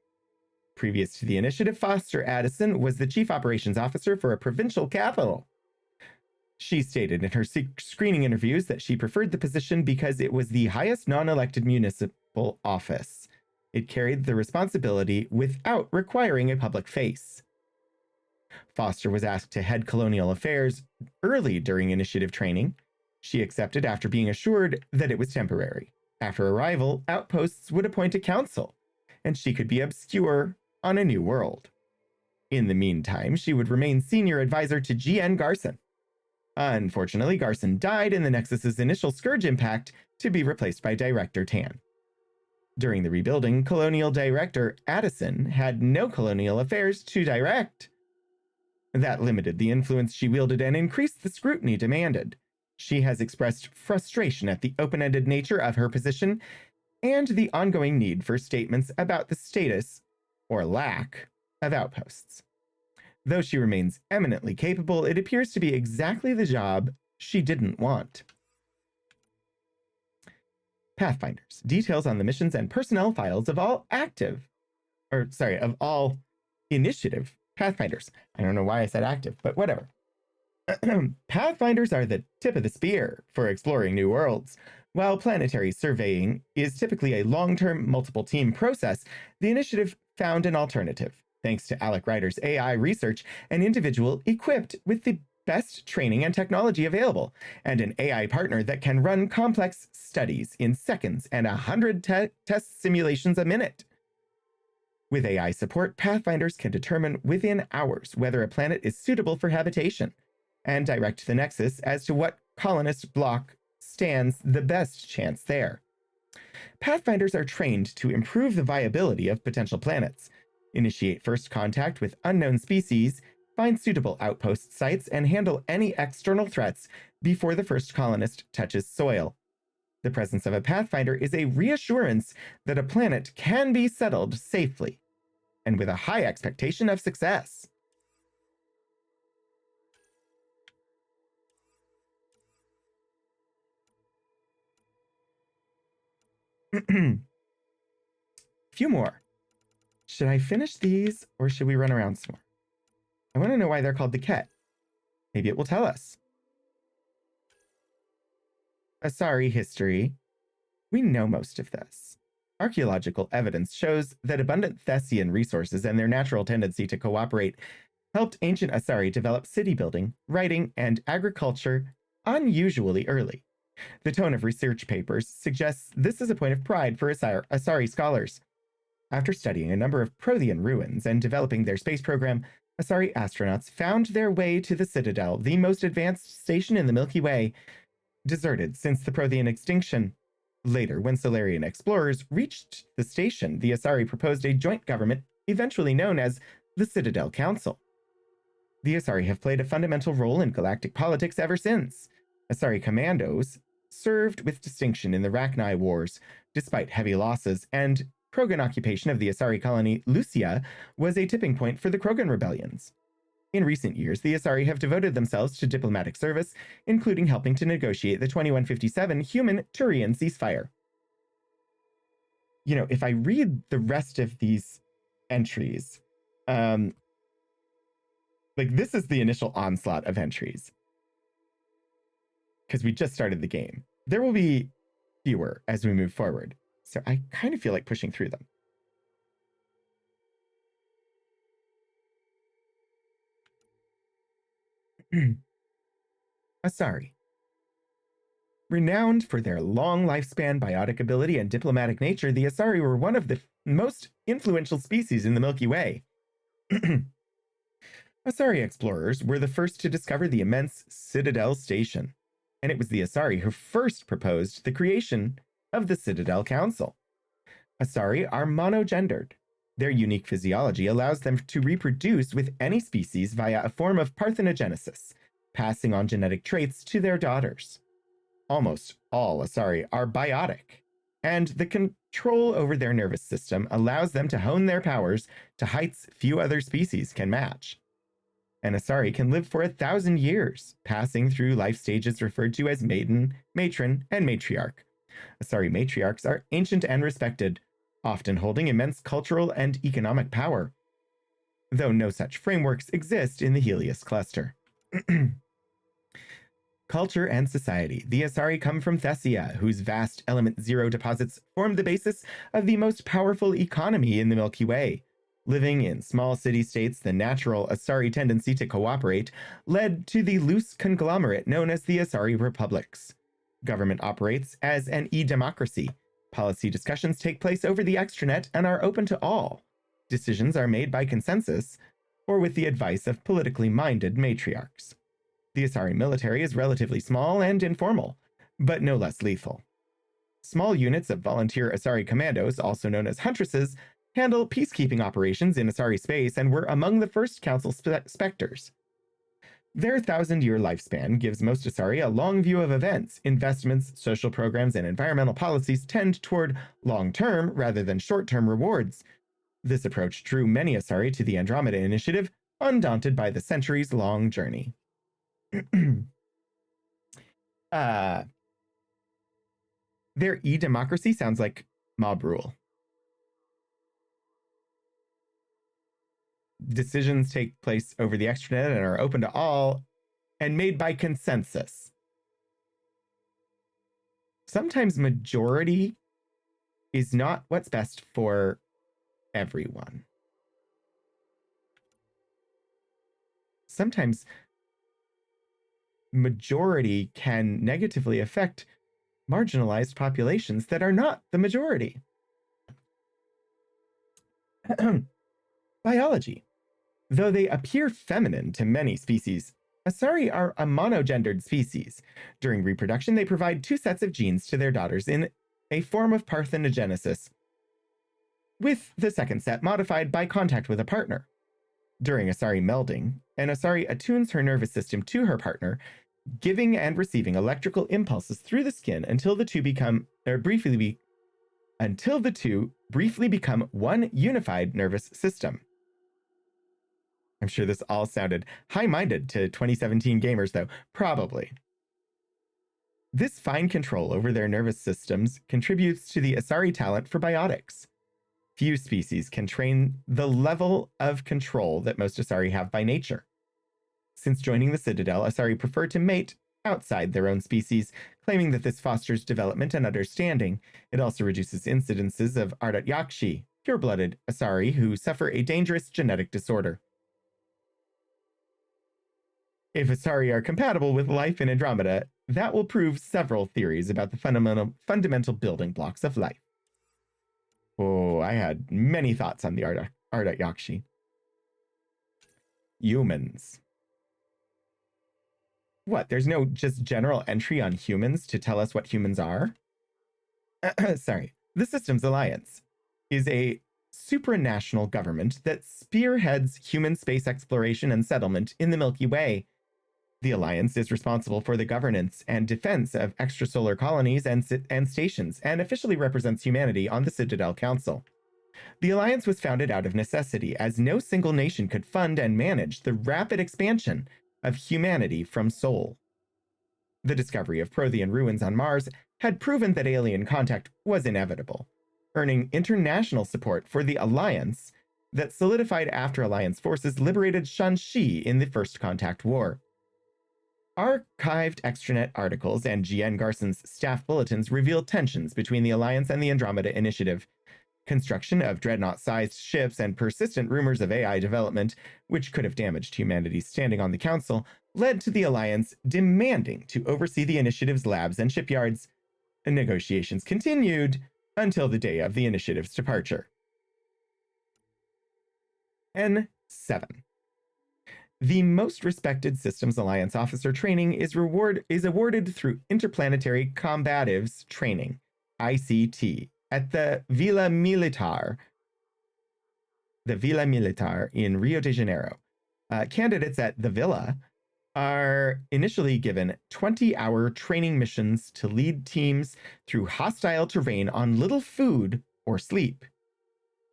Previous to the initiative, Foster Addison was the Chief Operations Officer for a provincial capital. She stated in her screening interviews that she preferred the position because it was the highest non-elected municipal office. It carried the responsibility without requiring a public face. Foster was asked to head colonial affairs early during initiative training. She accepted after being assured that it was temporary. After arrival, outposts would appoint a council, and she could be obscure on a new world. In the meantime, she would remain senior advisor to G.N. Garson. Unfortunately, Garson died in the Nexus's initial Scourge impact to be replaced by Director Tan. During the rebuilding, Colonial Director Addison had no colonial affairs to direct. That limited the influence she wielded and increased the scrutiny demanded. She has expressed frustration at the open-ended nature of her position and the ongoing need for statements about the status, or lack, of outposts. Though she remains eminently capable, it appears to be exactly the job she didn't want. Pathfinders. Details on the missions and personnel files of all initiative Pathfinders. I don't know why I said active, but whatever. Pathfinders are the tip of the spear for exploring new worlds. While planetary surveying is typically a long-term, multiple-team process, the initiative found an alternative. Thanks to Alec Ryder's AI research, an individual equipped with the best training and technology available, and an AI partner that can run complex studies in seconds and 100 test simulations a minute. With AI support, Pathfinders can determine within hours whether a planet is suitable for habitation, and direct the Nexus as to what colonist block stands the best chance there. Pathfinders are trained to improve the viability of potential planets, initiate first contact with unknown species, find suitable outpost sites, and handle any external threats before the first colonist touches soil. The presence of a Pathfinder is a reassurance that a planet can be settled safely, and with a high expectation of success. Few more. Should I finish these or should we run around some more? I want to know why they're called the Ket. Maybe it will tell us. Asari history. We know most of this. Archaeological evidence shows that abundant Thessian resources and their natural tendency to cooperate helped ancient Asari develop city building, writing, and agriculture unusually early. The tone of research papers suggests this is a point of pride for Asari scholars. After studying a number of Prothean ruins and developing their space program, Asari astronauts found their way to the Citadel, the most advanced station in the Milky Way, deserted since the Prothean extinction. Later, when Solarian explorers reached the station, the Asari proposed a joint government, eventually known as the Citadel Council. The Asari have played a fundamental role in galactic politics ever since. Asari commandos served with distinction in the Rachni Wars, despite heavy losses, and Krogan occupation of the Asari colony Lucia was a tipping point for the Krogan rebellions. In recent years, the Asari have devoted themselves to diplomatic service, including helping to negotiate the 2157 human-Turian ceasefire. if I read the rest of these entries, like this is the initial onslaught of entries because we just started the game. There will be fewer as we move forward. So I kind of feel like pushing through them. Asari. Renowned for their long lifespan, biotic ability, and diplomatic nature, the Asari were one of the most influential species in the Milky Way. Asari explorers were the first to discover the immense Citadel Station, and it was the Asari who first proposed the creation of the Citadel Council. Asari are monogendered. Their unique physiology allows them to reproduce with any species via a form of parthenogenesis, passing on genetic traits to their daughters. Almost all Asari are biotic, and the control over their nervous system allows them to hone their powers to heights few other species can match. An Asari can live for 1,000 years, passing through life stages referred to as maiden, matron, and matriarch. Asari matriarchs are ancient and respected, often holding immense cultural and economic power, though no such frameworks exist in the Helios cluster. Culture and society. The Asari come from Thessia, whose vast element zero deposits form the basis of the most powerful economy in the Milky Way. Living in small city-states, the natural Asari tendency to cooperate led to the loose conglomerate known as the Asari Republics. Government operates as an e-democracy. Policy discussions take place over the extranet and are open to all. Decisions are made by consensus or with the advice of politically minded matriarchs. The Asari military is relatively small and informal, but no less lethal. Small units of volunteer Asari commandos, also known as huntresses, handle peacekeeping operations in Asari space and were among the first council specters. Their 1,000-year lifespan gives most Asari a long view of events. Investments, social programs, and environmental policies tend toward long-term rather than short-term rewards. This approach drew many Asari to the Andromeda Initiative, undaunted by the centuries-long journey. Their e-democracy sounds like mob rule. Decisions take place over the extranet and are open to all and made by consensus. Sometimes majority is not what's best for everyone. Sometimes majority can negatively affect marginalized populations that are not the majority. Biology. Though they appear feminine to many species, Asari are a monogendered species. During reproduction, they provide 2 sets of genes to their daughters in a form of parthenogenesis, with the second set modified by contact with a partner. During Asari melding, an Asari attunes her nervous system to her partner, giving and receiving electrical impulses through the skin until the two briefly become one unified nervous system. I'm sure this all sounded high-minded to 2017 gamers, though. Probably. This fine control over their nervous systems contributes to the Asari talent for biotics. Few species can train the level of control that most Asari have by nature. Since joining the Citadel, Asari prefer to mate outside their own species, claiming that this fosters development and understanding. It also reduces incidences of Ardat Yakshi, pure-blooded Asari who suffer a dangerous genetic disorder. If Asari are compatible with life in Andromeda, that will prove several theories about the fundamental building blocks of life. Oh, I had many thoughts on the Ardat Yakshi. Humans. What, there's no just general entry on humans to tell us what humans are? Sorry. The Systems Alliance is a supranational government that spearheads human space exploration and settlement in the Milky Way. The Alliance is responsible for the governance and defense of extrasolar colonies and stations, and officially represents humanity on the Citadel Council. The Alliance was founded out of necessity, as no single nation could fund and manage the rapid expansion of humanity from Sol. The discovery of Prothean ruins on Mars had proven that alien contact was inevitable. earning international support for the alliance that solidified after Alliance forces liberated Shanxi in the First Contact War. Archived extranet articles and GN Garson's staff bulletins reveal tensions between the Alliance and the Andromeda Initiative. Construction of dreadnought-sized ships and persistent rumors of AI development, which could have damaged humanity's standing on the Council, led to the Alliance demanding to oversee the Initiative's labs and shipyards. Negotiations continued until the day of the Initiative's departure. N7. The most respected Systems Alliance officer training is awarded through Interplanetary Combatives Training, ICT, at the Villa Militar in Rio de Janeiro. Candidates at the Villa are initially given 20-hour training missions to lead teams through hostile terrain on little food or sleep.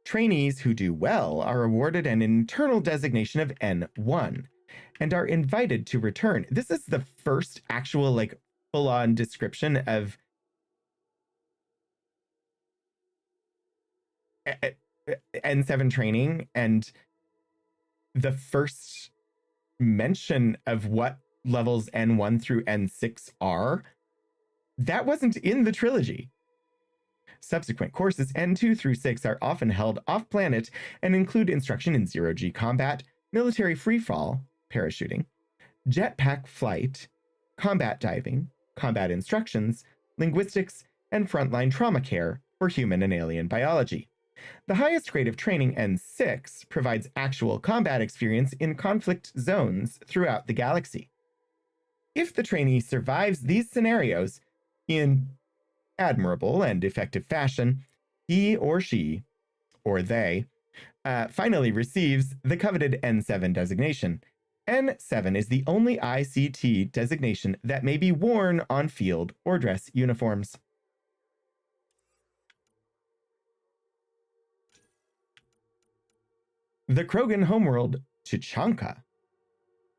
Trainees who do well are awarded an internal designation of N1 and are invited to return. This is the first actual, like, full-on description of N7 training and the first mention of what levels N1 through N6 are. That wasn't in the trilogy. Subsequent courses N2 through 6 are often held off-planet and include instruction in zero-G combat, military freefall, parachuting, jetpack flight, combat diving, combat instructions, linguistics, and frontline trauma care for human and alien biology. The highest grade of training, N6, provides actual combat experience in conflict zones throughout the galaxy. If the trainee survives these scenarios in admirable and effective fashion, he or she, or they, finally receives the coveted N7 designation. N7 is the only ICT designation that may be worn on field or dress uniforms. The Krogan homeworld, Tuchanka,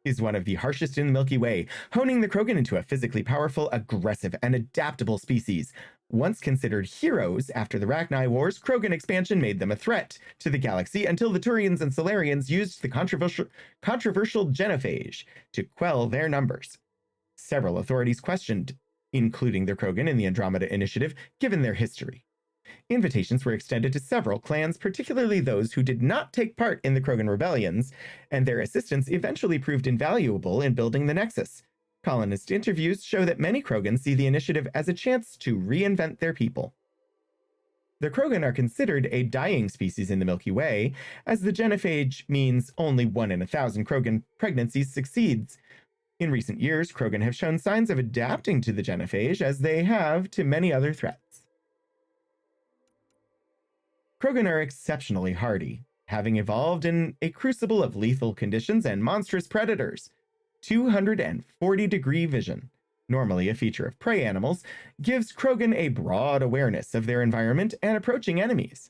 is one of the harshest in the Milky Way, honing the Krogan into a physically powerful, aggressive, and adaptable species. Once considered heroes after the Rachni Wars, Krogan expansion made them a threat to the galaxy until the Turians and Solarians used the controversial genophage to quell their numbers. Several authorities questioned including the Krogan in the Andromeda Initiative, given their history. Invitations were extended to several clans, particularly those who did not take part in the Krogan rebellions, and their assistance eventually proved invaluable in building the Nexus. Colonist interviews show that many Krogan see the initiative as a chance to reinvent their people. The Krogan are considered a dying species in the Milky Way, as the genophage means only 1 in 1,000 Krogan pregnancies succeeds. In recent years, Krogan have shown signs of adapting to the genophage, as they have to many other threats. Krogan are exceptionally hardy, having evolved in a crucible of lethal conditions and monstrous predators. 240-degree vision, normally a feature of prey animals, gives Krogan a broad awareness of their environment and approaching enemies.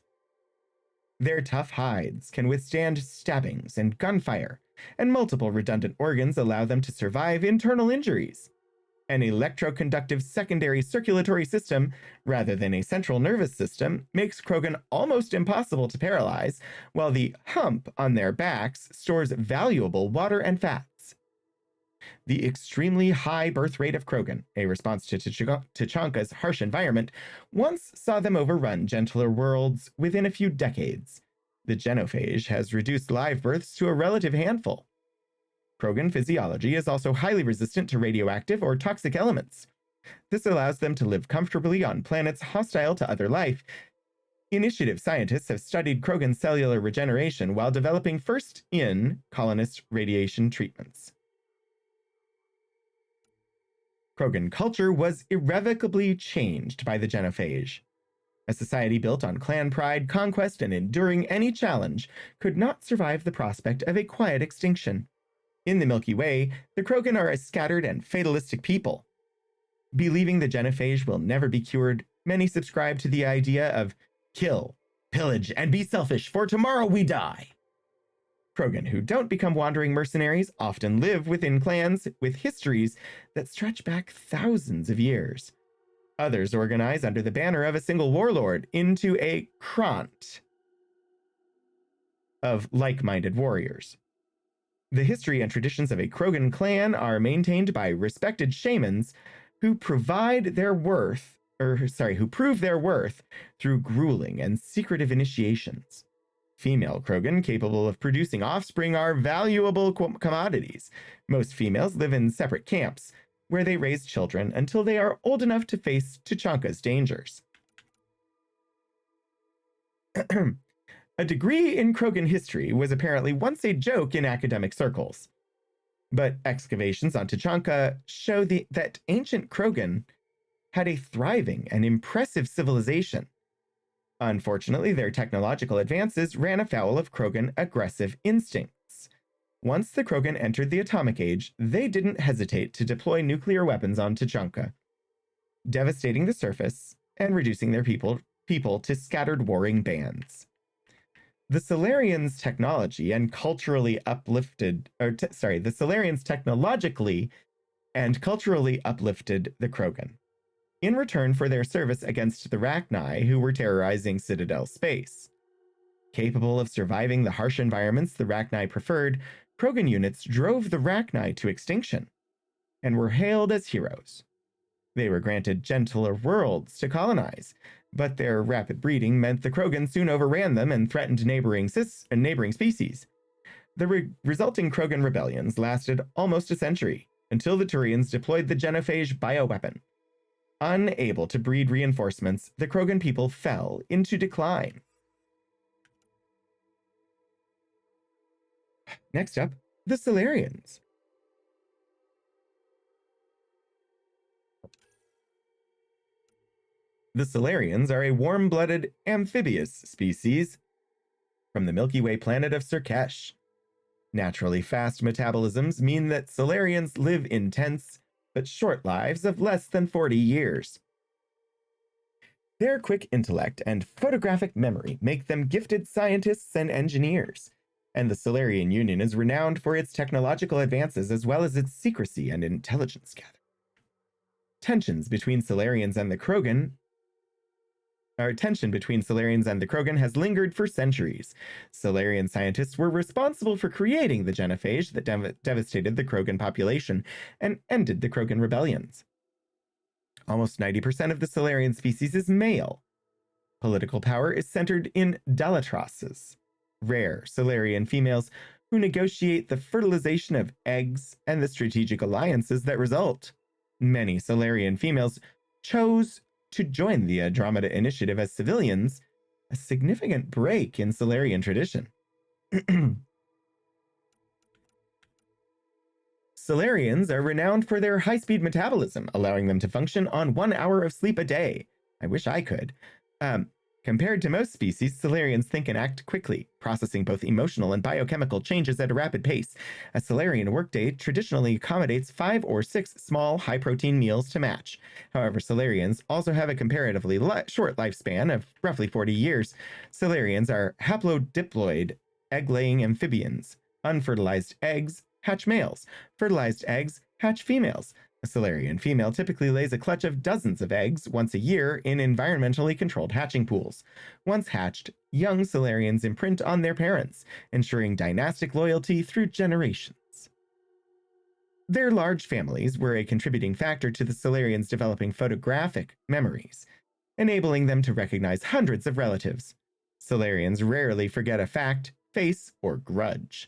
Their tough hides can withstand stabbings and gunfire, and multiple redundant organs allow them to survive internal injuries. An electroconductive secondary circulatory system, rather than a central nervous system, makes Krogan almost impossible to paralyze, while the hump on their backs stores valuable water and fats. The extremely high birth rate of Krogan, a response to Tuchanka's harsh environment, once saw them overrun gentler worlds within a few decades. The genophage has reduced live births to a relative handful. Krogan physiology is also highly resistant to radioactive or toxic elements. This allows them to live comfortably on planets hostile to other life. Initiative scientists have studied Krogan cellular regeneration while developing first-in colonist radiation treatments. Krogan culture was irrevocably changed by the genophage. A society built on clan pride, conquest, and enduring any challenge could not survive the prospect of a quiet extinction. In the Milky Way, the Krogan are a scattered and fatalistic people. Believing the genophage will never be cured, many subscribe to the idea of kill, pillage, and be selfish, for tomorrow we die. Krogan who don't become wandering mercenaries often live within clans with histories that stretch back thousands of years. Others organize under the banner of a single warlord into a krant of like-minded warriors. The history and traditions of a Krogan clan are maintained by respected shamans who prove their worth through grueling and secretive initiations. Female Krogan capable of producing offspring are valuable commodities. Most females live in separate camps, where they raise children until they are old enough to face Tuchanka's dangers. A degree in Krogan history was apparently once a joke in academic circles. But excavations on Tuchanka show that ancient Krogan had a thriving and impressive civilization. Unfortunately, their technological advances ran afoul of Krogan aggressive instincts. Once the Krogan entered the Atomic Age, they didn't hesitate to deploy nuclear weapons on Tuchanka, devastating the surface and reducing their people to scattered warring bands. The Solarians technologically and culturally uplifted the Krogan, in return for their service against the Rachni who were terrorizing Citadel space. Capable of surviving the harsh environments the Rachni preferred, Krogan units drove the Rachni to extinction and were hailed as heroes. They were granted gentler worlds to colonize, but their rapid breeding meant the Krogan soon overran them and threatened neighboring species. The resulting Krogan rebellions lasted almost a century, until the Turians deployed the genophage bioweapon. Unable to breed reinforcements, the Krogan people fell into decline. Next up, the Solarians. The Solarians are a warm-blooded amphibious species from the Milky Way planet of Surkesh. Naturally fast metabolisms mean that Solarians live intense but short lives of less than 40 years. Their quick intellect and photographic memory make them gifted scientists and engineers, and the Solarian Union is renowned for its technological advances as well as its secrecy and intelligence gathering. Tension between Solarians and the Krogan has lingered for centuries. Solarian scientists were responsible for creating the genophage that devastated the Krogan population and ended the Krogan rebellions. Almost 90% of the Solarian species is male. Political power is centered in Dalatrasses, rare Solarian females who negotiate the fertilization of eggs and the strategic alliances that result. Many Solarian females chose to join the Andromeda Initiative as civilians, a significant break in Solarian tradition. Solarians are renowned for their high-speed metabolism, allowing them to function on 1 hour of sleep a day. I wish I could. Compared to most species, Solarians think and act quickly, processing both emotional and biochemical changes at a rapid pace. A Solarian workday traditionally accommodates 5 or 6 small, high-protein meals to match. However, Solarians also have a comparatively short lifespan of roughly 40 years. Solarians are haplodiploid, egg-laying amphibians. Unfertilized eggs hatch males. Fertilized eggs hatch females. A Solarian female typically lays a clutch of dozens of eggs once a year in environmentally controlled hatching pools. Once hatched, young Solarians imprint on their parents, ensuring dynastic loyalty through generations. Their large families were a contributing factor to the Solarians developing photographic memories, enabling them to recognize hundreds of relatives. Solarians rarely forget a fact, face, or grudge.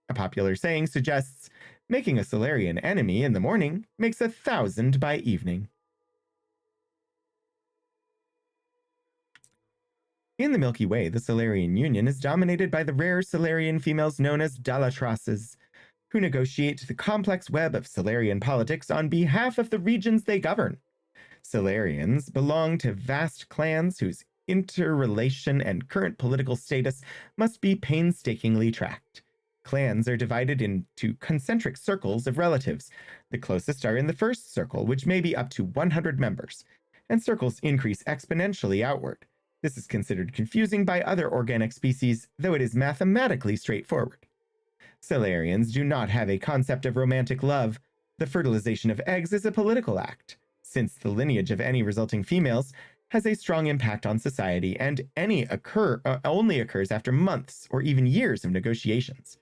A popular saying suggests, making a Solarian enemy in the morning makes 1,000 by evening. In the Milky Way, the Solarian Union is dominated by the rare Solarian females known as Dalatrasses, who negotiate the complex web of Solarian politics on behalf of the regions they govern. Solarians belong to vast clans whose interrelation and current political status must be painstakingly tracked. Clans are divided into concentric circles of relatives. The closest are in the first circle, which may be up to 100 members, and circles increase exponentially outward. This is considered confusing by other organic species, though it is mathematically straightforward. Solarians do not have a concept of romantic love. The fertilization of eggs is a political act. since the lineage of any resulting females has a strong impact on society, and only occurs after months or even years of negotiations.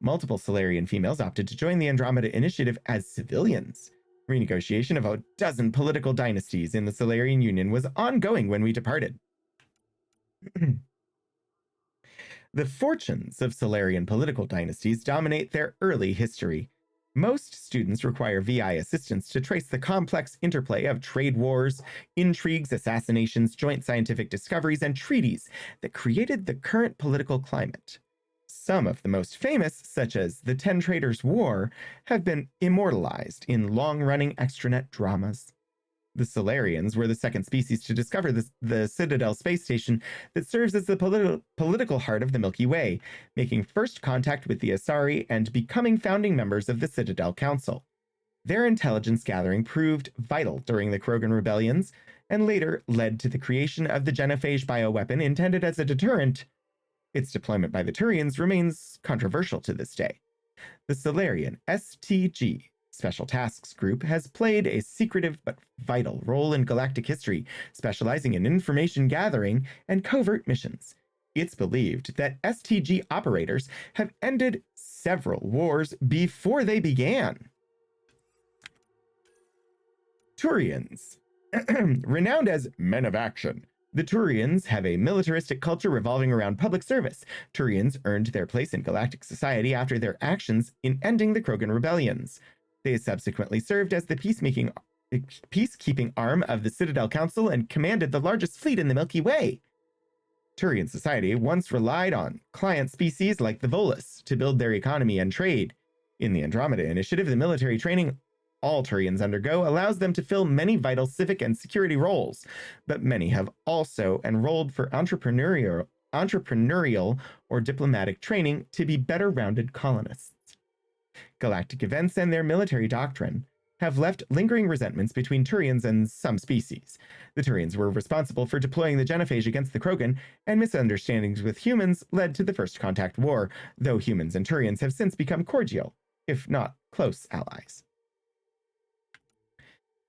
Multiple Solarian females opted to join the Andromeda Initiative as civilians. Renegotiation of a dozen political dynasties in the Solarian Union was ongoing when we departed. The fortunes of Solarian political dynasties dominate their early history. Most students require VI assistance to trace the complex interplay of trade wars, intrigues, assassinations, joint scientific discoveries, and treaties that created the current political climate. Some of the most famous, such as the 10 Traders' War, have been immortalized in long-running extranet dramas. The Solarians were the second species to discover the Citadel space station that serves as the political heart of the Milky Way, making first contact with the Asari and becoming founding members of the Citadel Council. Their intelligence gathering proved vital during the Krogan rebellions, and later led to the creation of the genophage bioweapon intended as a deterrent. Its deployment by the Turians remains controversial to this day. The Solarian STG Special Tasks Group has played a secretive but vital role in galactic history, specializing in information gathering and covert missions. It's believed that STG operators have ended several wars before they began. Turians. Renowned as men of action, the Turians have a militaristic culture revolving around public service. Turians earned their place in galactic society after their actions in ending the Krogan rebellions. They subsequently served as the peacekeeping arm of the Citadel Council and commanded the largest fleet in the Milky Way. Turian society once relied on client species like the Volus to build their economy and trade. In the Andromeda Initiative, the military training all Turians undergo allows them to fill many vital civic and security roles, but many have also enrolled for entrepreneurial or diplomatic training to be better-rounded colonists. Galactic events and their military doctrine have left lingering resentments between Turians and some species. The Turians were responsible for deploying the genophage against the Krogan, and misunderstandings with humans led to the First Contact War, though humans and Turians have since become cordial, if not close allies.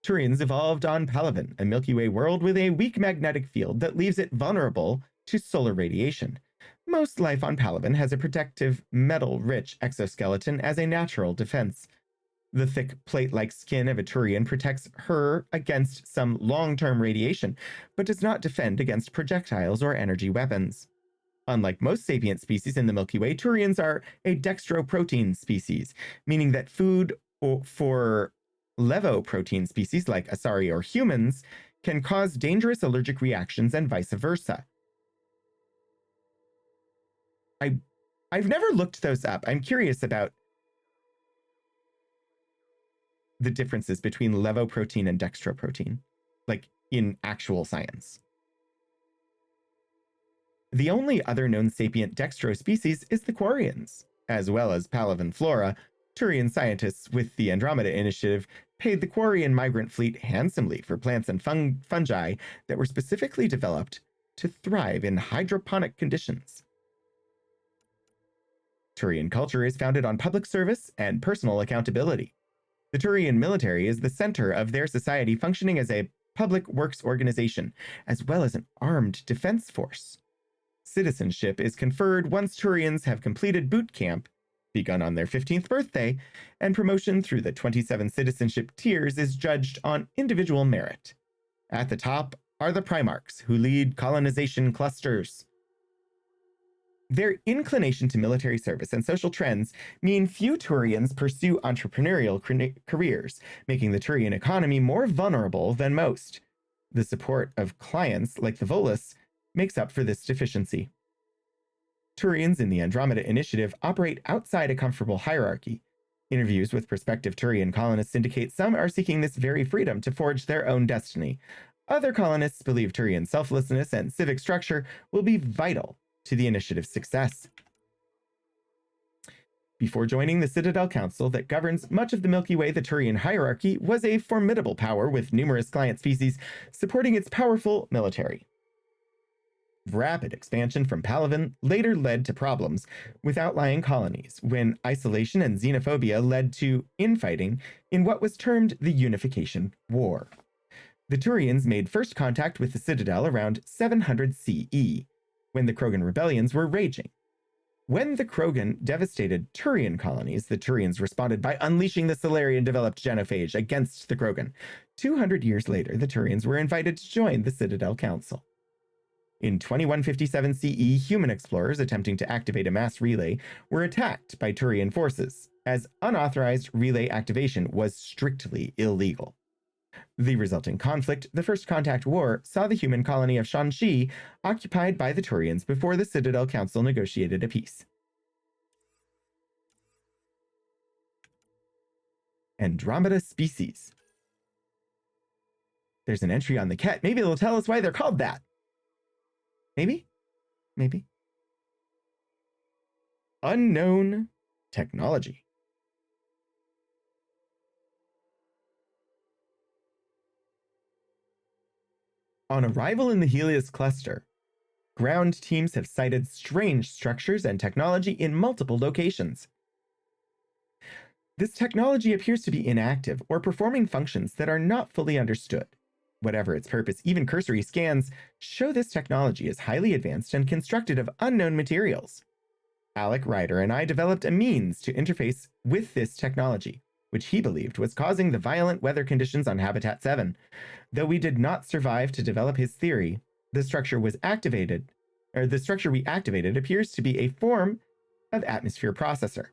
Turians evolved on Palaven, a Milky Way world with a weak magnetic field that leaves it vulnerable to solar radiation. Most life on Palaven has a protective, metal-rich exoskeleton as a natural defense. The thick plate-like skin of a Turian protects her against some long-term radiation, but does not defend against projectiles or energy weapons. Unlike most sapient species in the Milky Way, Turians are a dextroprotein species, meaning that food for levoprotein species like Asari or humans can cause dangerous allergic reactions and vice versa. I've never looked those up. I'm curious about the differences between levoprotein and dextroprotein, like in actual science. The only other known sapient dextro species is the Quarians. As well as Palaven flora, Turian scientists with the Andromeda Initiative paid the Quarian migrant fleet handsomely for plants and fungi that were specifically developed to thrive in hydroponic conditions. Turian culture is founded on public service and personal accountability. The Turian military is the center of their society, functioning as a public works organization, as well as an armed defense force. Citizenship is conferred once Turians have completed boot camp, begun on their 15th birthday, and promotion through the 27 citizenship tiers is judged on individual merit. At the top are the Primarchs, who lead colonization clusters. Their inclination to military service and social trends mean few Turians pursue entrepreneurial careers, making the Turian economy more vulnerable than most. The support of clients like the Volus makes up for this deficiency. Turians in the Andromeda Initiative operate outside a comfortable hierarchy. Interviews with prospective Turian colonists indicate some are seeking this very freedom to forge their own destiny. Other colonists believe Turian selflessness and civic structure will be vital to the initiative's success. Before joining the Citadel Council that governs much of the Milky Way, the Turian hierarchy was a formidable power with numerous client species supporting its powerful military. Rapid expansion from Palaven later led to problems with outlying colonies when isolation and xenophobia led to infighting in what was termed the Unification War. The Turians made first contact with the Citadel around 700 CE, when the Krogan rebellions were raging. When the Krogan devastated Turian colonies, the Turians responded by unleashing the Solarian-developed genophage against the Krogan. 200 years later, the Turians were invited to join the Citadel Council. In 2157 CE, human explorers attempting to activate a mass relay were attacked by Turian forces, as unauthorized relay activation was strictly illegal. The resulting conflict, the First Contact War, saw the human colony of Shanxi occupied by the Turians before the Citadel Council negotiated a peace. Andromeda species. There's an entry on the Ket. Maybe they'll tell us why they're called that. Maybe? Maybe. Unknown technology. On arrival in the Helios cluster, ground teams have cited strange structures and technology in multiple locations. This technology appears to be inactive or performing functions that are not fully understood. Whatever its purpose, even cursory scans show this technology is highly advanced and constructed of unknown materials. Alec Ryder and I developed a means to interface with this technology, which he believed was causing the violent weather conditions on Habitat 7. Though we did not survive to develop his theory, the structure we activated appears to be a form of atmosphere processor.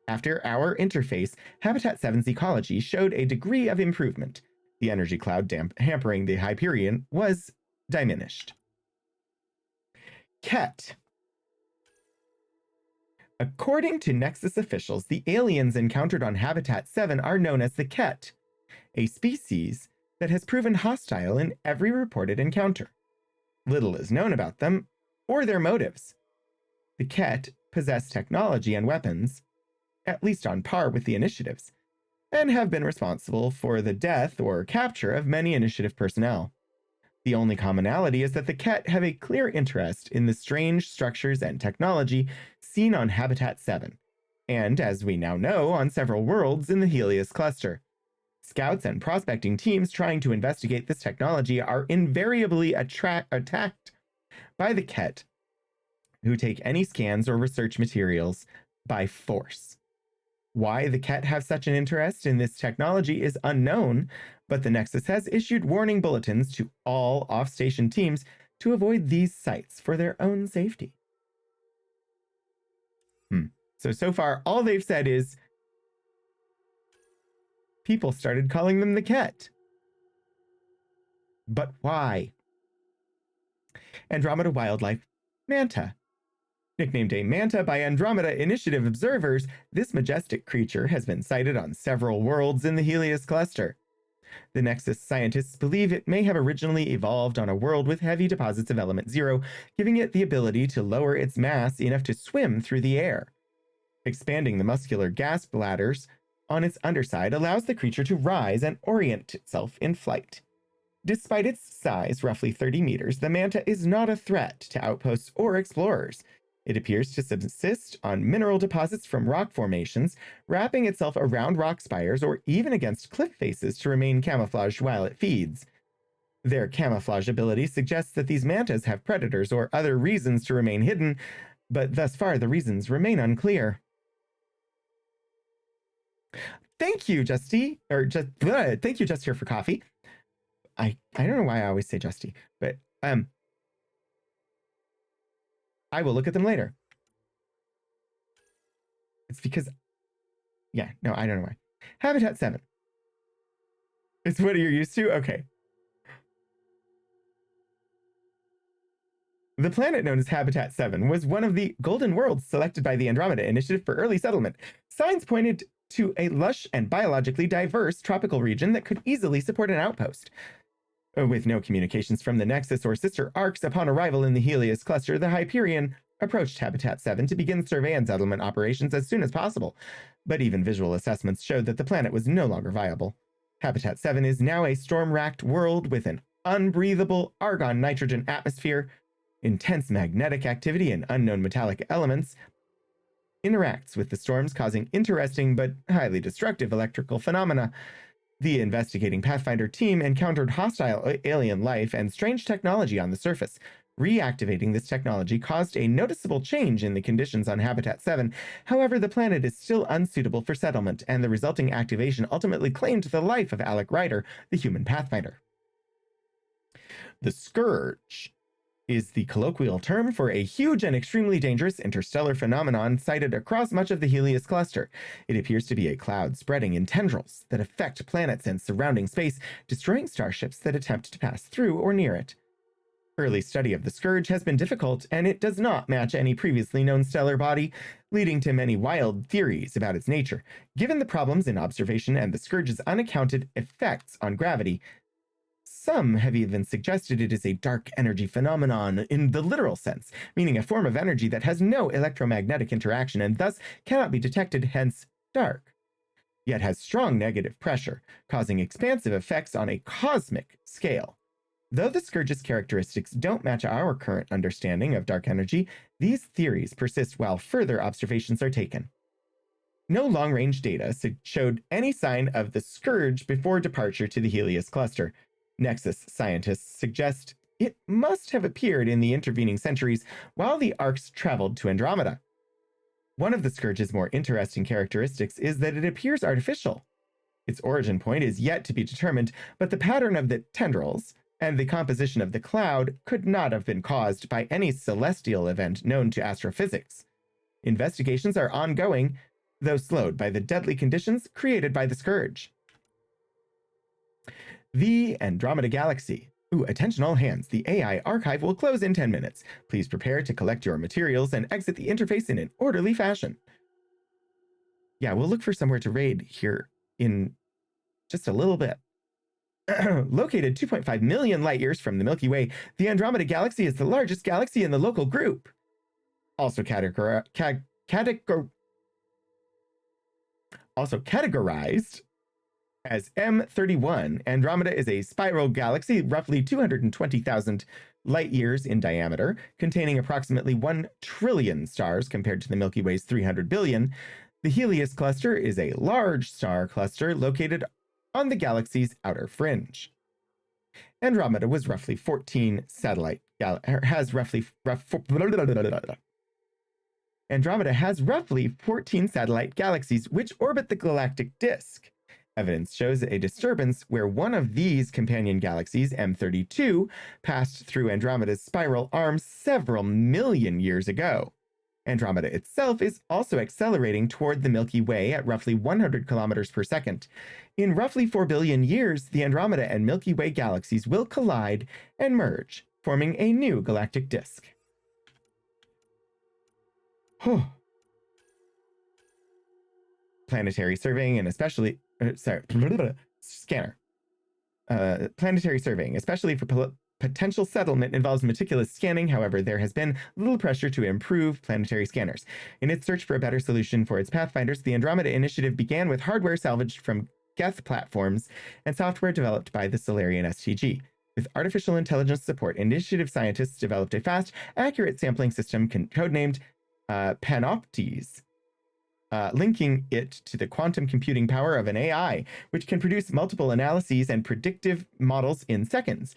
After our interface, Habitat 7's ecology showed a degree of improvement. The energy cloud hampering the Hyperion was diminished. Ket. According to Nexus officials, the aliens encountered on Habitat 7 are known as the Ket, a species that has proven hostile in every reported encounter. Little is known about them or their motives. The Ket possess technology and weapons, at least on par with the Initiatives, and have been responsible for the death or capture of many Initiative personnel. The only commonality is that the Ket have a clear interest in the strange structures and technology seen on Habitat 7, and, as we now know, on several worlds in the Helios cluster. Scouts and prospecting teams trying to investigate this technology are invariably attacked by the Ket, who take any scans or research materials by force. Why the Ket have such an interest in this technology is unknown, but the Nexus has issued warning bulletins to all off-station teams to avoid these sites for their own safety. So far, all they've said is people started calling them the Ket. But why? Andromeda wildlife manta. Nicknamed a manta by Andromeda Initiative observers, this majestic creature has been sighted on several worlds in the Helios cluster. The Nexus scientists believe it may have originally evolved on a world with heavy deposits of element 0, giving it the ability to lower its mass enough to swim through the air. Expanding the muscular gas bladders on its underside allows the creature to rise and orient itself in flight. Despite its size, roughly 30 meters, the manta is not a threat to outposts or explorers. It appears to subsist on mineral deposits from rock formations, wrapping itself around rock spires or even against cliff faces to remain camouflaged while it feeds. Their camouflage ability suggests that these mantas have predators or other reasons to remain hidden, but thus far the reasons remain unclear. Thank you, Justy, thank you, Just Here for Coffee. I don't know why I always say Justy, but I will look at them later. It's because, yeah, no, I don't know why. Habitat 7. It's what you're used to? Okay. The planet known as Habitat 7 was one of the golden worlds selected by the Andromeda Initiative for early settlement. Signs pointed to a lush and biologically diverse tropical region that could easily support an outpost. With no communications from the Nexus or sister arcs upon arrival in the Helios cluster, the Hyperion approached Habitat 7 to begin survey and settlement operations as soon as possible. But even visual assessments showed that the planet was no longer viable. Habitat 7 is now a storm-racked world with an unbreathable argon-nitrogen atmosphere, Intense magnetic activity and unknown metallic elements interacts with the storms, causing interesting but highly destructive electrical phenomena. The investigating Pathfinder team encountered hostile alien life and strange technology on the surface. Reactivating this technology caused a noticeable change in the conditions on Habitat 7. However, the planet is still unsuitable for settlement, and the resulting activation ultimately claimed the life of Alec Ryder, the human Pathfinder. The Scourge is the colloquial term for a huge and extremely dangerous interstellar phenomenon sighted across much of the Helios cluster. It appears to be a cloud spreading in tendrils that affect planets and surrounding space, destroying starships that attempt to pass through or near it. Early study of the Scourge has been difficult, and it does not match any previously known stellar body, leading to many wild theories about its nature. Given the problems in observation and the Scourge's unaccounted effects on gravity, some have even suggested it is a dark energy phenomenon in the literal sense, meaning a form of energy that has no electromagnetic interaction and thus cannot be detected, hence dark, yet has strong negative pressure, causing expansive effects on a cosmic scale. Though the Scourge's characteristics don't match our current understanding of dark energy, these theories persist while further observations are taken. No long-range data showed any sign of the Scourge before departure to the Helios cluster. Nexus scientists suggest it must have appeared in the intervening centuries while the arcs traveled to Andromeda. One of the Scourge's more interesting characteristics is that it appears artificial. Its origin point is yet to be determined, but the pattern of the tendrils and the composition of the cloud could not have been caused by any celestial event known to astrophysics. Investigations are ongoing, though slowed by the deadly conditions created by the Scourge. The Andromeda Galaxy. Ooh, attention all hands. The AI archive will close in 10 minutes. Please prepare to collect your materials and exit the interface in an orderly fashion. Yeah, we'll look for somewhere to raid here in just a little bit. Located 2.5 million light years from the Milky Way, the Andromeda Galaxy is the largest galaxy in the local group. Also categorized as M31, Andromeda is a spiral galaxy roughly 220,000 light years in diameter, containing approximately 1 trillion stars compared to the Milky Way's 300 billion. The Helios cluster is a large star cluster located on the galaxy's outer fringe. Andromeda was roughly 14 satellite Andromeda has roughly 14 satellite galaxies which orbit the galactic disk. Evidence shows a disturbance where one of these companion galaxies, M32, passed through Andromeda's spiral arm several million years ago. Andromeda itself is also accelerating toward the Milky Way at roughly 100 kilometers per second. In roughly 4 billion years, the Andromeda and Milky Way galaxies will collide and merge, forming a new galactic disk. Planetary surveying and especially planetary surveying, especially for potential settlement, involves meticulous scanning. However, there has been little pressure to improve planetary scanners. In its search for a better solution for its pathfinders, the Andromeda Initiative began with hardware salvaged from Geth platforms and software developed by the Solarian STG. With artificial intelligence support, Initiative scientists developed a fast, accurate sampling system codenamed Panoptes, linking it to the quantum computing power of an AI, which can produce multiple analyses and predictive models in seconds.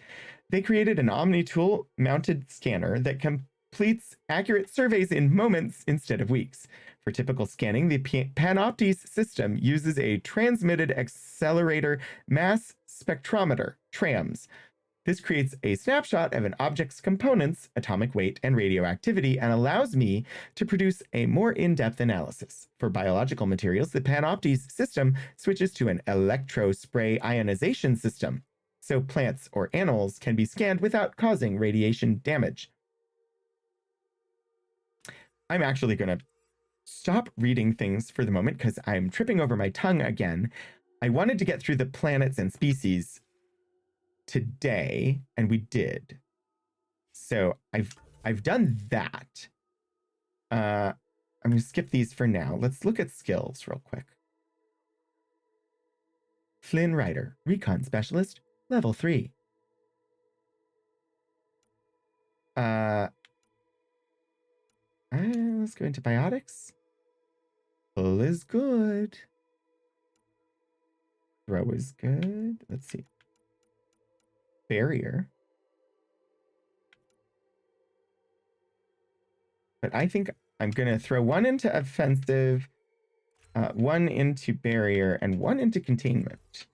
They created an Omni-tool mounted scanner that completes accurate surveys in moments instead of weeks. For typical scanning, the Panoptes system uses a transmitted accelerator mass spectrometer, TRAMS. This creates a snapshot of an object's components, atomic weight, and radioactivity, and allows me to produce a more in-depth analysis. For biological materials, the Panoptes system switches to an electrospray ionization system, so plants or animals can be scanned without causing radiation damage. I'm actually going to stop reading things for the moment because I'm tripping over my tongue again. I wanted to get through the planets and species today, and we did. So I've done that. I'm gonna skip these for now. Let's look at skills real quick. Flynn Ryder, Recon Specialist, level 3. Let's go into biotics. Pull is good. Throw is good. Let's see. Barrier. But I think I'm going to throw one into offensive, one into barrier, and one into containment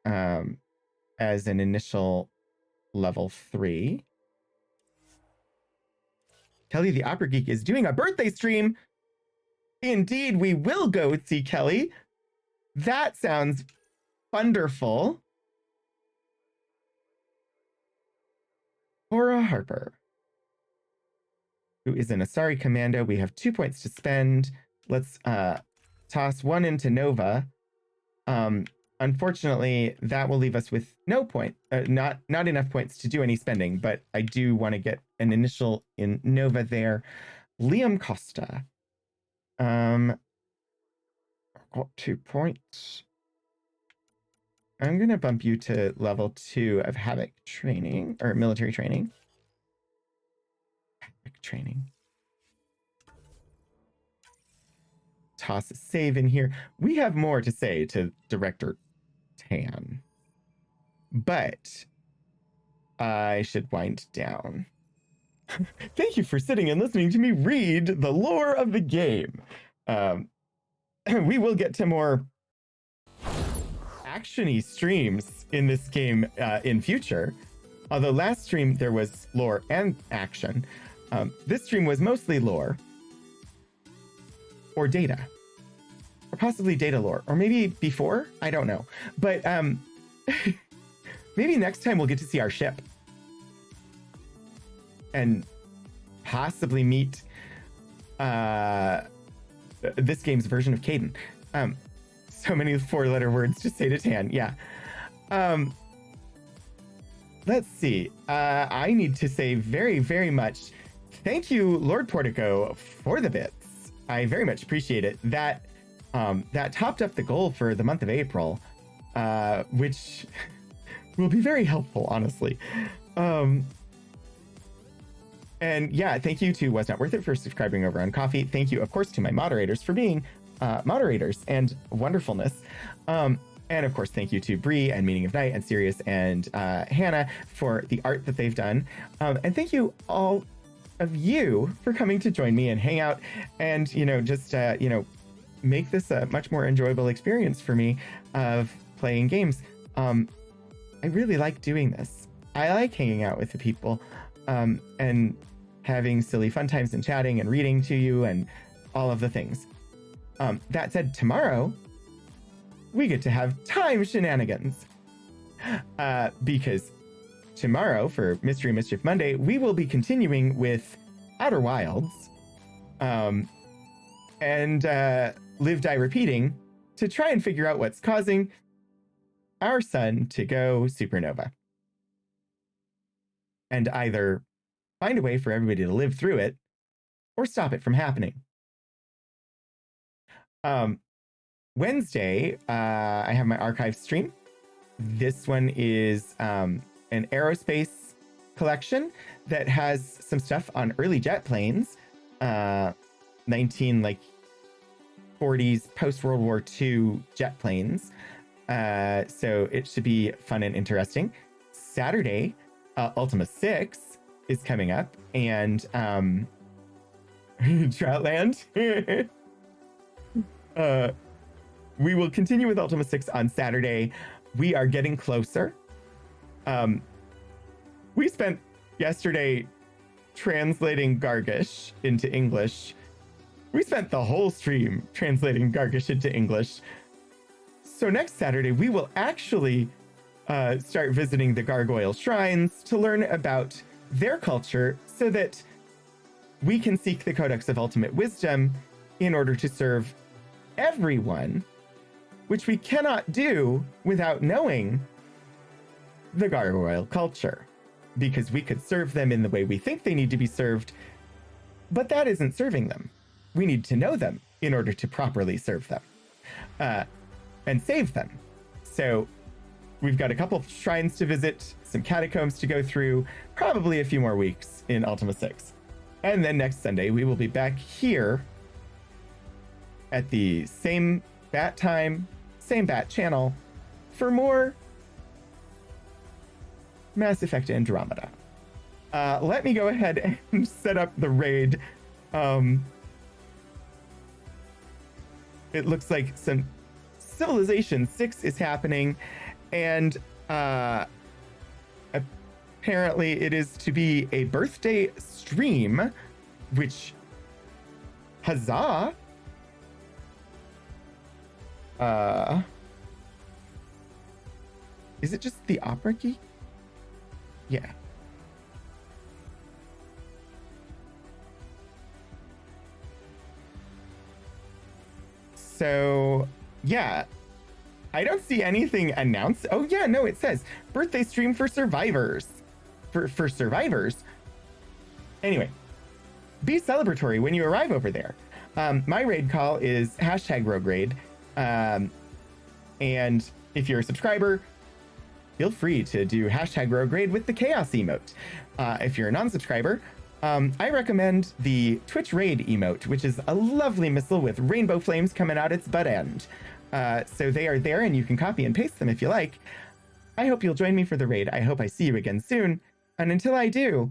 as an initial level 3. Kelly the Opera Geek is doing a birthday stream. Indeed, we will go see Kelly. That sounds wonderful. Cora Harper, who is an Asari Commando. We have 2 points to spend. Let's toss one into Nova. Unfortunately, that will leave us with no point, not enough points to do any spending, but I do want to get an initial in Nova there. Liam Costa. Got 2 points. I'm going to bump you to level 2 of Havoc training, or military training. Havoc training. Toss a save in here. We have more to say to Director Tan, but I should wind down. Thank you for sitting and listening to me read the lore of the game. We will get to more action-y streams in this game in future. Although last stream there was lore and action. This stream was mostly lore. Or data. Or possibly data lore. Or maybe before? I don't know. But maybe next time we'll get to see our ship. And possibly meet this game's version of Caden. So many 4-letter words to say to Tan. Yeah. Let's see. I need to say very, very much thank you, Lord Portico, for the bits. I very much appreciate it. That topped up the goal for the month of April, which will be very helpful, honestly. And yeah, thank you to Was Not Worth It for subscribing over on Coffee. Thank you, of course, to my moderators for being moderators and wonderfulness. And of course, thank you to Bree and Meaning of Night and Sirius and Hannah for the art that they've done. And thank you all of you for coming to join me and hang out and, just, make this a much more enjoyable experience for me of playing games. I really like doing this. I like hanging out with the people and having silly fun times and chatting and reading to you and all of the things. That said, tomorrow we get to have time shenanigans because tomorrow for Mystery Mischief Monday, we will be continuing with Outer Wilds and Live, Die, Repeating to try and figure out what's causing our sun to go supernova. And either find a way for everybody to live through it or stop it from happening. Wednesday, I have my archive stream. This one is an aerospace collection that has some stuff on early jet planes, 1940s post-World War II jet planes. So it should be fun and interesting. Saturday, Ultima 6 is coming up, and Troutland. We will continue with Ultima 6 on Saturday. We are getting closer. We spent yesterday translating Gargish into English. We spent the whole stream translating Gargish into English. So next Saturday, we will actually start visiting the gargoyle shrines to learn about their culture so that we can seek the Codex of Ultimate Wisdom in order to serve everyone, which we cannot do without knowing the gargoyle culture, because we could serve them in the way we think they need to be served, but that isn't serving them. We need to know them in order to properly serve them and save them. So we've got a couple of shrines to visit, some catacombs to go through, probably a few more weeks in Ultima 6. And then next Sunday, we will be back here at the same bat time, same bat channel for more Mass Effect Andromeda. Let me go ahead and set up the raid. It looks like some Civilization 6 is happening, and apparently it is to be a birthday stream, which, huzzah! Is it just the Opera Geek? Yeah. So, yeah. I don't see anything announced. Oh, yeah, no, it says birthday stream for survivors. For survivors. Anyway, be celebratory when you arrive over there. My raid call is #Rogue Raid. And if you're a subscriber, feel free to do #Rogue Raid with the Chaos emote. If you're a non-subscriber, I recommend the Twitch Raid emote, which is a lovely missile with rainbow flames coming out its butt end. So they are there and you can copy and paste them if you like. I hope you'll join me for the raid. I hope I see you again soon. And until I do,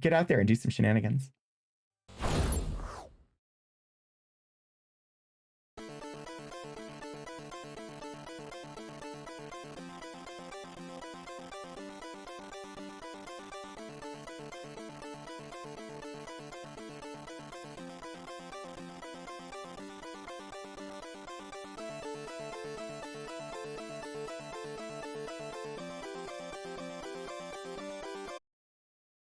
get out there and do some shenanigans.